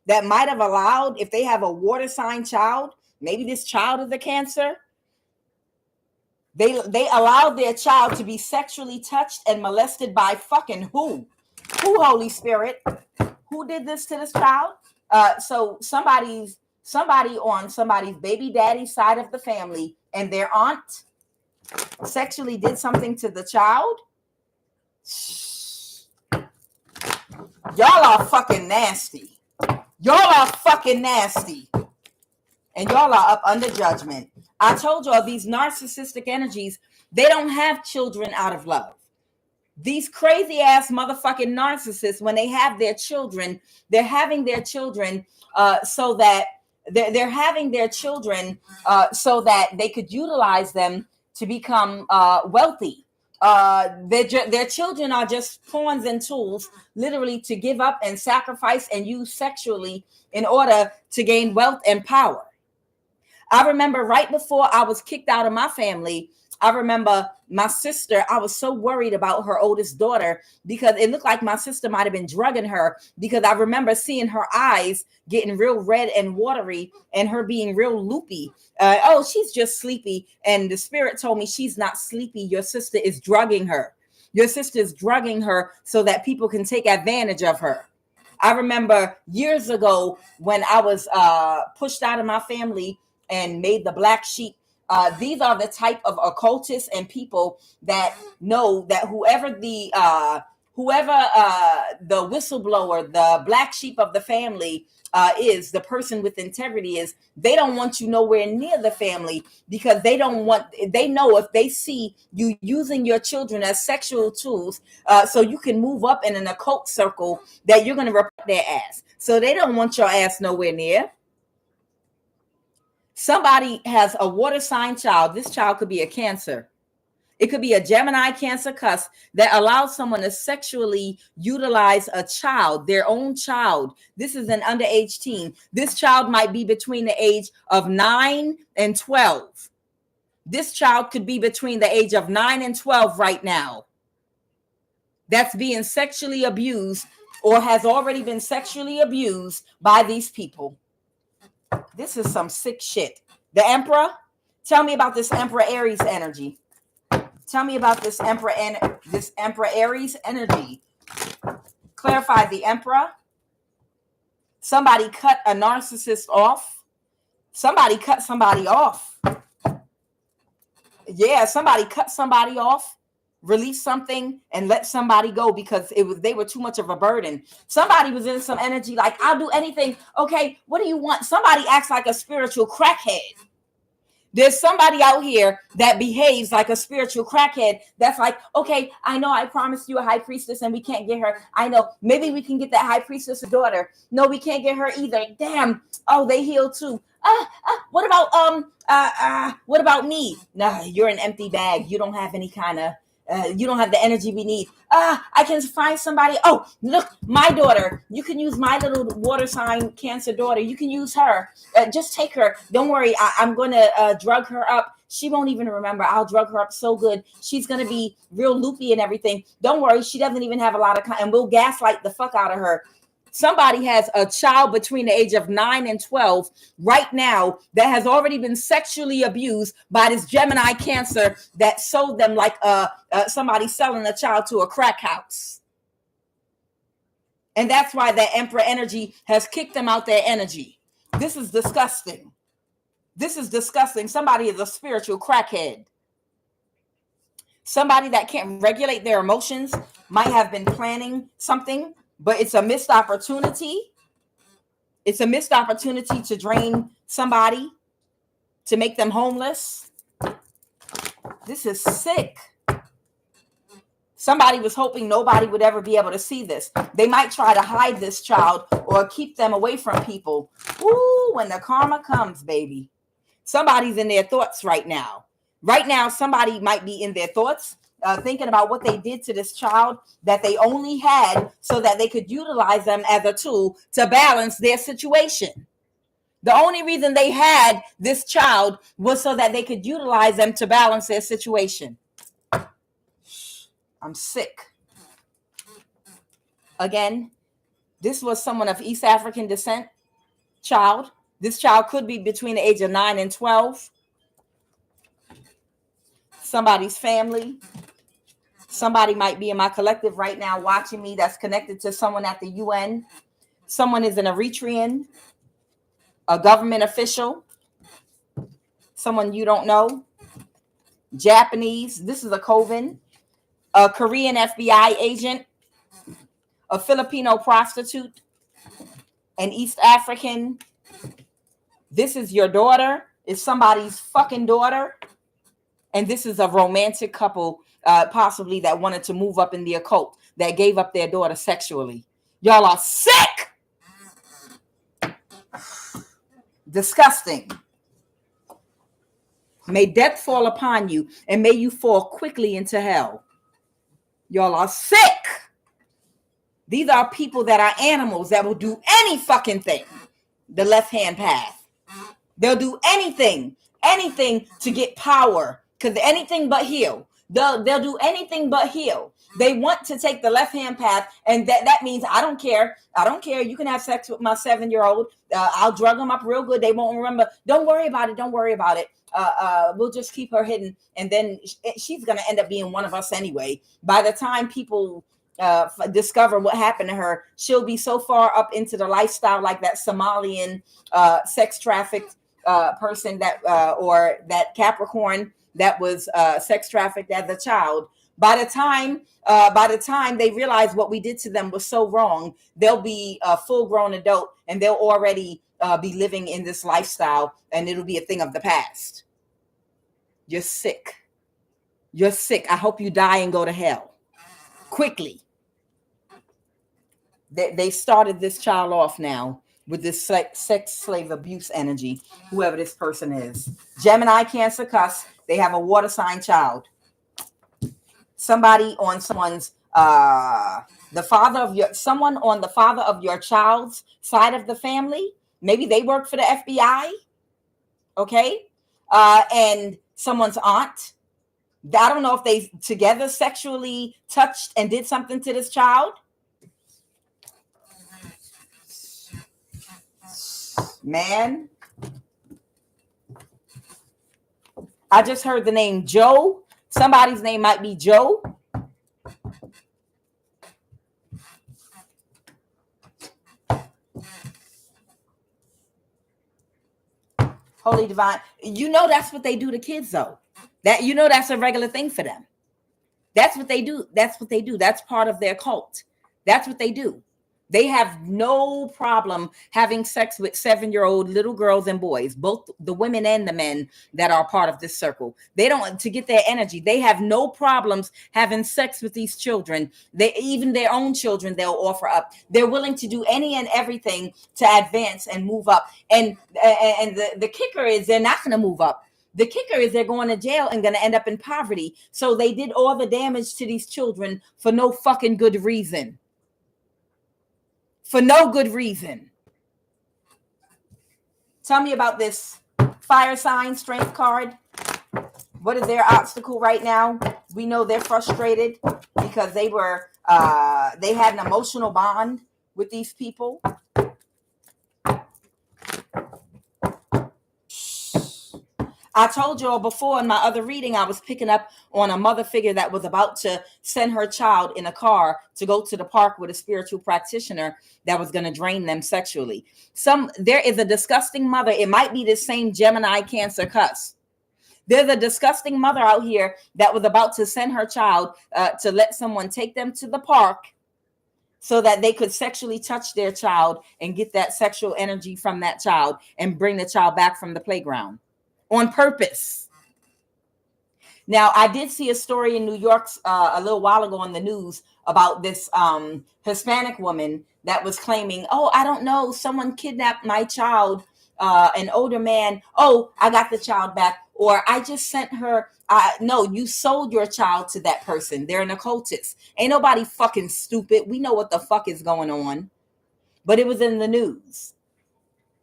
That might have allowed, if they have a water sign child, maybe this child is a Cancer. They allowed their child to be sexually touched and molested by fucking who? Who, Holy Spirit? Who did this to this child? So somebody on somebody's baby daddy side of the family and their aunt sexually did something to the child. Y'all are fucking nasty. Y'all are fucking nasty. And y'all are up under judgment. I told y'all these narcissistic energies, they don't have children out of love. These crazy ass motherfucking narcissists, when they have their children, they're having their children so that they're having their children so that they could utilize them to become wealthy. Their children are just pawns and tools, literally to give up and sacrifice and use sexually in order to gain wealth and power. I remember right before I was kicked out of my family, I remember my sister, I was so worried about her oldest daughter because it looked like my sister might have been drugging her, because I remember seeing her eyes getting real red and watery and her being real loopy. Oh, she's just sleepy. And the spirit told me she's not sleepy. Your sister is drugging her. Your sister is drugging her so that people can take advantage of her. I remember years ago when I was pushed out of my family and made the black sheep. These are the type of occultists and people that know that whoever the whistleblower, the black sheep of the family is, the person with integrity is, they don't want you nowhere near the family, because they know if they see you using your children as sexual tools, so you can move up in an occult circle, that you're going to report their ass. So they don't want your ass nowhere near. Somebody has a water sign child. This child could be a Cancer. It could be a Gemini, Cancer cusp that allows someone to sexually utilize a child, their own child. This is an underage teen. This child might be between the age of 9 and 12. This child could be between the age of 9 and 12 right now. That's being sexually abused or has already been sexually abused by these people. This is some sick shit. The Emperor, tell me about this Emperor Aries energy. Tell me about this Emperor Aries energy. Clarify the Emperor. Somebody cut a narcissist off. Somebody cut somebody off. Yeah, somebody cut somebody off, release something, and let somebody go because they were too much of a burden. Somebody was in some energy like, I'll do anything. Okay, what do you want? Somebody acts like a spiritual crackhead. There's somebody out here that behaves like a spiritual crackhead. That's like, okay, I know I promised you a high priestess and we can't get her. I know maybe we can get that high priestess' daughter. No, we can't get her either. Damn. Oh, they healed too. What about me? Nah, you're an empty bag. You don't have any kind of, you don't have the energy we need. I can find somebody. Oh, look, my daughter. You can use my little water sign Cancer daughter. You can use her. Just take her. Don't worry. I'm going to drug her up. She won't even remember. I'll drug her up so good. She's going to be real loopy and everything. Don't worry. She doesn't even have a lot of and we'll gaslight the fuck out of her. Somebody has a child between the age of 9 and 12 right now that has already been sexually abused by this Gemini Cancer that sold them like somebody selling a child to a crack house. And that's why that Emperor energy has kicked them out their energy. This is disgusting. This is disgusting. Somebody is a spiritual crackhead. Somebody that can't regulate their emotions might have been planning something, but it's a missed opportunity. It's a missed opportunity to drain somebody, to make them homeless. This is sick. Somebody was hoping nobody would ever be able to see this. They might try to hide this child or keep them away from people. Ooh, when the karma comes, baby. Somebody's in their thoughts right now. Right now, somebody might be in their thoughts, thinking about what they did to this child that they only had so that they could utilize them as a tool to balance their situation. The only reason they had this child was so that they could utilize them to balance their situation. I'm sick. Again, this was someone of East African descent, child. This child could be between the age of 9 and 12. Somebody's family. Somebody might be in my collective right now watching me that's connected to someone at the UN. Someone is an Eritrean, a government official, someone you don't know, Japanese. This is a Coven, a Korean FBI agent, a Filipino prostitute, an East African. This is your daughter. It's somebody's fucking daughter. And this is a romantic couple, possibly that wanted to move up in the occult, that gave up their daughter sexually. Y'all are sick. Disgusting. May death fall upon you, and may you fall quickly into hell. Y'all are sick. These are people that are animals that will do any fucking thing. The left-hand path. They'll do anything to get power. Because anything but heal. They'll do anything but heal. They want to take the left-hand path, and that means I don't care. I don't care. You can have sex with my 7-year-old. I'll drug them up real good. They won't remember. Don't worry about it. Don't worry about it. We'll just keep her hidden, and then she's going to end up being one of us anyway. By the time people discover what happened to her, she'll be so far up into the lifestyle like that Somalian sex trafficked person that or that Capricorn that was sex trafficked as a child. By the time they realize what we did to them was so wrong, they'll be a full-grown adult and they'll already be living in this lifestyle, and it'll be a thing of the past. You're sick. You're sick. I hope you die and go to hell quickly. They started this child off now with this sex slave abuse energy, whoever this person is. Gemini, Cancer, Cusp, they have a water sign child. Somebody on someone's someone on the father of your child's side of the family. Maybe they work for the FBI. Okay. And someone's aunt. I don't know if they together sexually touched and did something to this child. Man, I just heard the name Joe. Somebody's name might be Joe. Holy Divine. You know that's what they do to kids, though. That you know that's a regular thing for them. That's what they do. That's what they do. That's part of their cult. That's what they do. They have no problem having sex with 7-year-old little girls and boys, both the women and the men that are part of this circle. They don't, to get their energy, they have no problems having sex with these children. They, even their own children, they'll offer up. They're willing to do any and everything to advance and move up. And the kicker is they're not going to move up. The kicker is they're going to jail and going to end up in poverty. So they did all the damage to these children for no fucking good reason. For no good reason. Tell me about this fire sign strength card. What is their obstacle right now? We know they're frustrated because they had an emotional bond with these people. I told you all before in my other reading, I was picking up on a mother figure that was about to send her child in a car to go to the park with a spiritual practitioner that was going to drain them sexually. There is a disgusting mother. It might be the same Gemini, Cancer, Cusp. There's a disgusting mother out here that was about to send her child to let someone take them to the park so that they could sexually touch their child and get that sexual energy from that child and bring the child back from the playground. On purpose. Now, I did see a story in New York a little while ago on the news about this Hispanic woman that was claiming, oh, I don't know, someone kidnapped my child, an older man. Oh, I got the child back. Or I just sent her. No, you sold your child to that person. They're an occultist. Ain't nobody fucking stupid. We know what the fuck is going on. But it was in the news.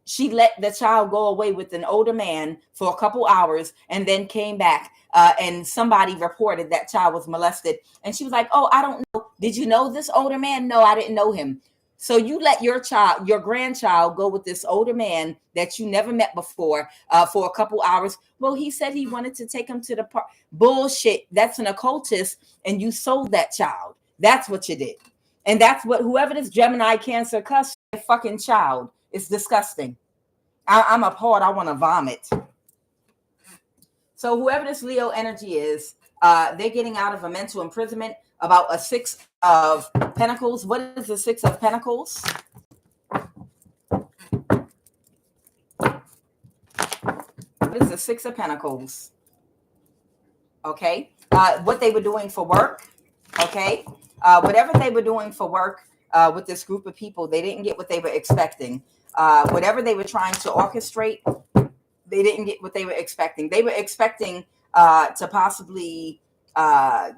She let the child go away with an older man for a couple hours and then came back and somebody reported that child was molested. And she was like, oh, I don't know. Did you know this older man? No, I didn't know him. So you let your child, your grandchild, go with this older man that you never met before for a couple hours. Well, he said he wanted to take him to the park. Bullshit. That's an occultist. And you sold that child. That's what you did. And that's what whoever this Gemini, Cancer, Cusp, fucking child. It's disgusting. I'm appalled. I want to vomit. So whoever this Leo energy is, they're getting out of a mental imprisonment about a 6 of Pentacles. What is the 6 of Pentacles? What is the 6 of Pentacles? Okay. What they were doing for work. Okay. Whatever they were doing for work with this group of people, they didn't get what they were expecting. Whatever they were trying to orchestrate, they didn't get what they were expecting. They were expecting to possibly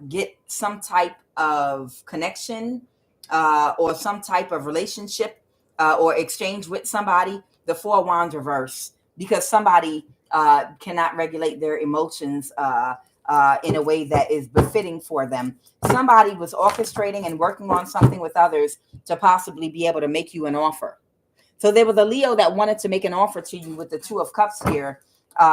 get some type of connection or some type of relationship or exchange with somebody. The 4 of Wands reverse, because somebody cannot regulate their emotions in a way that is befitting for them. Somebody was orchestrating and working on something with others to possibly be able to make you an offer. So there was a Leo that wanted to make an offer to you with the 2 of Cups here. They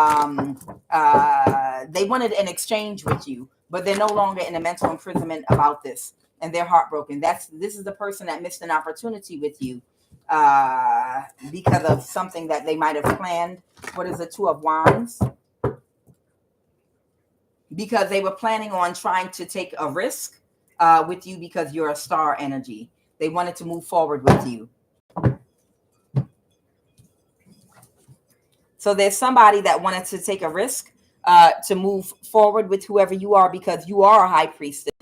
wanted an exchange with you, but they're no longer in a mental imprisonment about this, and they're heartbroken. This is the person that missed an opportunity with you. because of something that they might have planned. What is the Two of Wands? Because they were planning on trying to take a risk with you because you're a star energy. They wanted to move forward with you. So there's somebody that wanted to take a risk to move forward with whoever you are, because you are a high priestess.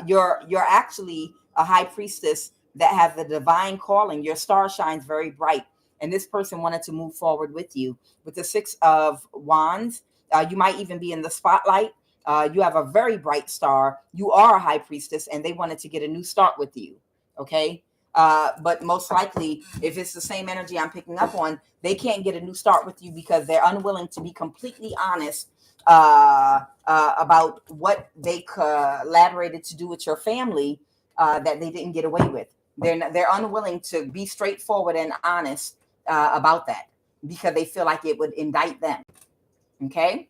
You're actually a high priestess that has the divine calling. Your star shines very bright, and this person wanted to move forward with you. With the Six of Wands, you might even be in the spotlight. You have a very bright star. You are a high priestess, and they wanted to get a new start with you. Okay. But most likely, if it's the same energy I'm picking up on, they can't get a new start with you because they're unwilling to be completely honest about what they collaborated to do with your family that they didn't get away with. They're unwilling to be straightforward and honest about that because they feel like it would indict them. Okay.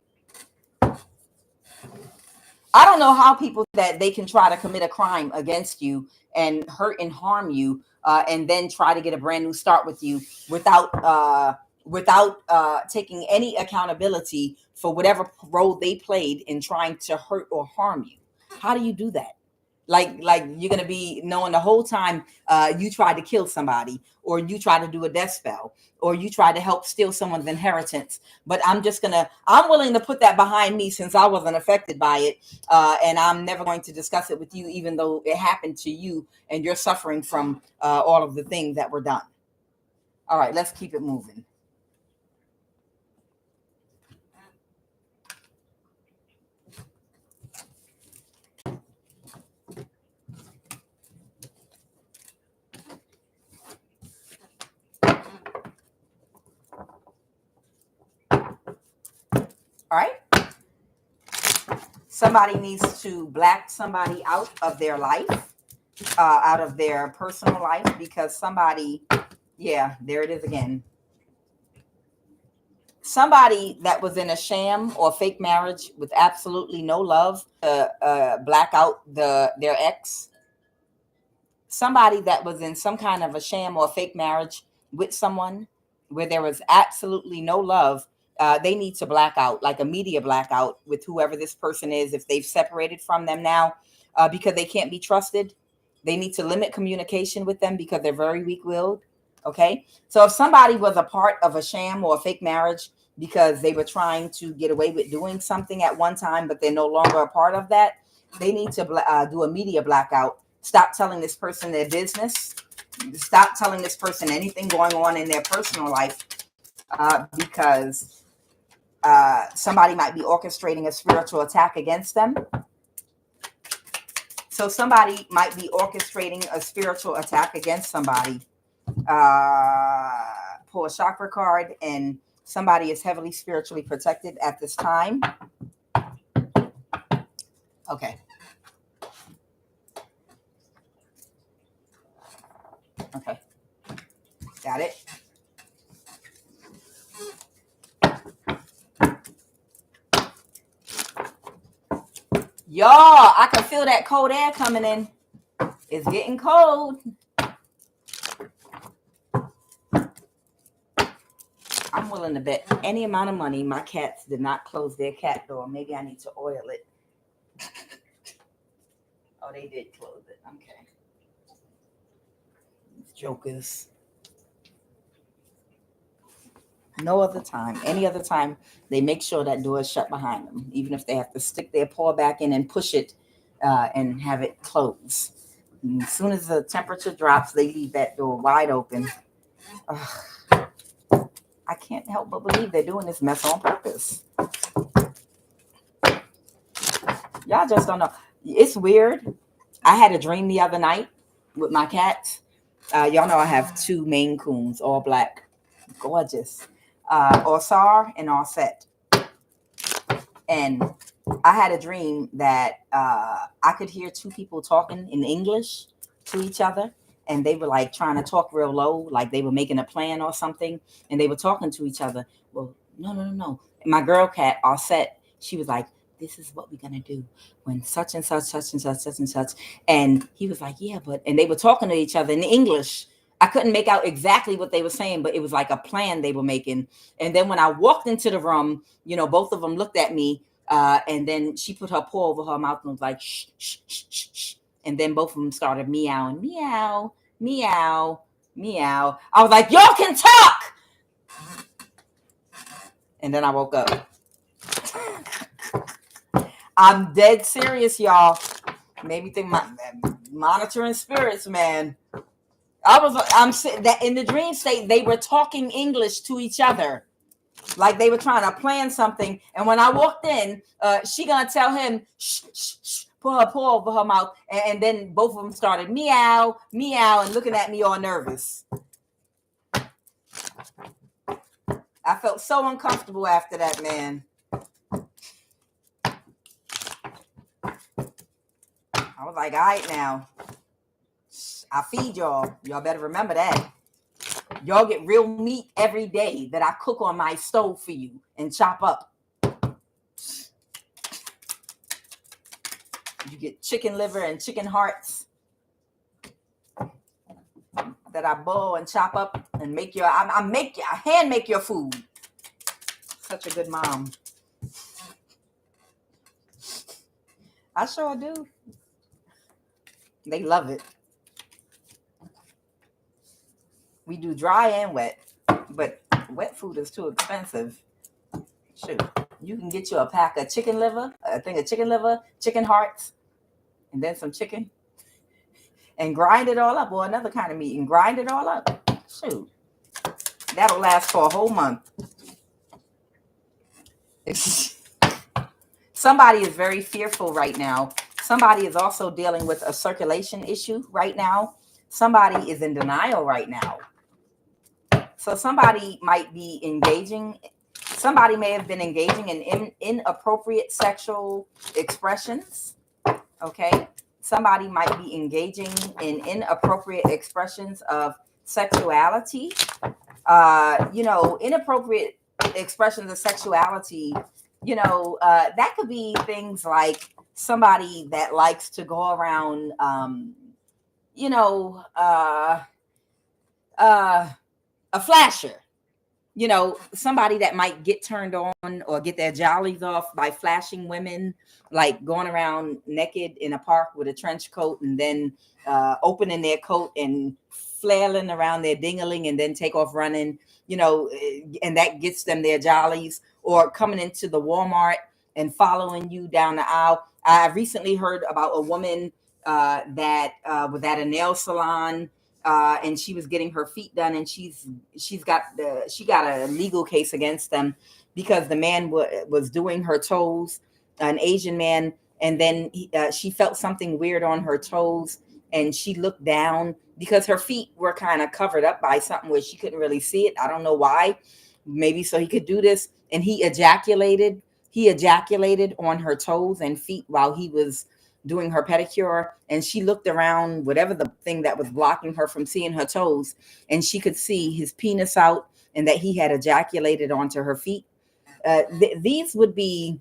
I don't know how people that they can try to commit a crime against you and hurt and harm you, and then try to get a brand new start with you without taking any accountability for whatever role they played in trying to hurt or harm you. How do you do that? Like you're gonna be knowing the whole time you tried to kill somebody, or you try to do a death spell, or you try to help steal someone's inheritance. But I'm willing to put that behind me since I wasn't affected by it, and I'm never going to discuss it with you, even though it happened to you and you're suffering from all of the things that were done. All right, let's keep it moving. All right. Somebody needs to black somebody out of their life, out of their personal life, because somebody, yeah, there it is again. Somebody that was in a sham or fake marriage with absolutely no love, black out their ex. Somebody that was in some kind of a sham or fake marriage with someone where there was absolutely no love, they need to black out, like a media blackout with whoever this person is, if they've separated from them now, because they can't be trusted. They need to limit communication with them because they're very weak-willed. Okay. So if somebody was a part of a sham or a fake marriage because they were trying to get away with doing something at one time, but they're no longer a part of that, they need to do a media blackout. Stop telling this person their business. Stop telling this person anything going on in their personal life, because somebody might be orchestrating a spiritual attack against them. So somebody might be orchestrating a spiritual attack against somebody. Pull a chakra card, and somebody is heavily spiritually protected at this time. Okay. Okay. Got it. Y'all, I can feel that cold air coming in. It's getting cold. I'm willing to bet any amount of money my cats did not close their cat door. Maybe I need to oil it. Oh, they did close it. Okay. These jokers. No other time. Any other time, they make sure that door is shut behind them, even if they have to stick their paw back in and push it and have it close. And as soon as the temperature drops, they leave that door wide open. Ugh. I can't help but believe they're doing this mess on purpose. Y'all just don't know. It's weird. I had a dream the other night with my cats. Y'all know I have two Maine Coons, all black, gorgeous. Orsar and Orset. And I had a dream that I could hear two people talking in English to each other, and they were like trying to talk real low, like they were making a plan or something, and they were talking to each other. Well, no. And my girl cat, Orset, she was like, this is what we're going to do when such and such, such and such, such and such. And he was like, yeah, but, and they were talking to each other in English. I couldn't make out exactly what they were saying, but it was like a plan they were making. And then when I walked into the room, both of them looked at me, and then she put her paw over her mouth and was like, shh, shh, shh, shh, shh. And then both of them started meowing, meow, meow, meow. I was like, y'all can talk. And then I woke up. I'm dead serious, y'all. Maybe think my monitoring spirits, man. I'm sitting that in the dream state, they were talking English to each other. Like they were trying to plan something. And when I walked in, she gonna tell him, shh, shh, shh, put her paw over her mouth. And then both of them started meow, meow, and looking at me all nervous. I felt so uncomfortable after that, man. I was like, all right now. I feed y'all. Y'all better remember that. Y'all get real meat every day that I cook on my stove for you and chop up. You get chicken liver and chicken hearts that I boil and chop up and make I hand make your food. Such a good mom. I sure do. They love it. We do dry and wet, but wet food is too expensive. Shoot, you can get you a pack of chicken liver, a thing of chicken liver, chicken hearts, and then some chicken, and grind it all up, or another kind of meat, and grind it all up. Shoot, that'll last for a whole month. Somebody is very fearful right now. Somebody is also dealing with a circulation issue right now. Somebody is in denial right now. So somebody might be engaging. Somebody may have been engaging in inappropriate sexual expressions. Okay. Somebody might be engaging in inappropriate expressions of sexuality. Inappropriate expressions of sexuality, that could be things like somebody that likes to go around, a flasher, somebody that might get turned on or get their jollies off by flashing women, like going around naked in a park with a trench coat and then opening their coat and flailing around their dingling and then take off running, and that gets them their jollies, or coming into the Walmart and following you down the aisle. I recently heard about a woman that was at a nail salon, and she was getting her feet done, and she got a legal case against them because the man was doing her toes, an Asian man, and then she felt something weird on her toes, and she looked down because her feet were kind of covered up by something where she couldn't really see it. I don't know why. Maybe so he could do this, and he ejaculated on her toes and feet while he was doing her pedicure, and she looked around, whatever the thing that was blocking her from seeing her toes, and she could see his penis out and that he had ejaculated onto her feet. These would be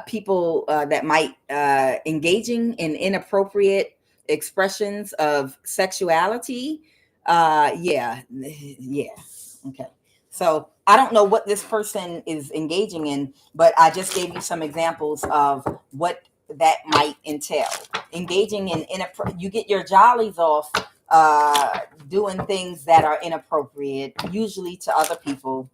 people that might engaging in inappropriate expressions of sexuality. Okay. So I don't know what this person is engaging in, but I just gave you some examples of what that might entail. Engaging in you get your jollies off doing things that are inappropriate, usually to other people.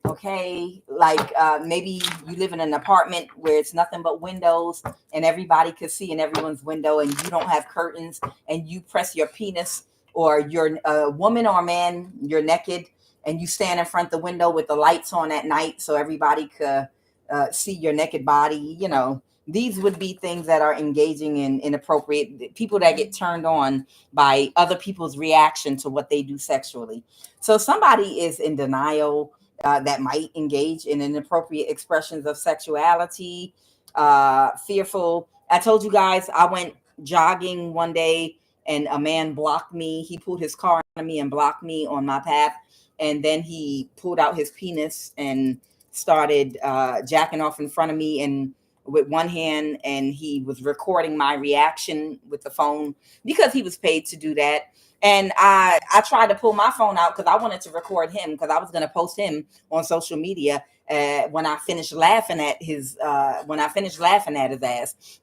Okay, like maybe you live in an apartment where it's nothing but windows and everybody could see in everyone's window, and you don't have curtains, and you press your penis, or you're a woman or a man, you're naked, and you stand in front of the window with the lights on at night so everybody could see your naked body. These would be things that are engaging in inappropriate, people that get turned on by other people's reaction to what they do sexually. So somebody is in denial that might engage in inappropriate expressions of sexuality, fearful. I told you guys I went jogging one day and a man blocked me. He pulled his car on me and blocked me on my path. And then he pulled out his penis and started jacking off in front of me and with one hand, and he was recording my reaction with the phone because he was paid to do that. And I tried to pull my phone out because I wanted to record him because I was going to post him on social media when I finished laughing at his ass.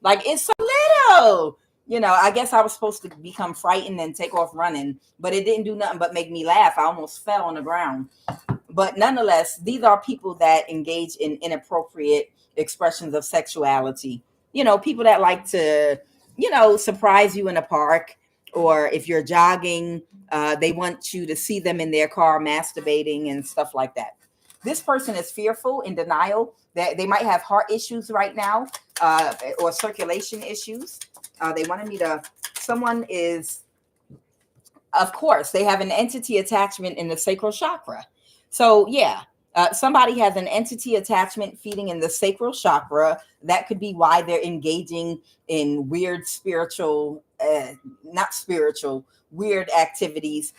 Like, it's so little. I guess I was supposed to become frightened and take off running, but it didn't do nothing but make me laugh. I almost fell on the ground. But nonetheless, these are people that engage in inappropriate expressions of sexuality. People that like to, surprise you in a park, or if you're jogging, they want you to see them in their car masturbating and stuff like that. This person is fearful, in denial, that they might have heart issues right now, or circulation issues. They wanted me to, someone is, of course, they have an entity attachment in the sacral chakra. So yeah, somebody has an entity attachment feeding in the sacral chakra. That could be why they're engaging in weird spiritual, weird activities.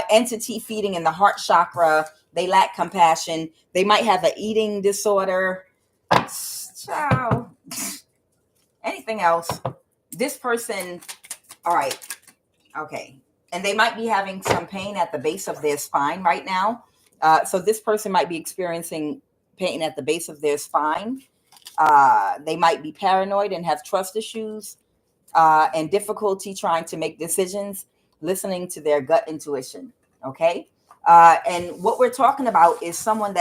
Entity feeding in the heart chakra. They lack compassion. They might have an eating disorder. Ciao. Anything else? This person, all right, okay. And they might be having some pain at the base of their spine right now. So this person might be experiencing pain at the base of their spine. They might be paranoid and have trust issues, and difficulty trying to make decisions, listening to their gut intuition. Okay. And what we're talking about is someone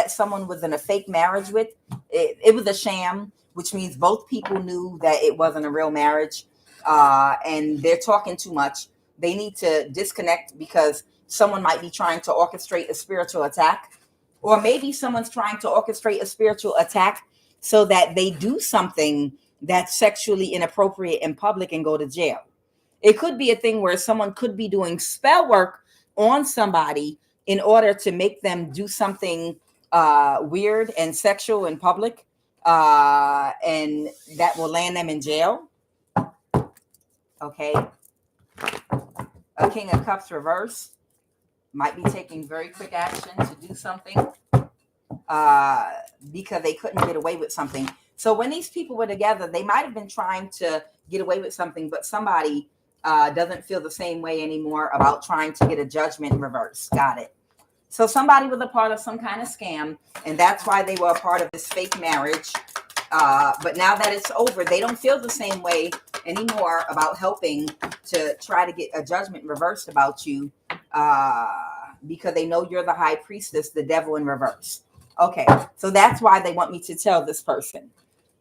was in a fake marriage with. It was a sham, which means both people knew that it wasn't a real marriage, and they're talking too much. They need to disconnect because someone might be trying to orchestrate a spiritual attack, or maybe someone's trying to orchestrate a spiritual attack so that they do something that's sexually inappropriate in public and go to jail. It could be a thing where someone could be doing spell work on somebody in order to make them do something weird and sexual in public, and that will land them in jail. Okay. A King of Cups reverse might be taking very quick action to do something because they couldn't get away with something. So when these people were together, they might have been trying to get away with something, but somebody doesn't feel the same way anymore about trying to get a judgment reverse. Got it. So somebody was a part of some kind of scam, and that's why they were a part of this fake marriage. But now that it's over, they don't feel the same way anymore about helping to try to get a judgment reversed about you, because they know you're the high priestess, the devil in reverse. Okay, so that's why they want me to tell this person.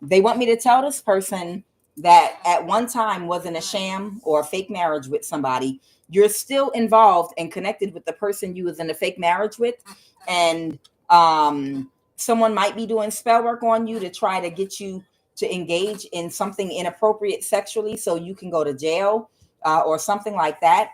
They want me to tell this person that at one time wasn't a sham or a fake marriage with somebody. You're still involved and connected with the person you was in a fake marriage with, and someone might be doing spell work on you to try to get you to engage in something inappropriate sexually so you can go to jail, or something like that.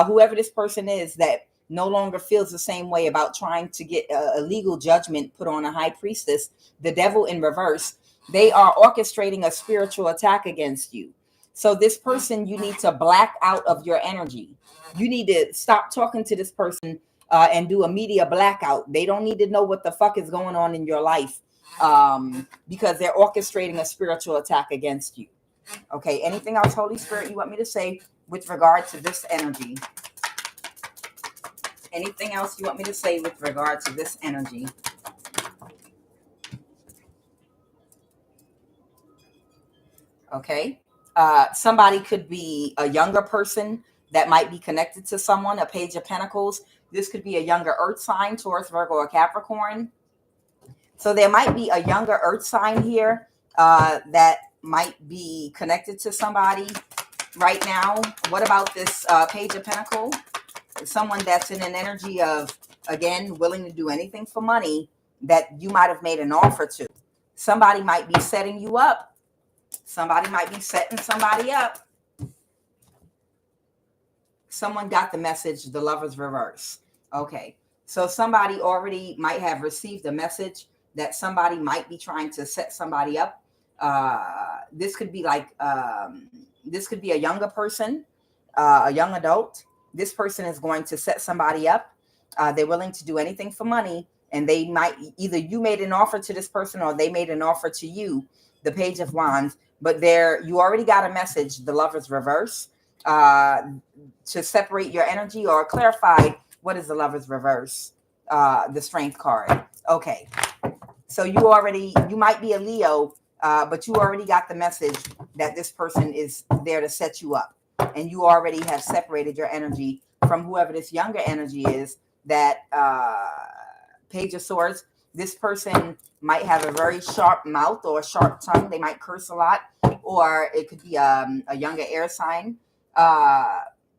Whoever this person is that no longer feels the same way about trying to get a legal judgment put on a high priestess, the devil in reverse, they are orchestrating a spiritual attack against you. So this person, you need to black out of your energy. You need to stop talking to this person and do a media blackout. They don't need to know what the fuck is going on in your life, because they're orchestrating a spiritual attack against you. Okay, anything else, Holy Spirit, you want me to say with regard to this energy? Anything else you want me to say with regard to this energy? Okay. Somebody could be a younger person that might be connected to someone, a Page of Pentacles. This could be a younger earth sign, Taurus, Virgo, or Capricorn. So there might be a younger earth sign here that might be connected to somebody right now. What about this Page of Pentacles? Someone that's in an energy of, again, willing to do anything for money that you might have made an offer to. Somebody might be setting you up. Somebody might be setting somebody up. Someone got the message, the Lover's reverse. Okay. So somebody already might have received a message that somebody might be trying to set somebody up. This could be like, this could be a younger person, a young adult. This person is going to set somebody up. They're willing to do anything for money. And they might, either you made an offer to this person or they made an offer to you, the Page of Wands. But you already got a message, the Lover's reverse. to separate your energy or clarify what is the Lover's reverse, the Strength card. Okay, so you might be a Leo, but you already got the message that this person is there to set you up, and you already have separated your energy from whoever this younger energy is. That Page of Swords, this person might have a very sharp mouth or a sharp tongue. They might curse a lot, or it could be a younger air sign.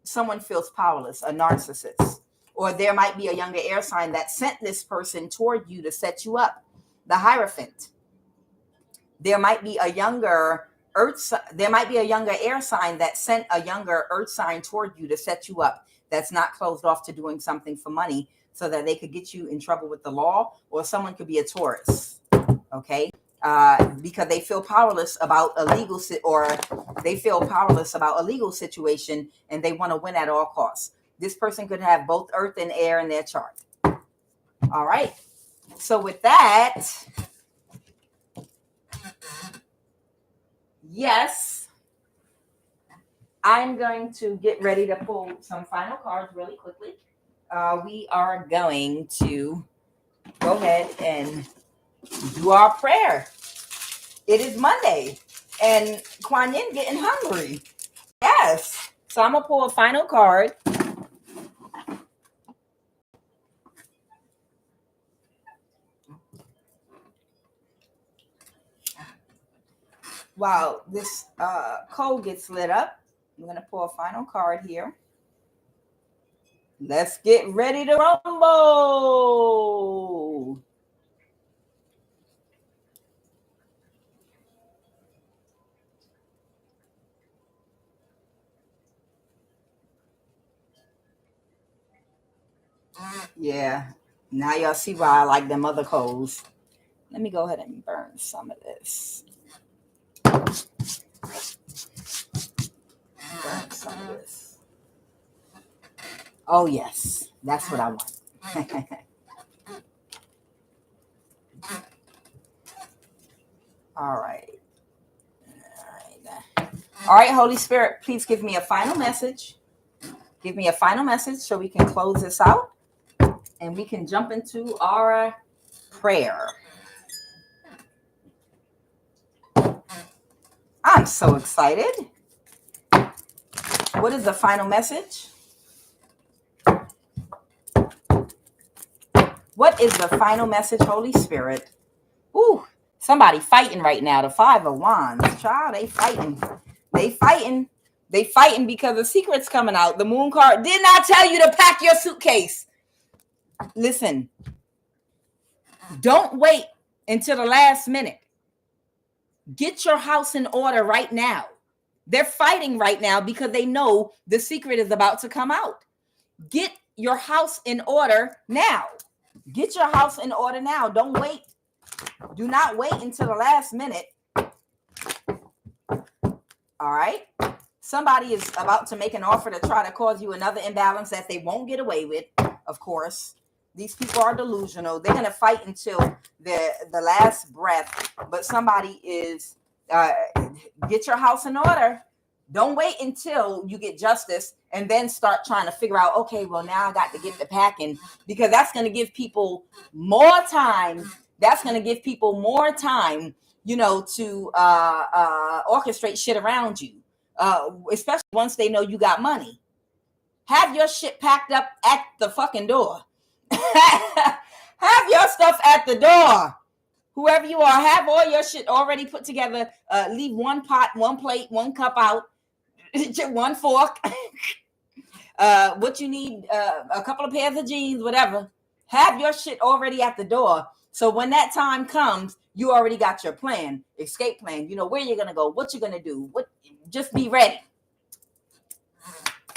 Someone feels powerless, a narcissist. Or there might be a younger air sign that sent this person toward you to set you up. The Hierophant. There might be a younger air sign that sent a younger earth sign toward you to set you up. That's not closed off to doing something for money so that they could get you in trouble with the law. Or someone could be a Taurus. Okay. Because they feel powerless about a legal situation, and they want to win at all costs. This person could have both earth and air in their chart. All right. So with that, yes, I'm going to get ready to pull some final cards really quickly. We are going to go ahead and do our prayer. It is Monday, and QUAN getting hungry. Yes. So I'm going to pull a final card. While this code gets lit up, I'm going to pull a final card here. Let's get ready to rumble. Yeah. Now y'all see why I like them other codes. Let me go ahead and burn some of this. Burn some of this. Oh, yes. That's what I want. All right. All right, Holy Spirit, please give me a final message. Give me a final message so we can close this out and we can jump into our prayer. I'm so excited. What is the final message? What is the final message, Holy Spirit? Ooh, somebody fighting right now. The Five of Wands. Child, they fighting. They fighting. They fighting because the secret's coming out. The Moon card did not tell you to pack your suitcase. Listen, don't wait until the last minute. Get your house in order right now. They're fighting right now because they know the secret is about to come out. Get your house in order now. Get your house in order now. Don't wait. Do not wait until the last minute. All right. Somebody is about to make an offer to try to cause you another imbalance that they won't get away with, of course. These people are delusional. They're going to fight until the last breath. But somebody is, get your house in order. Don't wait until you get justice and then start trying to figure out, okay, well, now I got to get the packing, because that's going to give people more time. That's going to give people more time, you know, to orchestrate shit around you, especially once they know you got money. Have your shit packed up at the fucking door. Have your stuff at the door. Whoever you are, have all your shit already put together. Leave one pot, one plate, one cup out, one fork. What you need, a couple of pairs of jeans, whatever. Have your shit already at the door. So when that time comes, you already got your plan, escape plan. You know where you're going to go, what you're going to do. Just be ready.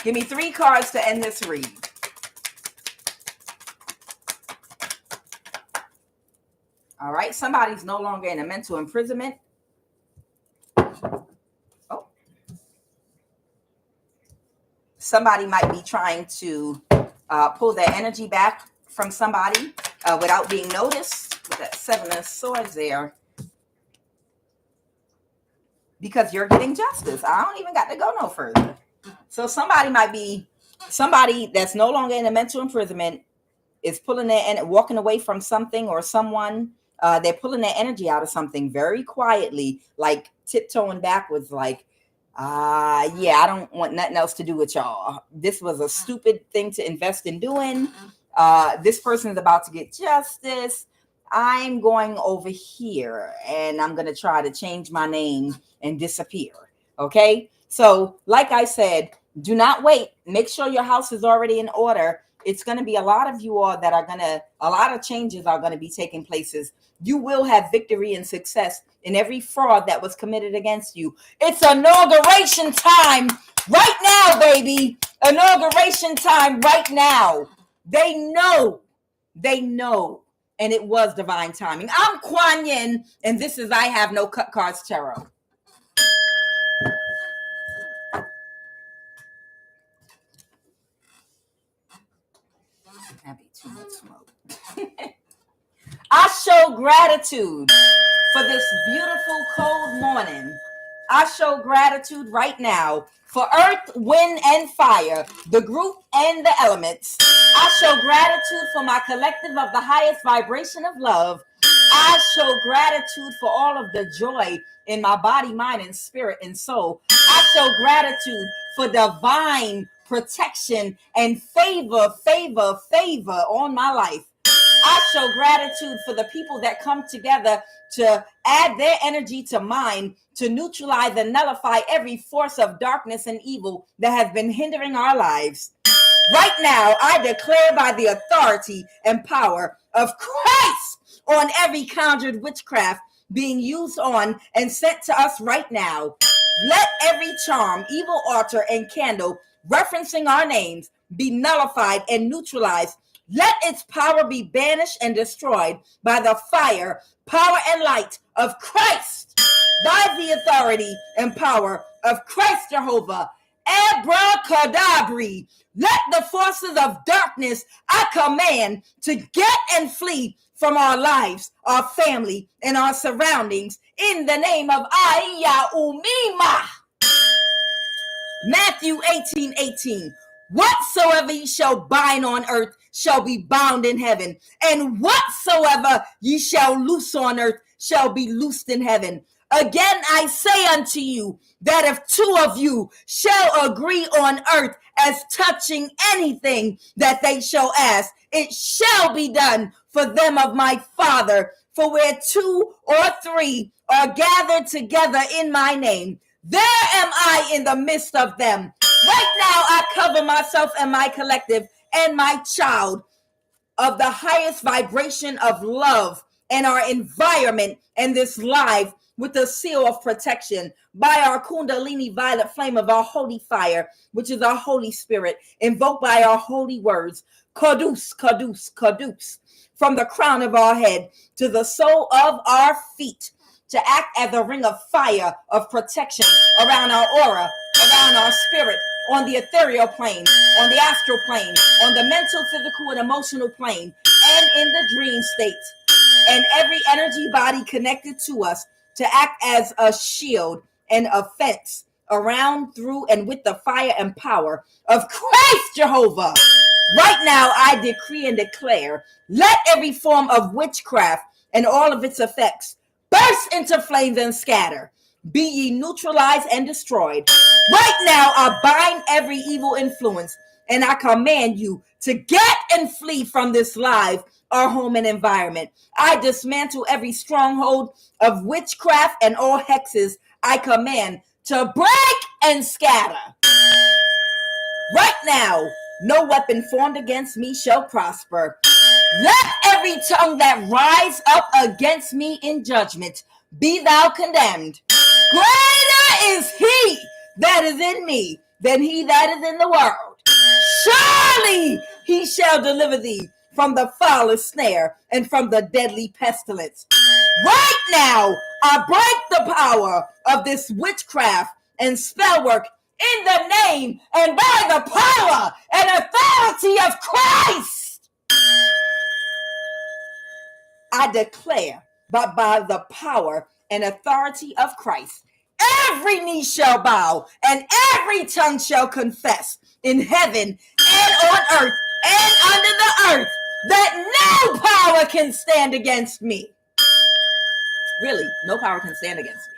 Give me 3 cards to end this read. All right. Somebody's no longer in a mental imprisonment. Oh. Somebody might be trying to pull their energy back from somebody without being noticed. With that 7 of Swords there. Because you're getting justice. I don't even got to go no further. So somebody that's no longer in a mental imprisonment is pulling their and walking away from something or someone. They're pulling their energy out of something very quietly, like tiptoeing backwards, like, yeah, I don't want nothing else to do with y'all. This was a stupid thing to invest in doing. This person is about to get justice. I'm going over here and I'm going to try to change my name and disappear. Okay. So, like I said, do not wait. Make sure your house is already in order. It's going to be a lot of you all that are a lot of changes are going to be taking places. You will have victory and success in every fraud that was committed against you. It's inauguration time right now, baby. Inauguration time right now. They know. And it was divine timing. I'm Quan Yin, and this is I Have No Cut Cards Tarot. That'd be too much smoke. I show gratitude for this beautiful cold morning. I show gratitude right now for earth, wind, and fire, the group and the elements. I show gratitude for my collective of the highest vibration of love. I show gratitude for all of the joy in my body, mind, and spirit and soul. I show gratitude for divine protection and favor on my life. I show gratitude for the people that come together to add their energy to mine to neutralize and nullify every force of darkness and evil that has been hindering our lives. Right now, I declare by the authority and power of Christ on every conjured witchcraft being used on and sent to us right now. Let every charm, evil altar, and candle referencing our names be nullified and neutralized. Let its power be banished and destroyed by the fire, power, and light of Christ, by the authority and power of Christ Jehovah. Abracadabra. Let the forces of darkness I command to get and flee from our lives, our family, and our surroundings in the name of Ayaumima. Matthew 18:18. Whatsoever ye shall bind on earth shall be bound in heaven, and whatsoever ye shall loose on earth shall be loosed in heaven. Again I say unto you, that if two of you shall agree on earth as touching anything that they shall ask, it shall be done for them of my Father. For where two or three are gathered together in my name, there am I in the midst of them. Right now, I cover myself and my collective and my child of the highest vibration of love and our environment and this life with the seal of protection by our Kundalini violet flame of our holy fire, which is our Holy Spirit, invoked by our holy words, Kadus, Kadus, Kadus, from the crown of our head to the sole of our feet, to act as a ring of fire of protection around our aura, around our spirit, on the ethereal plane, on the astral plane, on the mental, physical, and emotional plane, and in the dream state, and every energy body connected to us to act as a shield and a fence around, through, and with the fire and power of Christ Jehovah. Right now, I decree and declare, let every form of witchcraft and all of its effects burst into flames and scatter. Be ye neutralized and destroyed. Right now, I bind every evil influence, and I command you to get and flee from this life, our home and environment. I dismantle every stronghold of witchcraft and all hexes. I command to break and scatter. Right now, no weapon formed against me shall prosper. Let every tongue that rise up against me in judgment be thou condemned. Greater is he that is in me than he that is in the world. Surely he shall deliver thee from the foulest snare and from the deadly pestilence. Right now, I break the power of this witchcraft and spell work in the name and by the power and authority of Christ. I declare, but by the power and authority of Christ, every knee shall bow, and every tongue shall confess in heaven and on earth and under the earth that no power can stand against me. Really, no power can stand against me.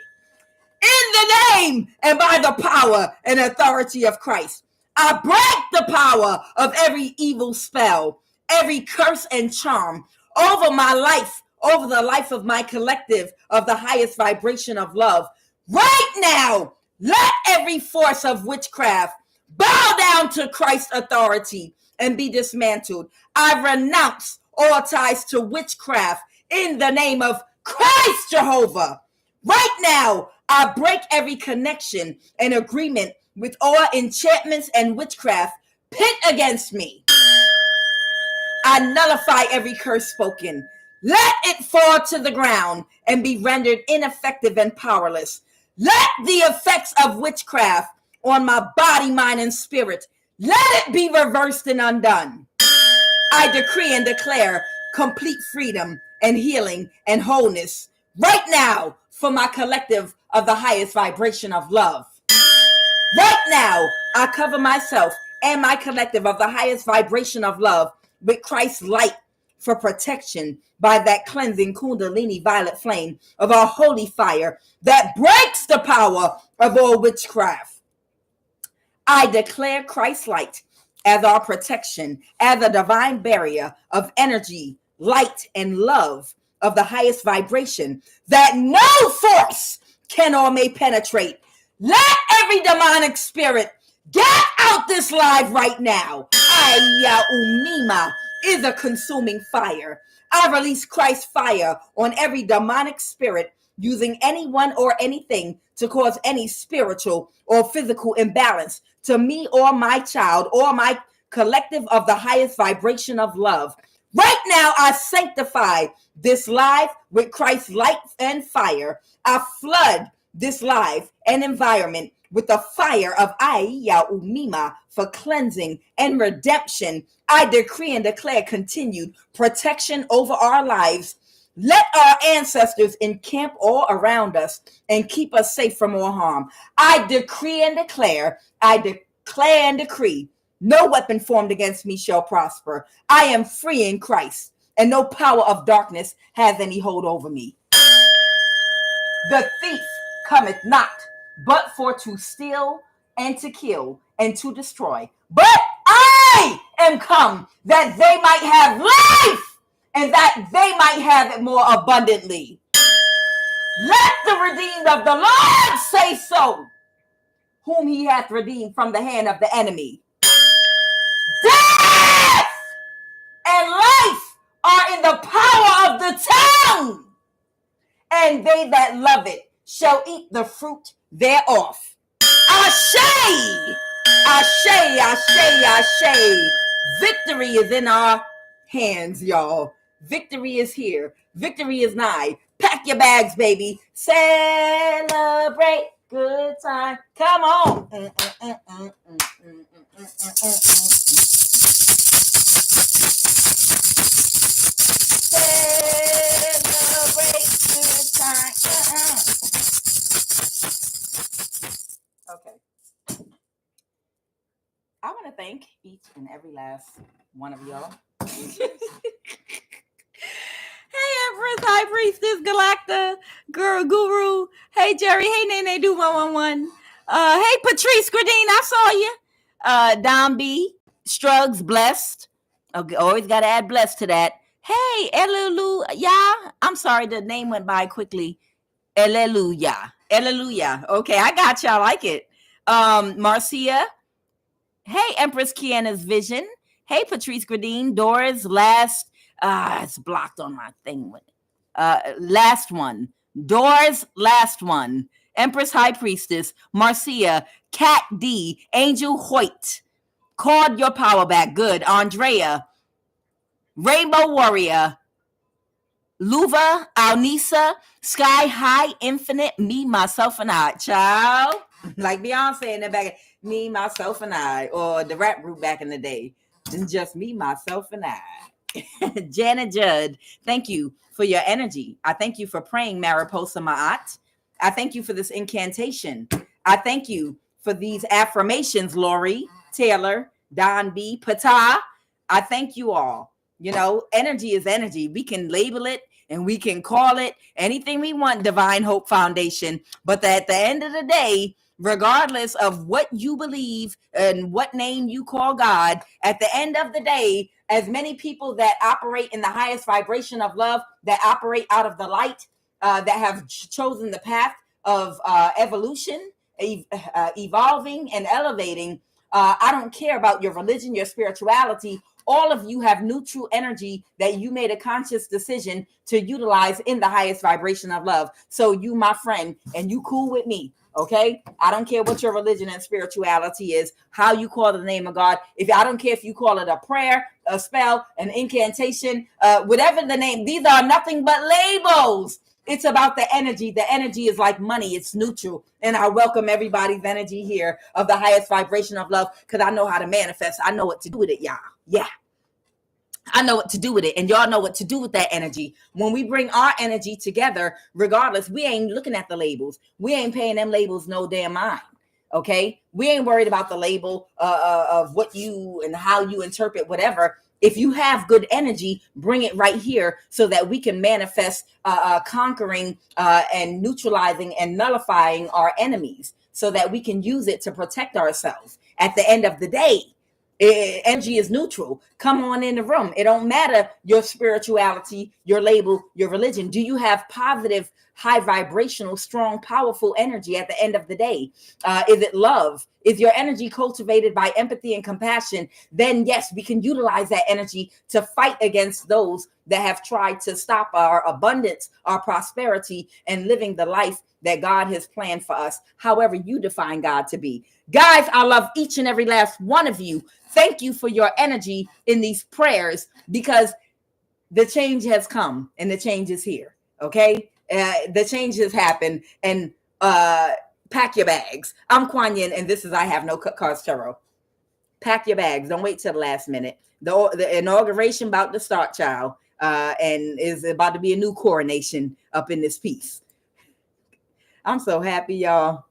In the name and by the power and authority of Christ, I break the power of every evil spell, every curse and charm over my life, over the life of my collective of the highest vibration of love. Right now, let every force of witchcraft bow down to Christ's authority and be dismantled. I renounce all ties to witchcraft in the name of Christ Jehovah. Right now, I break every connection and agreement with all enchantments and witchcraft pit against me. I nullify every curse spoken. Let it fall to the ground and be rendered ineffective and powerless. Let the effects of witchcraft on my body, mind, and spirit, let it be reversed and undone. I decree and declare complete freedom and healing and wholeness right now for my collective of the highest vibration of love. Right now, I cover myself and my collective of the highest vibration of love with Christ's light for protection by that cleansing Kundalini violet flame of our holy fire that breaks the power of all witchcraft. I declare Christ's light as our protection, as a divine barrier of energy, light, and love of the highest vibration that no force can or may penetrate. Let every demonic spirit get out this live right now. Aya Umima is a consuming fire. I release Christ's fire on every demonic spirit using anyone or anything to cause any spiritual or physical imbalance to me or my child or my collective of the highest vibration of love. Right now, I sanctify this live with Christ's light and fire. I flood this live and environment with the fire of Aya Umima for cleansing and redemption. I decree and declare continued protection over our lives. Let our ancestors encamp all around us and keep us safe from all harm. I decree and declare, decree, no weapon formed against me shall prosper. I am free in Christ, and no power of darkness has any hold over me. The thief cometh not, but for to steal and to kill and to destroy. But I am come that they might have life, and that they might have it more abundantly. Let the redeemed of the Lord say so, whom he hath redeemed from the hand of the enemy. Death and life are in the power of the tongue, and they that love it shall eat the fruit thereof. Ashe, ashe, ashe, ashe. Victory is in our hands, y'all. Victory is here. Victory is nigh. Pack your bags, baby. Celebrate. Good time. Come on. Celebrate. Good time. Okay. I want to thank each and every last one of y'all. Hey, Empress, High Priestess, Galacta, Girl, Guru. Hey, Jerry. Hey, Nene, do 111. Hey, Patrice Gradine, I saw you. Dom B, Strugs, Blessed. Okay, always got to add blessed to that. Hey, Alleluia. I'm sorry, the name went by quickly. Alleluia. Alleluia. Okay, I got you. I like it. Marcia. Hey, Empress Kiana's Vision. Hey, Patrice Gradine, Doris, last. It's blocked on my thing. Last one. Doors, last one. Empress High Priestess, Marcia, Cat D, Angel Hoyt. Called your power back. Good. Andrea, Rainbow Warrior, Luva, Alnisa, Sky High, Infinite, me, myself, and I. Child. Like Beyonce in the back. Me, myself, and I. Or the rap group back in the day. It's just me, myself, and I. Janet Judd, thank you for your energy. I thank you for praying, Mariposa Ma'at. I thank you for this incantation. I thank you for these affirmations, Lori, Taylor, Don B, Pata. I thank you all. You know, energy is energy. We can label it and we can call it anything we want, Divine Hope Foundation. But at the end of the day, regardless of what you believe and what name you call God, at the end of the day, as many people that operate in the highest vibration of love, that operate out of the light, that have chosen the path of evolution, evolving and elevating. I don't care about your religion, your spirituality. All of you have neutral energy that you made a conscious decision to utilize in the highest vibration of love. So you, my friend, and you cool with me. Okay, I don't care what your religion and spirituality is, how you call the name of God. I don't care if you call it a prayer, a spell, an incantation, whatever the name. These are nothing but labels. It's about the energy. The energy is like money. It's neutral. And I welcome everybody's energy here of the highest vibration of love, because I know how to manifest. I know what to do with it, y'all. Yeah. I know what to do with it, and y'all know what to do with that energy. When we bring our energy together, regardless, we ain't looking at the labels. We ain't paying them labels no damn mind. Okay, we ain't worried about the label of what you and how you interpret whatever. If you have good energy, bring it right here so that we can manifest conquering and neutralizing and nullifying our enemies, so that we can use it to protect ourselves. At the end of the day, energy is neutral. Come on in the room. It don't matter your spirituality, your label, your religion. Do you have positive, high vibrational, strong, powerful energy at the end of the day? Is it love? Is your energy cultivated by empathy and compassion? Then yes, we can utilize that energy to fight against those that have tried to stop our abundance, our prosperity, and living the life that God has planned for us, however you define God to be. Guys, I love each and every last one of you. Thank you for your energy in these prayers, because the change has come and the change is here. Okay. The change has happened, and pack your bags. I'm QUAN, and this is I Have No Cards Tarot. Pack your bags. Don't wait till the last minute. The inauguration about to start, child, and is about to be a new coronation up in this piece. I'm so happy, y'all.